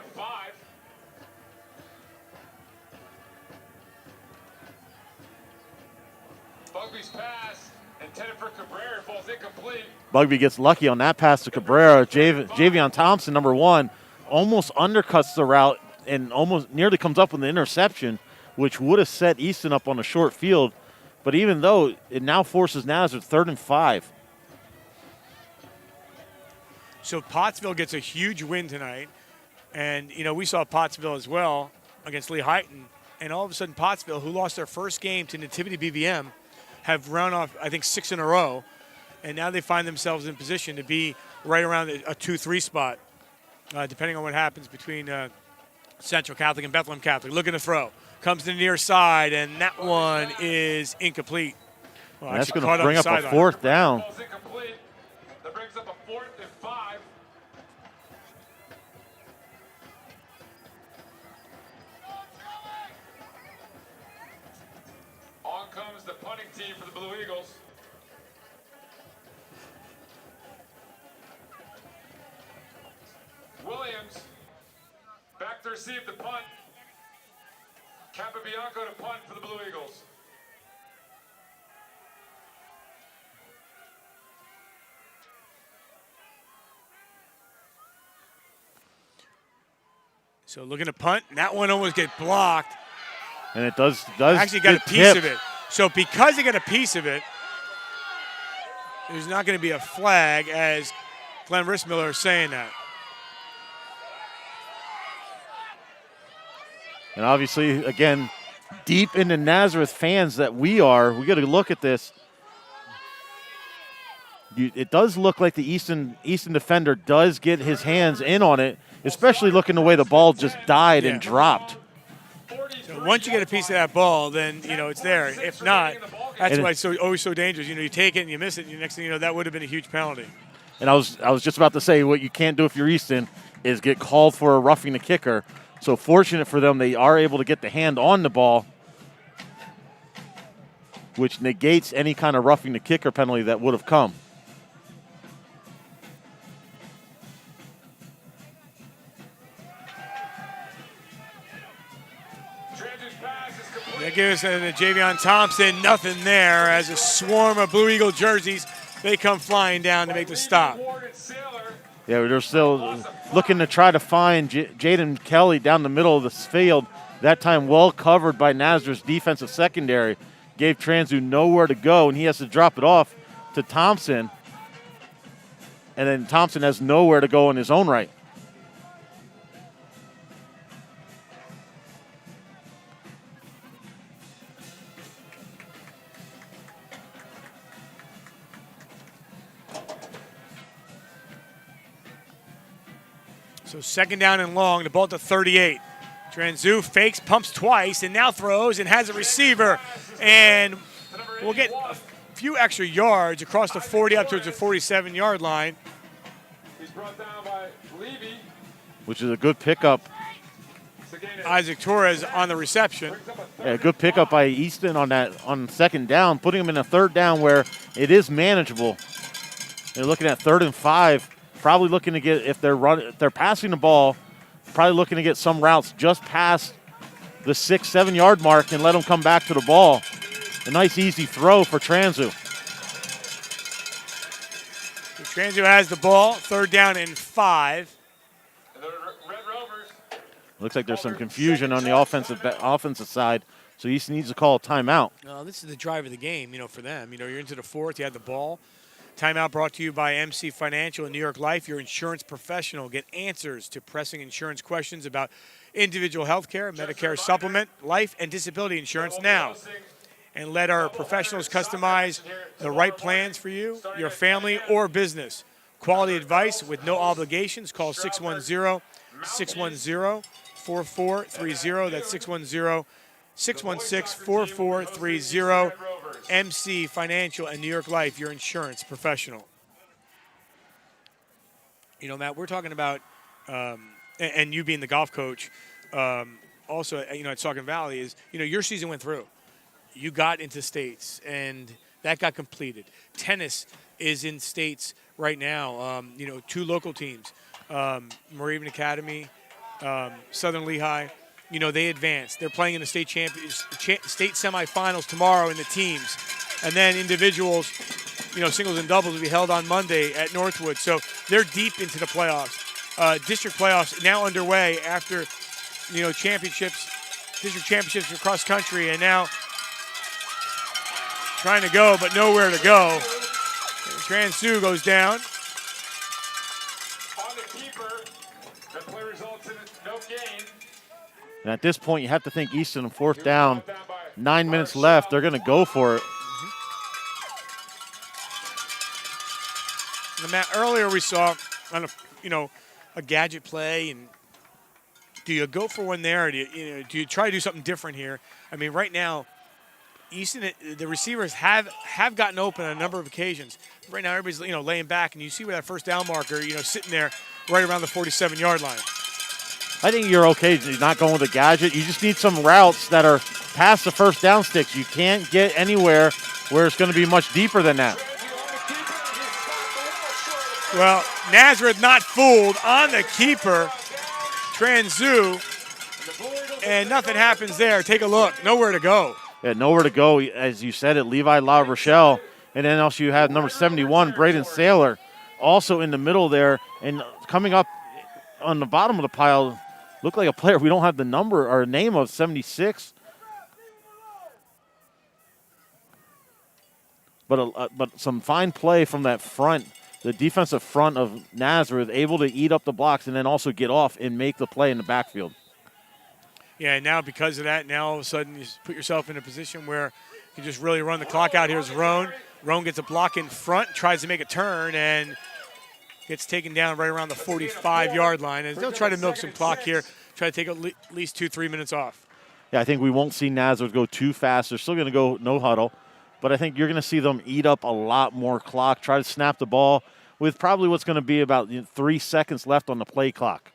Bugby's pass intended for Cabrera falls incomplete. Bugby gets lucky on that pass to Cabrera. Javion Thompson, number 1, almost undercuts the route and almost nearly comes up with an interception, which would have set Easton up on a short field. But even though it now forces Nazareth 3rd and 5. So Pottsville gets a huge win tonight. And, we saw Pottsville as well against Lee Heighton. And all of a sudden Pottsville, who lost their first game to Nativity BVM, have run off, I think, 6 in a row. And now they find themselves in position to be right around a 2-3 spot, depending on what happens between Central Catholic and Bethlehem Catholic. Looking to throw. Comes to the near side, and that one is incomplete. Well, that's going to bring up a 4th down. That brings up a 4th and 5. On comes the punting team for the Blue Eagles. Williams back to receive the punt. Capabianco to punt for the Blue Eagles. So looking to punt, and that one almost get blocked. And it does actually got a piece of it. So because they got a piece of it, there's not going to be a flag, as Glenn Rissmiller is saying that. And obviously, again, deep into Nazareth fans that we got to look at this. It does look like the Easton defender does get his hands in on it, especially looking the way the ball just died and dropped. So once you get a piece of that ball, then, it's there. If not, that's why it's always so dangerous. You take it and you miss it, and the next thing you know, that would have been a huge penalty. And I was just about to say, what you can't do if you're Easton is get called for a roughing the kicker. So fortunate for them, they are able to get the hand on the ball, which negates any kind of roughing the kicker penalty that would have come. That gives Javion Thompson nothing there, as a swarm of Blue Eagle jerseys, they come flying down to make the stop. Yeah, they're still looking to try to find Jaden Kelly down the middle of the field. That time well covered by Nazareth's defensive secondary. Gave Transu nowhere to go, and he has to drop it off to Thompson. And then Thompson has nowhere to go in his own right. So second down and long, the ball to 38. Tranzu fakes, pumps twice, and now throws and has a receiver. And we'll get a few extra yards across the 40 up towards the 47-yard line. He's brought down by Levy. Which is a good pickup. Isaac Torres on the reception. Yeah, good pickup by Easton on second down, putting him in a third down where it is manageable. They're looking at 3rd and 5, probably looking to get, if they're passing the ball, probably looking to get some routes just past the 6-7 yard mark and let them come back to the ball. A nice easy throw for Tranzu. Tranzu has the ball, 3rd down and 5. Looks like there's some confusion on the offensive side, so Easton needs to call a timeout. This is the drive of the game, for them. You're into the 4th, you had the ball. Timeout brought to you by MC Financial and New York Life, your insurance professional. Get answers to pressing insurance questions about individual health care, Medicare supplement, life, and disability insurance now. And let our professionals customize the right plans for you, your family, or business. Quality advice with no obligations. Call 610-610-4430. That's 610-616-4430. MC Financial and New York Life, your insurance professional. Matt, we're talking about, and you being the golf coach, also, at Saucon Valley is, your season went through. You got into states, and that got completed. Tennis is in states right now. 2 local teams, Moravian Academy, Southern Lehigh. They advanced. They're playing in the state state semifinals tomorrow in the teams, and then individuals, singles and doubles will be held on Monday at Northwood. So they're deep into the playoffs. District playoffs now underway after, district championships across country, and now trying to go, but nowhere to go. Transu goes down. On the keeper, the play results in no gain. And at this point, you have to think Easton on 4th down. 9 minutes left. They're going to go for it. And Matt, earlier we saw on a gadget play, and do you go for one there, or do you try to do something different here? Right now, Easton, the receivers have gotten open on a number of occasions. Right now, everybody's laying back, and you see where that 1st down marker, sitting there right around the 47-yard line. I think you're okay not going with a gadget. You just need some routes that are past the 1st down sticks. You can't get anywhere where it's going to be much deeper than that. Well, Nazareth not fooled on the keeper, Tranzu, and nothing happens there. Take a look. Nowhere to go. Yeah, nowhere to go, as you said it, Levi La Rochelle. And then also you have number 71, Braden Saylor, also in the middle there. And coming up on the bottom of the pile, looked like a player we don't have the number or name of, 76. But some fine play from that front, the defensive front of Nazareth, able to eat up the blocks and then also get off and make the play in the backfield. Yeah, and now because of that, now all of a sudden you put yourself in a position where you just really run the clock out. Here's Roan. Roan gets a block in front, tries to make a turn, and gets taken down right around the 45-yard line. And they'll try to milk some clock here, try to take at least 2-3 minutes off. Yeah, I think we won't see Nazareth go too fast. They're still going to go no huddle. But I think you're going to see them eat up a lot more clock, try to snap the ball with probably what's going to be about 3 seconds left on the play clock.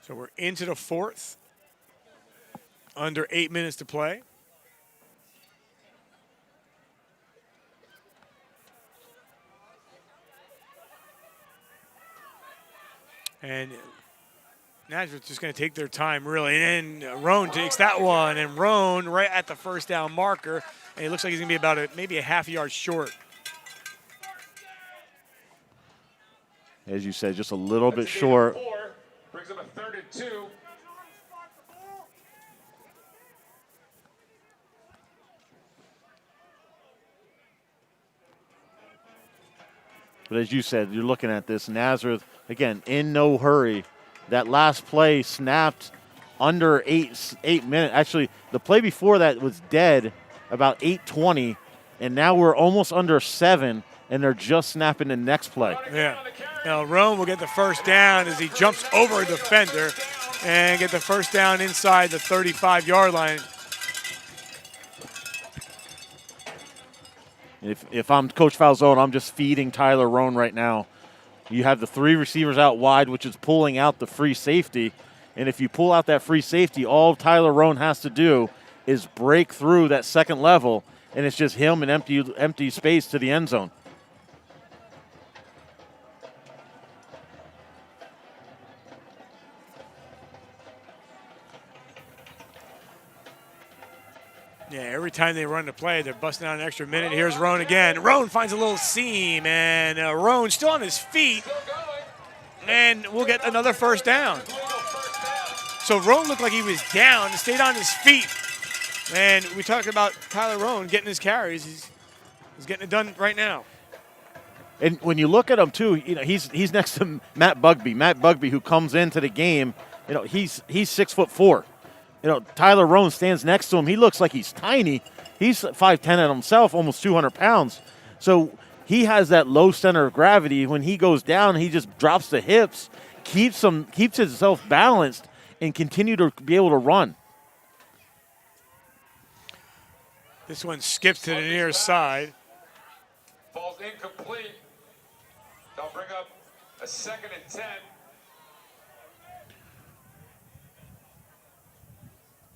So we're into the 4th. Under 8 minutes to play. And Nazareth's just going to take their time, really. And then Roan takes that one. And Roan right at the 1st down marker. And it looks like he's going to be about maybe a half yard short. As you said, just a little bit short. Brings up a 3rd and 2. But as you said, you're looking at this. Nazareth, again, in no hurry. That last play snapped under 8 minutes. Actually, the play before that was dead about 8:20. And now we're almost under 7, and they're just snapping the next play. Yeah. Now, Roan will get the first down as he jumps over a defender and get the first down inside the 35-yard line. If I'm Coach Falzone, I'm just feeding Tyler Roan right now. You have the 3 receivers out wide, which is pulling out the free safety. And if you pull out that free safety, all Tyler Roan has to do is break through that second level, and it's just him and empty space to the end zone. Yeah, every time they run the play, they're busting out an extra minute. Here's Roan again. Roan finds a little seam, and Roan still on his feet, and we'll get another first down. So Roan looked like he was down, stayed on his feet. And we talked about Tyler Roan getting his carries. He's getting it done right now. And when you look at him too, he's next to Matt Bugby. Matt Bugby, who comes into the game, he's 6'4". Tyler Roan stands next to him. He looks like he's tiny. He's 5'10" at himself, almost 200 pounds. So he has that low center of gravity. When he goes down, he just drops the hips, keeps himself balanced, and continue to be able to run. This one skips to the near side. Ball's incomplete. They'll bring up a 2nd and 10.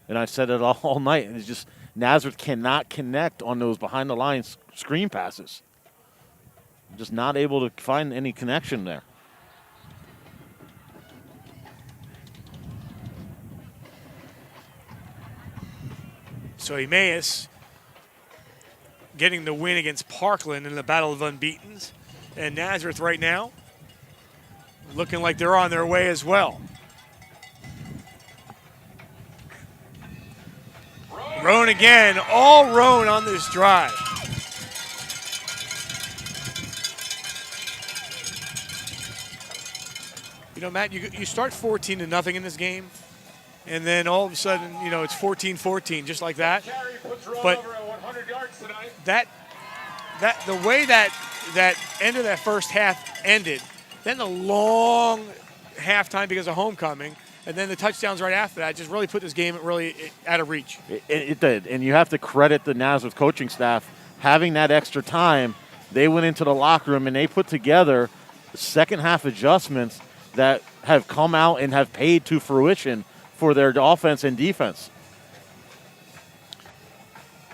And I said it all night. It's just Nazareth cannot connect on those behind the lines screen passes. Just not able to find any connection there. So Emmaus getting the win against Parkland in the Battle of Unbeatens. And Nazareth right now looking like they're on their way as well. Roan again, all Roan on this drive. Matt, you start 14-0 in this game, and then all of a sudden, it's 14-14, just like that. But the way that end of that first half ended, then the long halftime because of homecoming, and then the touchdowns right after that just really put this game really out of reach. It did, and you have to credit the Nazareth coaching staff having that extra time. They went into the locker room and they put together second half adjustments that have come out and have paid to fruition for their offense and defense.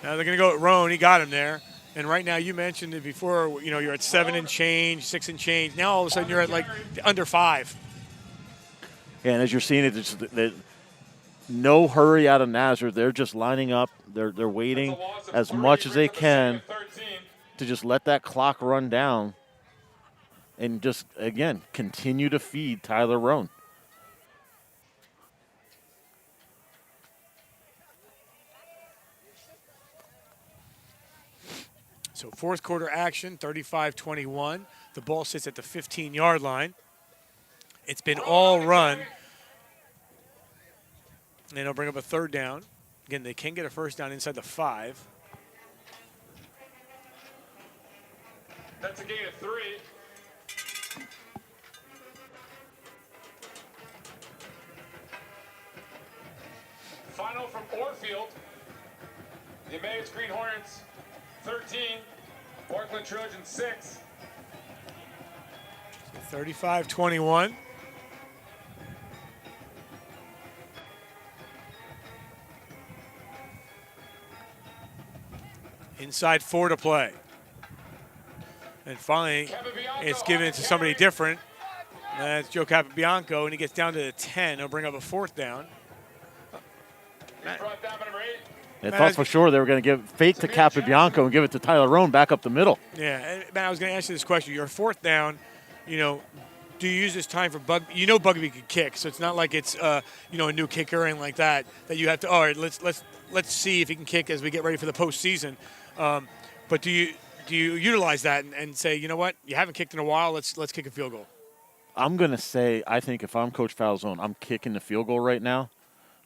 Now they're going to go at Roan. He got him there. And right now, you mentioned it before, you're at 7 and change, 6 and change. Now all of a sudden you're at like under 5. And as you're seeing it, no hurry out of Nazareth. They're just lining up. They're waiting as much as they can to just let that clock run down and just, again, continue to feed Tyler Roan. So fourth quarter action, 35-21. The ball sits at the 15-yard line. It's been all run. And they'll bring up a third down. Again, they can get a first down inside the 5. That's a gain of 3. Final from Orfield. The Emmaus Green Hornets 13, Parkland Trojans 6. 35-21. Inside 4 to play. And finally, it's given to somebody different. That's Joe Capabianco, and he gets down to the 10. He'll bring up a fourth down. I thought for sure they were going to give fake to Capabianco and give it to Tyler Roan back up the middle. Yeah, and Matt, I was going to ask you this question. Your fourth down, do you use this time for Bugby? Bugby could kick, so it's not like it's a new kicker or anything like that you have to. All right, let's see if he can kick as we get ready for the postseason. But do you utilize that and say, you know what, you haven't kicked in a while, let's kick a field goal? I'm going to say, I think if I'm Coach Falzone, I'm kicking the field goal right now.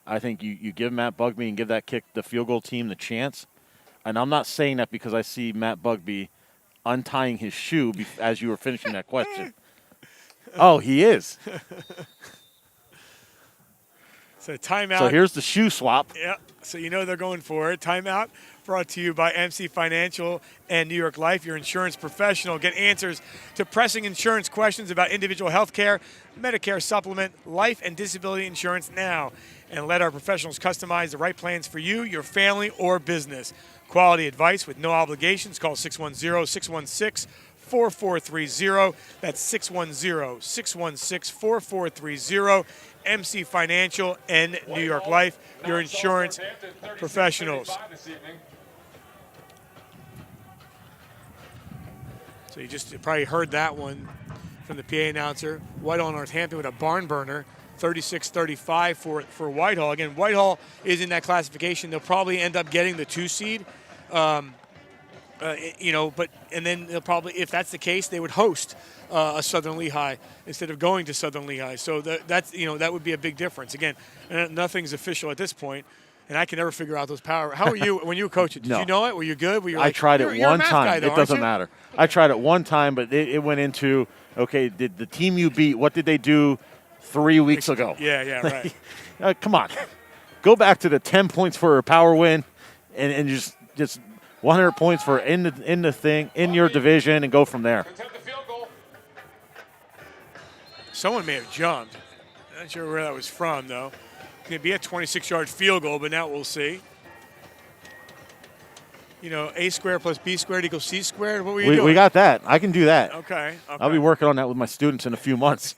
I think you give Matt Bugby and give the field goal team the chance. And I'm not saying that because I see Matt Bugby untying his shoe as you were finishing that question. Oh, he is. So timeout. So here's the shoe swap. Yeah, so you know they're going for it. Timeout brought to you by MC Financial and New York Life, your insurance professional. Get answers to pressing insurance questions about individual health care, Medicare supplement, life and disability insurance now. And let our professionals customize the right plans for you, your family, or business. Quality advice with no obligations. Call 610-616-4430. That's 610-616-4430. MC Financial and New York Life, your insurance professionals. So you just probably heard that one from the PA announcer. Whitehall Northampton with a barn burner, 36-35 for Whitehall. Again, Whitehall is in that classification. They'll probably end up getting the 2 seed. But then they'll probably, if that's the case, they would host a Southern Lehigh instead of going to Southern Lehigh. So that would be a big difference. Again, nothing's official at this point, and I can never figure out those power. How were you when you were coaching? Did you know it? Were you good? Were you I tried it you're one a math time. guy, though, It doesn't aren't you? matter. I tried it one time, but it went into, okay, did the team you beat, what did they do 3 weeks ago? Yeah, right. Come on. Go back to the 10 points for a power win and just 100 points for in your division and go from there. Someone may have jumped. Not sure where that was from, though. It's going to be a 26-yard field goal, but now we'll see. A squared plus B squared equals C squared. What were you doing? We got that. I can do that. Okay. I'll be working on that with my students in a few months.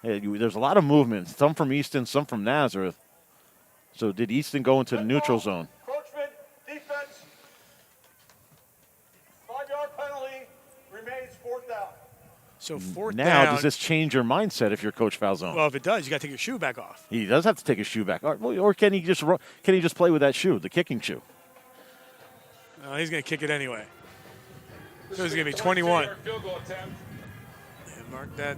There's a lot of movement. Some from Easton, some from Nazareth. So did Easton go into the neutral zone? Encroachment, defense, 5-yard penalty, remains 4th down. So 4th now, down. does this change your mindset if you're Coach Falzone? Well, if it does, you got to take your shoe back off. He does have to take his shoe back. Or can he just play with that shoe, the kicking shoe? No, he's going to kick it anyway. So it's going to be 21. And mark that.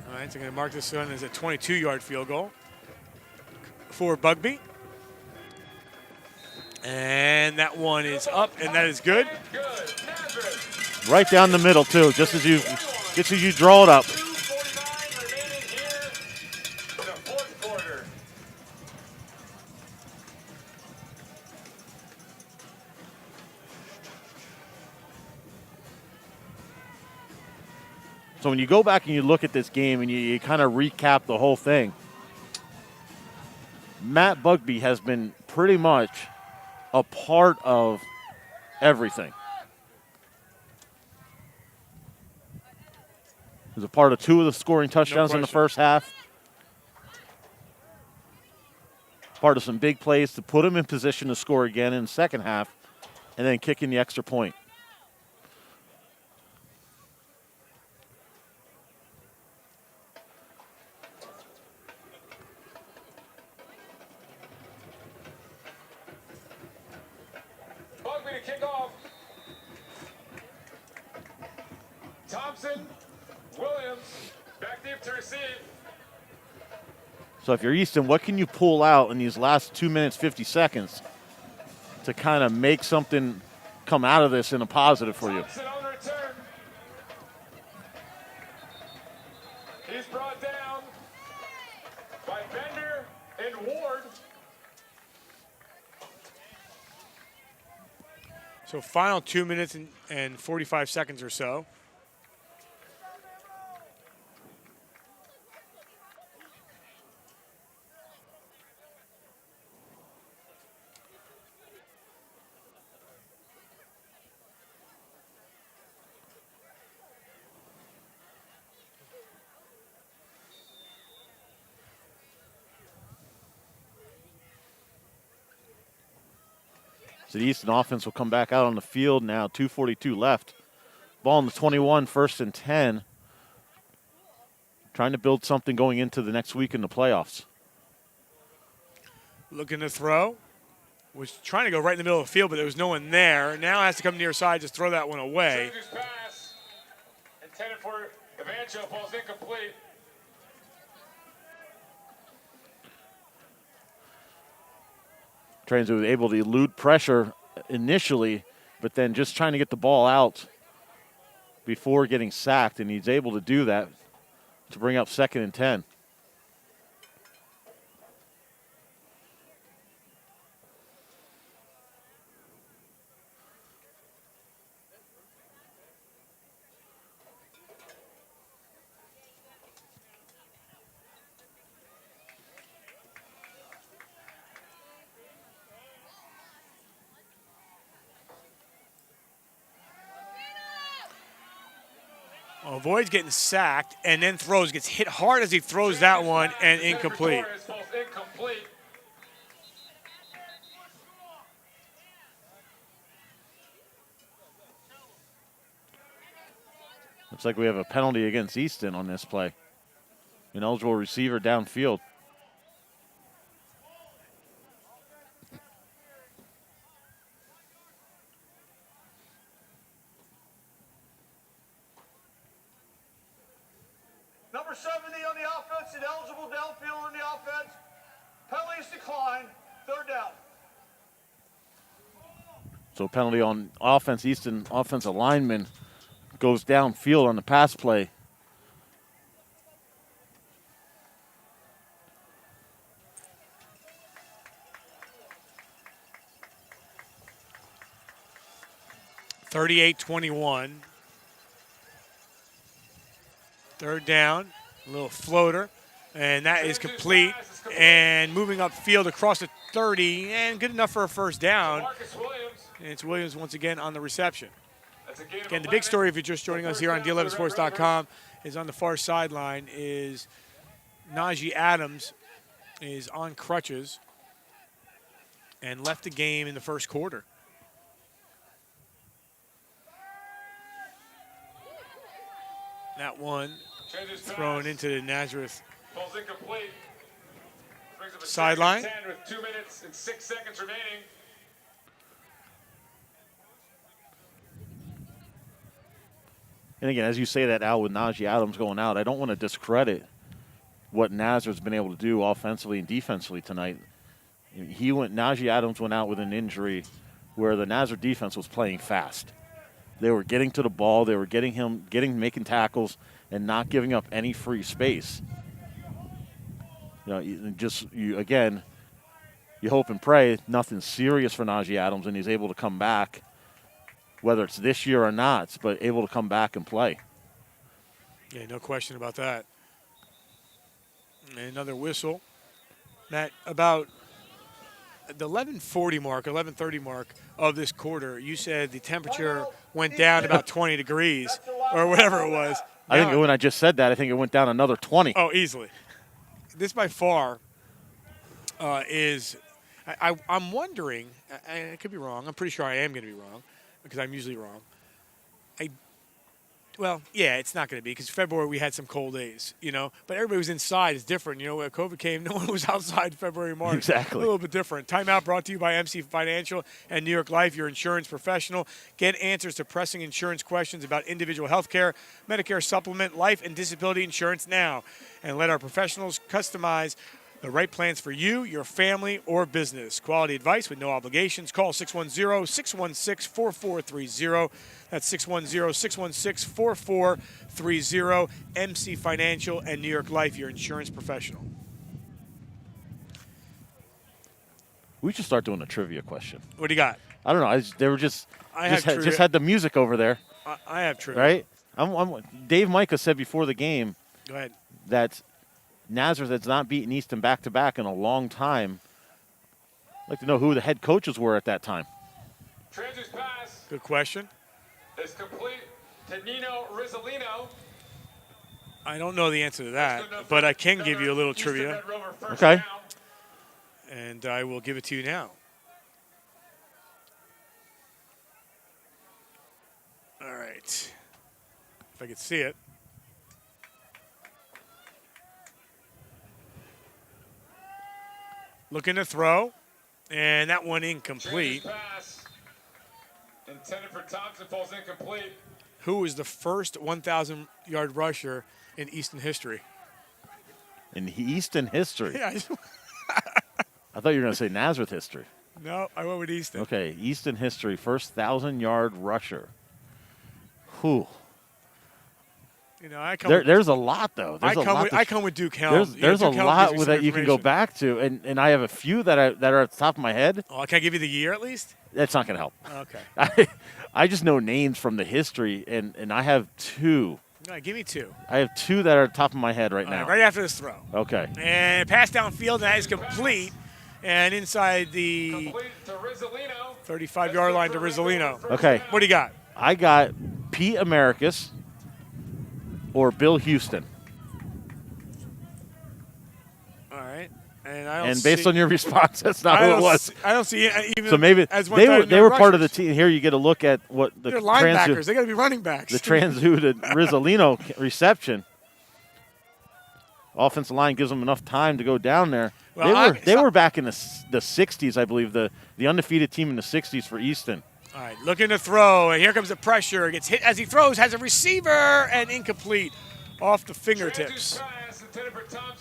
All right, so I'm going to mark this one as a 22-yard field goal for Bugby. And that one is up, and that is good. Right down the middle, too, just as you draw it up. So when you go back and you look at this game and you kind of recap the whole thing, Matt Bugby has been pretty much a part of everything. He was a part of 2 of the scoring touchdowns in the first half. Part of some big plays to put him in position to score again in the second half, and then kicking the extra point. Bugby to kick off. Thompson, Williams, back deep to receive. So if you're Easton, what can you pull out in these last 2 minutes, 50 seconds to kind of make something come out of this in a positive for you? Thompson on return. He's brought down by Bender and Ward. So final 2 minutes and 45 seconds or so. So the Easton offense will come back out on the field now, 2:42 left. Ball on the 21, 1st and 10. Trying to build something going into the next week in the playoffs. Looking to throw. Was trying to go right in the middle of the field, but there was no one there. Now has to come near side, just throw that one away. Sanders' pass intended for Evancho, falls incomplete. Trains was able to elude pressure initially, but then just trying to get the ball out before getting sacked, and he's able to do that to bring up 2nd and 10. Avoids getting sacked and then throws, gets hit hard as he throws that one, and incomplete. Looks like we have a penalty against Easton on this play. Ineligible receiver downfield. Number 70 on the offense, ineligible downfield on the offense. Penalties decline, 3rd down. So penalty on offense. Easton offensive lineman goes downfield on the pass play. (38-21). 3rd down, a little floater, and that is complete. And moving upfield across the 30, and good enough for a 1st down. And it's Williams once again on the reception. Again, the big story, if you're just joining us here on D11sports.com, is on the far sideline is Naji Adams is on crutches and left the game in the 1st quarter. That one thrown into the Nazareth sideline. With 2 minutes and 6 seconds remaining. And again, as you say that, Al, with Naji Adams going out, I don't want to discredit what Nazareth's been able to do offensively and defensively tonight. Naji Adams went out with an injury where the Nazareth defense was playing fast. They were getting to the ball, they were making tackles, and not giving up any free space. You hope and pray nothing serious for Naji Adams, and he's able to come back, whether it's this year or not, but able to come back and play. Yeah, no question about that. And another whistle. Matt, about the 11:40 mark, 11:30 mark of this quarter, you said the temperature went down about 20 degrees or whatever it was. I think when I just said that, I think it went down another 20. Oh, easily. This by far is – I'm wondering – I could be wrong. I'm pretty sure I am going to be wrong because I'm usually wrong. Well, yeah, it's not going to be because February we had some cold days, But everybody was inside. It's different. When COVID came, no one was outside February, March. Exactly. A little bit different. Timeout brought to you by MC Financial and New York Life, your insurance professional. Get answers to pressing insurance questions about individual health care, Medicare supplement, life, and disability insurance now. And let our professionals customize the right plans for you, your family, or business. Quality advice with no obligations. Call 610-616-4430. That's 610-616-4430. MC Financial and New York Life, your insurance professional. We should start doing a trivia question. What do you got? I don't know. They were just had the music over there. I have trivia. Right? Dave Micah said before the game Go ahead. that Nazareth has not beaten Easton back-to-back in a long time. I'd like to know who the head coaches were at that time. Transi's pass Good question. is complete to Nino Rizzolino. I don't know the answer to that, but I can give you a little trivia. Okay. And I will give it to you now. All right. If I could see it. Looking to throw, and that one incomplete. Pass intended for Thompson falls incomplete. Who is the first 1,000-yard rusher in Easton history? In Easton history? Yeah. I thought you were going to say Nazareth history. No, I went with Easton. Okay, Easton history, first 1,000-yard rusher. Whew. You know, I there's a lot, though. There's I come with Duke Helm. There's a Duke Helm lot gives me that some you can go information. back to, and I have a few that are at the top of my head. Oh, can I give you the year at least? That's not going to help. Okay. I just know names from the history, and I have two. All right, give me two. I have two that are at the top of my head right now. Right after this throw. Okay. And pass downfield, and that is complete. And inside the 35-yard line to Rizzolino. Okay. What do you got? I got Pete Americus or Bill Houston. All right. And I don't And based on your response, that's not I who it don't was. see- I don't see it even So maybe as they were part of the team. Here you get a look at what the They're linebackers. They got to be running backs. the transuted Rizzolino reception. Offensive line gives them enough time to go down there. Well, They were back in the 60s, I believe, the undefeated team in the 60s for Easton. All right, looking to throw, and here comes the pressure. Gets hit as he throws, has a receiver, and incomplete off the fingertips.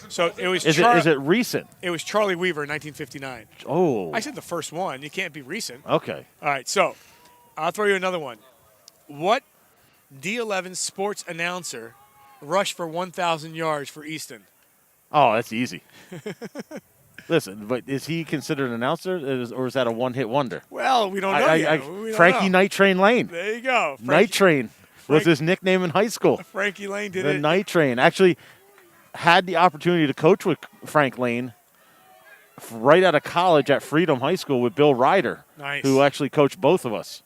So it was. Is it recent? It was Charlie Weaver in 1959. Oh. I said the first one. You can't be recent. Okay. All right, so I'll throw you another one. What D11 sports announcer rushed for 1,000 yards for Easton? Oh, that's easy. Listen, but is he considered an announcer, or is that a one-hit wonder? Well, we don't know yet. We don't Frankie know. Night Train Lane. There you go. Night Train was his nickname in high school. Frankie Lane did the it. Night Train. Actually, had the opportunity to coach with Frank Lane right out of college at Freedom High School with Bill Ryder, Nice. who actually coached both of us.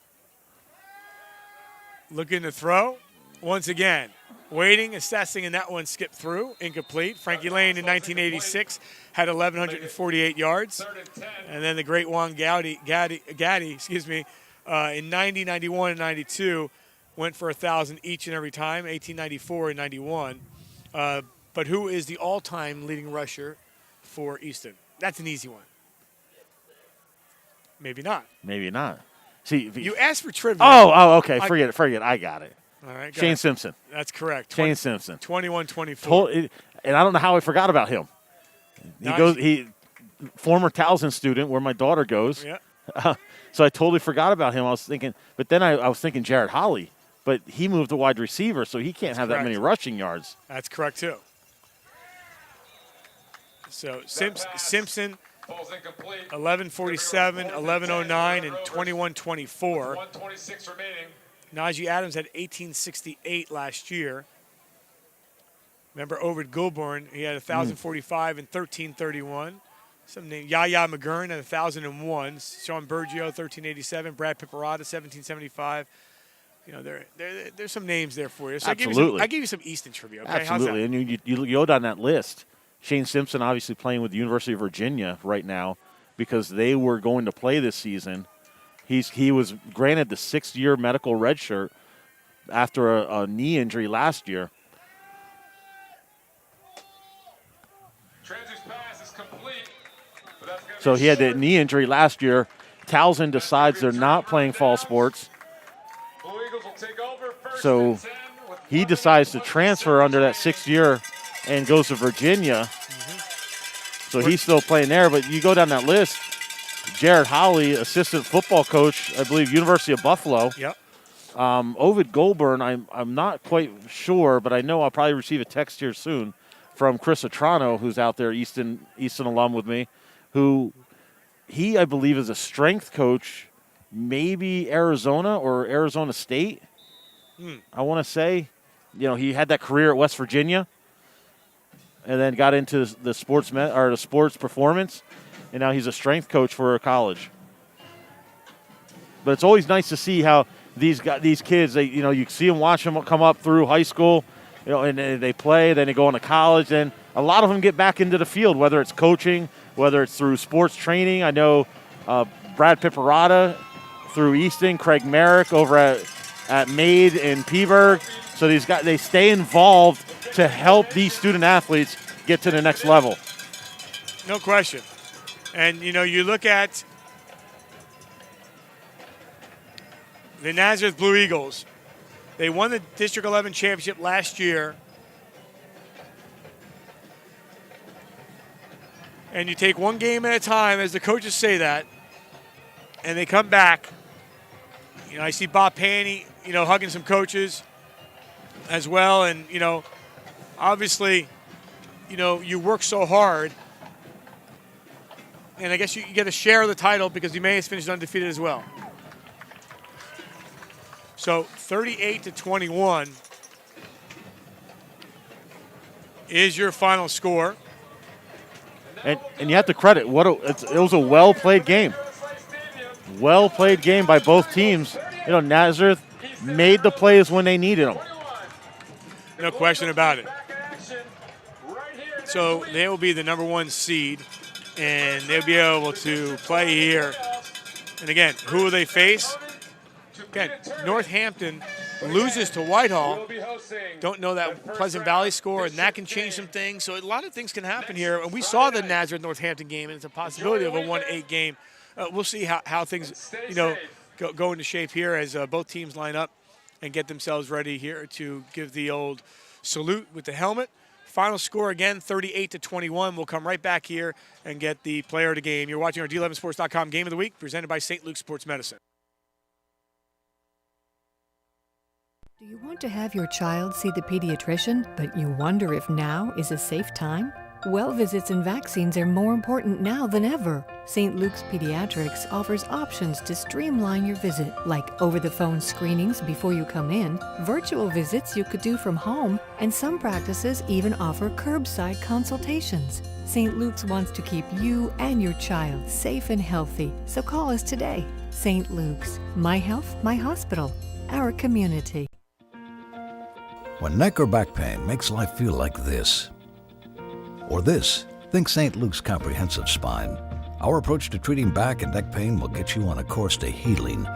Looking to throw. Once again, waiting, assessing, and that one skipped through. Incomplete. Frankie Lane in 1986 had 1,148 yards. And then the great Juan Gaddy, in 90, 91, and 92 went for 1,000 each and every time, 1894 and 91. But who is the all-time leading rusher for Easton? That's an easy one. Maybe not. Maybe not. See, You asked for trivia. Oh, okay. Forget it. I got it. All right, go Shane ahead. Simpson. That's correct. Shane Simpson. 21-24. And I don't know how I forgot about him. Nice. He former Towson student where my daughter goes. Yeah. So I totally forgot about him. I was thinking, but then I was thinking Jared Holly, but he moved to wide receiver, so he can't have that many rushing yards. That's correct, too. So Simpson, 1147, 1109, and 2124. 126 remaining. Naji Adams had 1868 last year. Remember Ovid Goulburn, he had 1,045 and 1331. Some name Yaya McGurn at 1,001. Sean Bergio, 1387. Brad Pipparata, 1775. You know, there's some names there for you. So Absolutely. I give you some Easton trivia. Okay? Absolutely, How's that? and you go down that list. Shane Simpson obviously playing with the University of Virginia right now because they were going to play this season. He was granted the 6-year medical red shirt after a knee injury last year. Transi's pass is complete. So he had the knee injury last year. Towson decides they're not playing fall sports. Blue Eagles will take over first. So he decides to transfer under that 6th year and goes to Virginia. So he's still playing there. But you go down that list, Jared Holly, assistant football coach, I believe, University of Buffalo. Yep. Ovid Goulburn, I'm not quite sure, but I know I'll probably receive a text here soon from Chris Atrano, who's out there, Easton alum with me, who he, I believe, is a strength coach, maybe Arizona or Arizona State. I want to say, he had that career at West Virginia, and then got into the sports performance, and now he's a strength coach for a college. But it's always nice to see how these kids, you see them, watch them come up through high school, and they play, then they go into college, and a lot of them get back into the field, whether it's coaching, whether it's through sports training. I know Brad Pipparata through Easton, Craig Merrick over at Made in Peaburg. So they stay involved to help these student athletes get to the next level. No question. And, you look at the Nazareth Blue Eagles. They won the District 11 championship last year. And you take one game at a time, as the coaches say that. and they come back. I see Bob Paney, hugging some coaches as well. And, obviously, you work so hard. And I guess you get a share of the title because Emmaus finished undefeated as well. So 38-21 is your final score. And you have to credit it was a well-played game. Well-played game by both teams. Nazareth made the plays when they needed them. No question about it. So they will be the number 1 seed, and they'll be able to play here. And again, who will they face? Again, Northampton loses to Whitehall. Don't know that Pleasant Valley score, and that can change some things. So a lot of things can happen here. And we saw the Nazareth-Northampton game, and it's a possibility of a 1-8 game. We'll see how things, go into shape here as both teams line up and get themselves ready here to give the old salute with the helmet. Final score again, 38-21. We'll come right back here and get the player of the game. You're watching our D11sports.com Game of the Week, presented by St. Luke's Sports Medicine. Do you want to have your child see the pediatrician, but you wonder if now is a safe time? Well visits and vaccines are more important now than ever. St. Luke's Pediatrics offers options to streamline your visit, like over-the-phone screenings before you come in, virtual visits you could do from home, and some practices even offer curbside consultations. St. Luke's wants to keep you and your child safe and healthy, so call us today. St. Luke's, my health, my hospital, our community. When neck or back pain makes life feel like this, or this, think St. Luke's Comprehensive Spine. Our approach to treating back and neck pain will get you on a course to healing.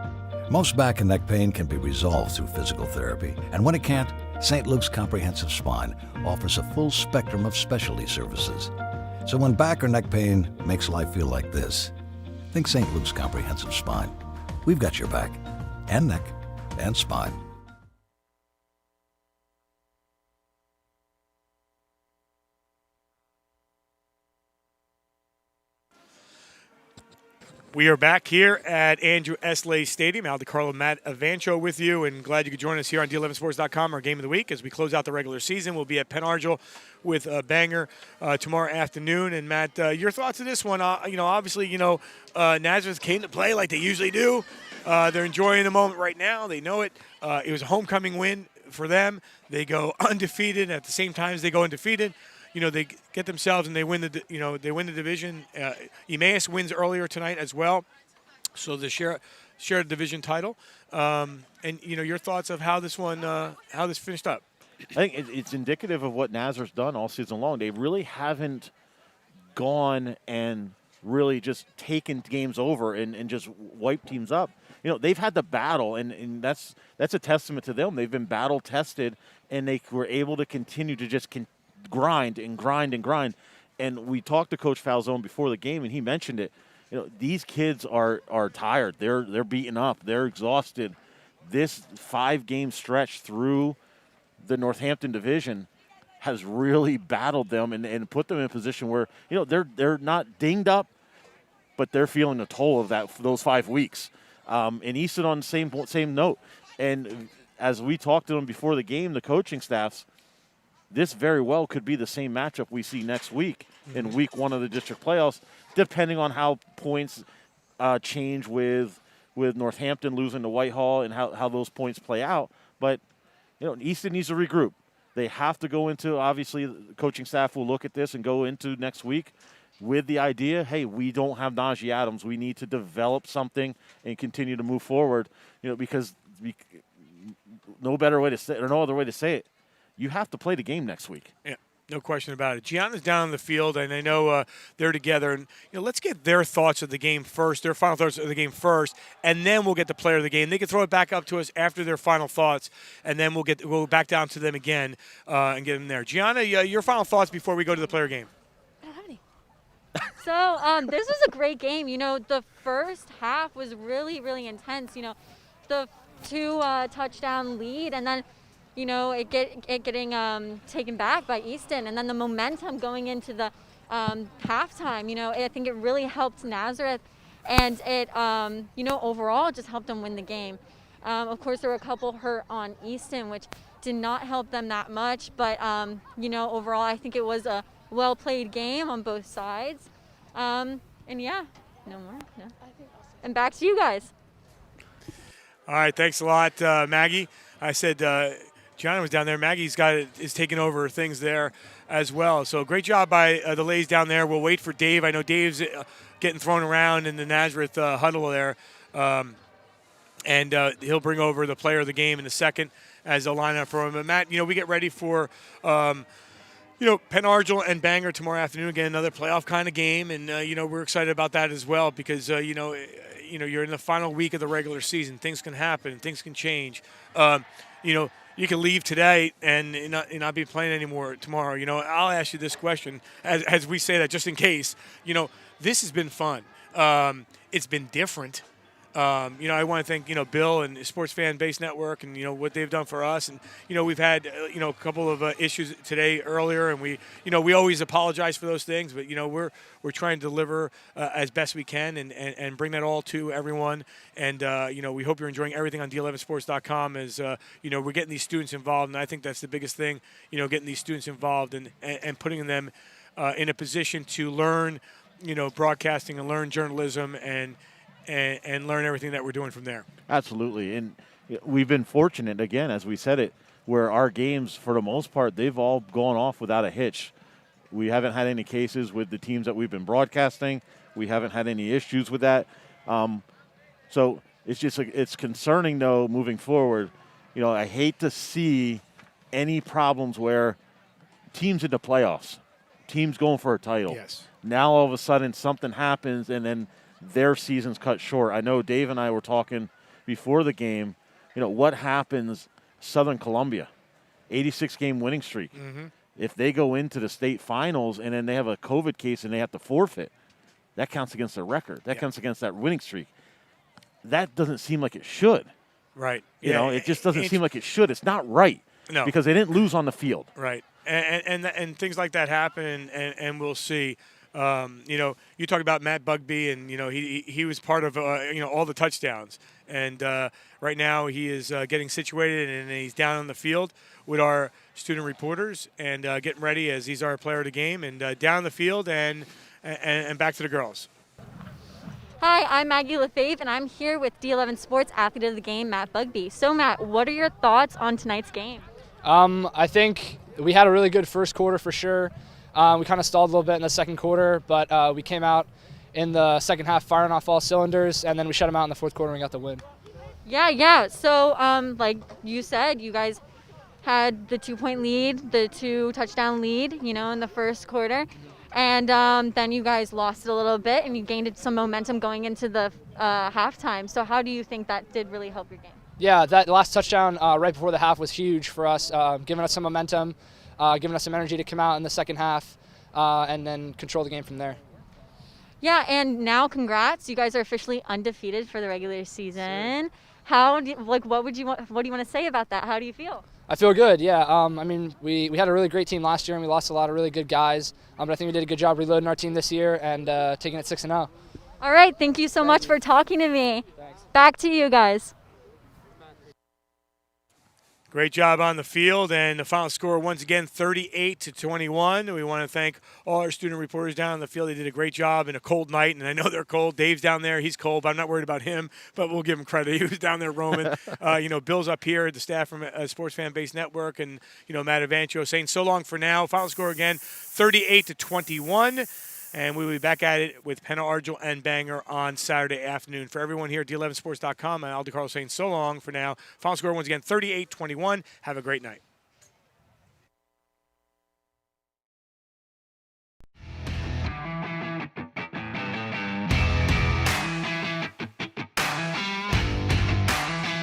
Most back and neck pain can be resolved through physical therapy, and when it can't, St. Luke's Comprehensive Spine offers a full spectrum of specialty services. So when back or neck pain makes life feel like this, think St. Luke's Comprehensive Spine. We've got your back, and neck, and spine. We are back here at Andrew S. Lay Stadium. Al DiCarlo, Matt Avancho with you, and glad you could join us here on D11sports.com, our Game of the Week. As we close out the regular season, we'll be at Penn Argyle with Banger tomorrow afternoon. And, Matt, your thoughts on this one? Obviously, Nazareth came to play like they usually do. They're enjoying the moment right now. They know it. It was a homecoming win for them. They go undefeated. At the same time as they go undefeated, they get themselves and they win the division. Emmaus wins earlier tonight as well, so they share the division title. And your thoughts of how this finished up? I think it's indicative of what Nazareth's done all season long. They really haven't gone and really just taken games over and just wiped teams up. They've had the battle, and that's a testament to them. They've been battle tested, and they were able to continue to just grind and grind and grind. And we talked to Coach Falzone before the game, and he mentioned it. These kids are tired. They're beaten up. They're exhausted. This 5-game stretch through the Northampton division has really battled them and put them in a position where they're not dinged up, but they're feeling the toll of those 5 weeks. And Easton on the same note. And as we talked to them before the game, the coaching staffs, this very well could be the same matchup we see next week in week 1 of the district playoffs, depending on how points change with Northampton losing to Whitehall and how those points play out. But, Easton needs to regroup. They have to go into, obviously, the coaching staff will look at this and go into next week with the idea, hey, we don't have Naji Adams. We need to develop something and continue to move forward, because no other way to say it. You have to play the game next week. Yeah, no question about it. Gianna's down on the field, and I know they're together. And let's get their thoughts of the game first, their final thoughts of the game first, and then we'll get the player of the game. They can throw it back up to us after their final thoughts, and then we'll go back down to them again and get them there. Gianna, your final thoughts before we go to the player game. I don't have any. So this was a great game. The first half was really, really intense. The 2 touchdown lead, and then it getting taken back by Easton, and then the momentum going into the halftime. I think it really helped Nazareth and it, overall just helped them win the game. Of course, there were a couple hurt on Easton, which did not help them that much, but, overall, I think it was a well-played game on both sides. No more? No. And back to you guys. All right, thanks a lot, Maggie. I said Gianna was down there. Maggie's is taking over things there as well. So great job by the ladies down there. We'll wait for Dave. I know Dave's getting thrown around in the Nazareth huddle there. And he'll bring over the player of the game in a second as a lineup for him. And Matt, we get ready for, Penn Argyl and Bangor tomorrow afternoon. Again, another playoff kind of game. And, we're excited about that as well because, you're in the final week of the regular season. Things can happen. Things can change. You can leave today and not be playing anymore tomorrow. I'll ask you this question as we say that just in case. This has been fun. It's been different. I want to thank, Bill and Sports Fan Base Network and, what they've done for us. And, we've had, a couple of issues today earlier, and we always apologize for those things. But, we're trying to deliver as best we can and bring that all to everyone. And, we hope you're enjoying everything on D11sports.com as, we're getting these students involved. And I think that's the biggest thing, getting these students involved and putting them in a position to learn, broadcasting and learn journalism and learn everything that we're doing from there. Absolutely. And we've been fortunate, again, as we said it, where our games, for the most part, they've all gone off without a hitch. We haven't had any cases with the teams that we've been broadcasting. We haven't had any issues with that. So it's just it's concerning, though, moving forward. I hate to see any problems where teams in the playoffs, teams going for a title. Yes. Now all of a sudden something happens and then their season's cut short. I know Dave and I were talking before the game, what happens Southern Columbia, 86-game winning streak. Mm-hmm. If they go into the state finals and then they have a COVID case and they have to forfeit, that counts against their record. That counts against that winning streak. That doesn't seem like it should. Right. It just doesn't seem like it should. It's not right. No. Because they didn't lose on the field. Right. And things like that happen, and we'll see. You talk about Matt Bugbee, and he was part of all the touchdowns, and right now he is getting situated and he's down on the field with our student reporters and getting ready as he's our player of the game and down the field and back to the girls. Hi, I'm Maggie Lefebvre, and I'm here with D11 Sports Athlete of the Game, Matt Bugbee. So, Matt, what are your thoughts on tonight's game? I think we had a really good first quarter for sure. We kind of stalled a little bit in the second quarter, but we came out in the second half firing off all cylinders, and then we shut them out in the fourth quarter and we got the win. Yeah. So, like you said, you guys had the 2-point lead, the 2-touchdown lead, in the first quarter. And then you guys lost it a little bit, and you gained some momentum going into the halftime. So how do you think that did really help your game? Yeah, that last touchdown right before the half was huge for us, giving us some momentum, giving us some energy to come out in the second half and then control the game from there. Yeah, and now congrats. You guys are officially undefeated for the regular season. What do you want to say about that? How do you feel? I feel good, yeah. We had a really great team last year, and we lost a lot of really good guys. But I think we did a good job reloading our team this year and taking it 6-0. All right, thank you so much for talking to me. Thanks. Back to you guys. Great job on the field, and the final score once again 38-21. We want to thank all our student reporters down on the field. They did a great job in a cold night, and I know they're cold. Dave's down there; he's cold, but I'm not worried about him. But we'll give him credit; he was down there roaming. Bill's up here, the staff from Sports Fan Base Network, and Matt Avancio saying so long for now. Final score again 38-21. And we will be back at it with Penn Argyl and Bangor on Saturday afternoon. For everyone here at D11sports.com, I'm Al DiCarlo saying so long for now. Final score once again, 38-21. Have a great night.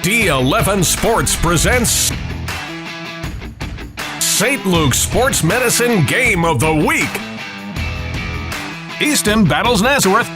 D11 Sports presents St. Luke's Sports Medicine Game of the Week. Easton battles Nazareth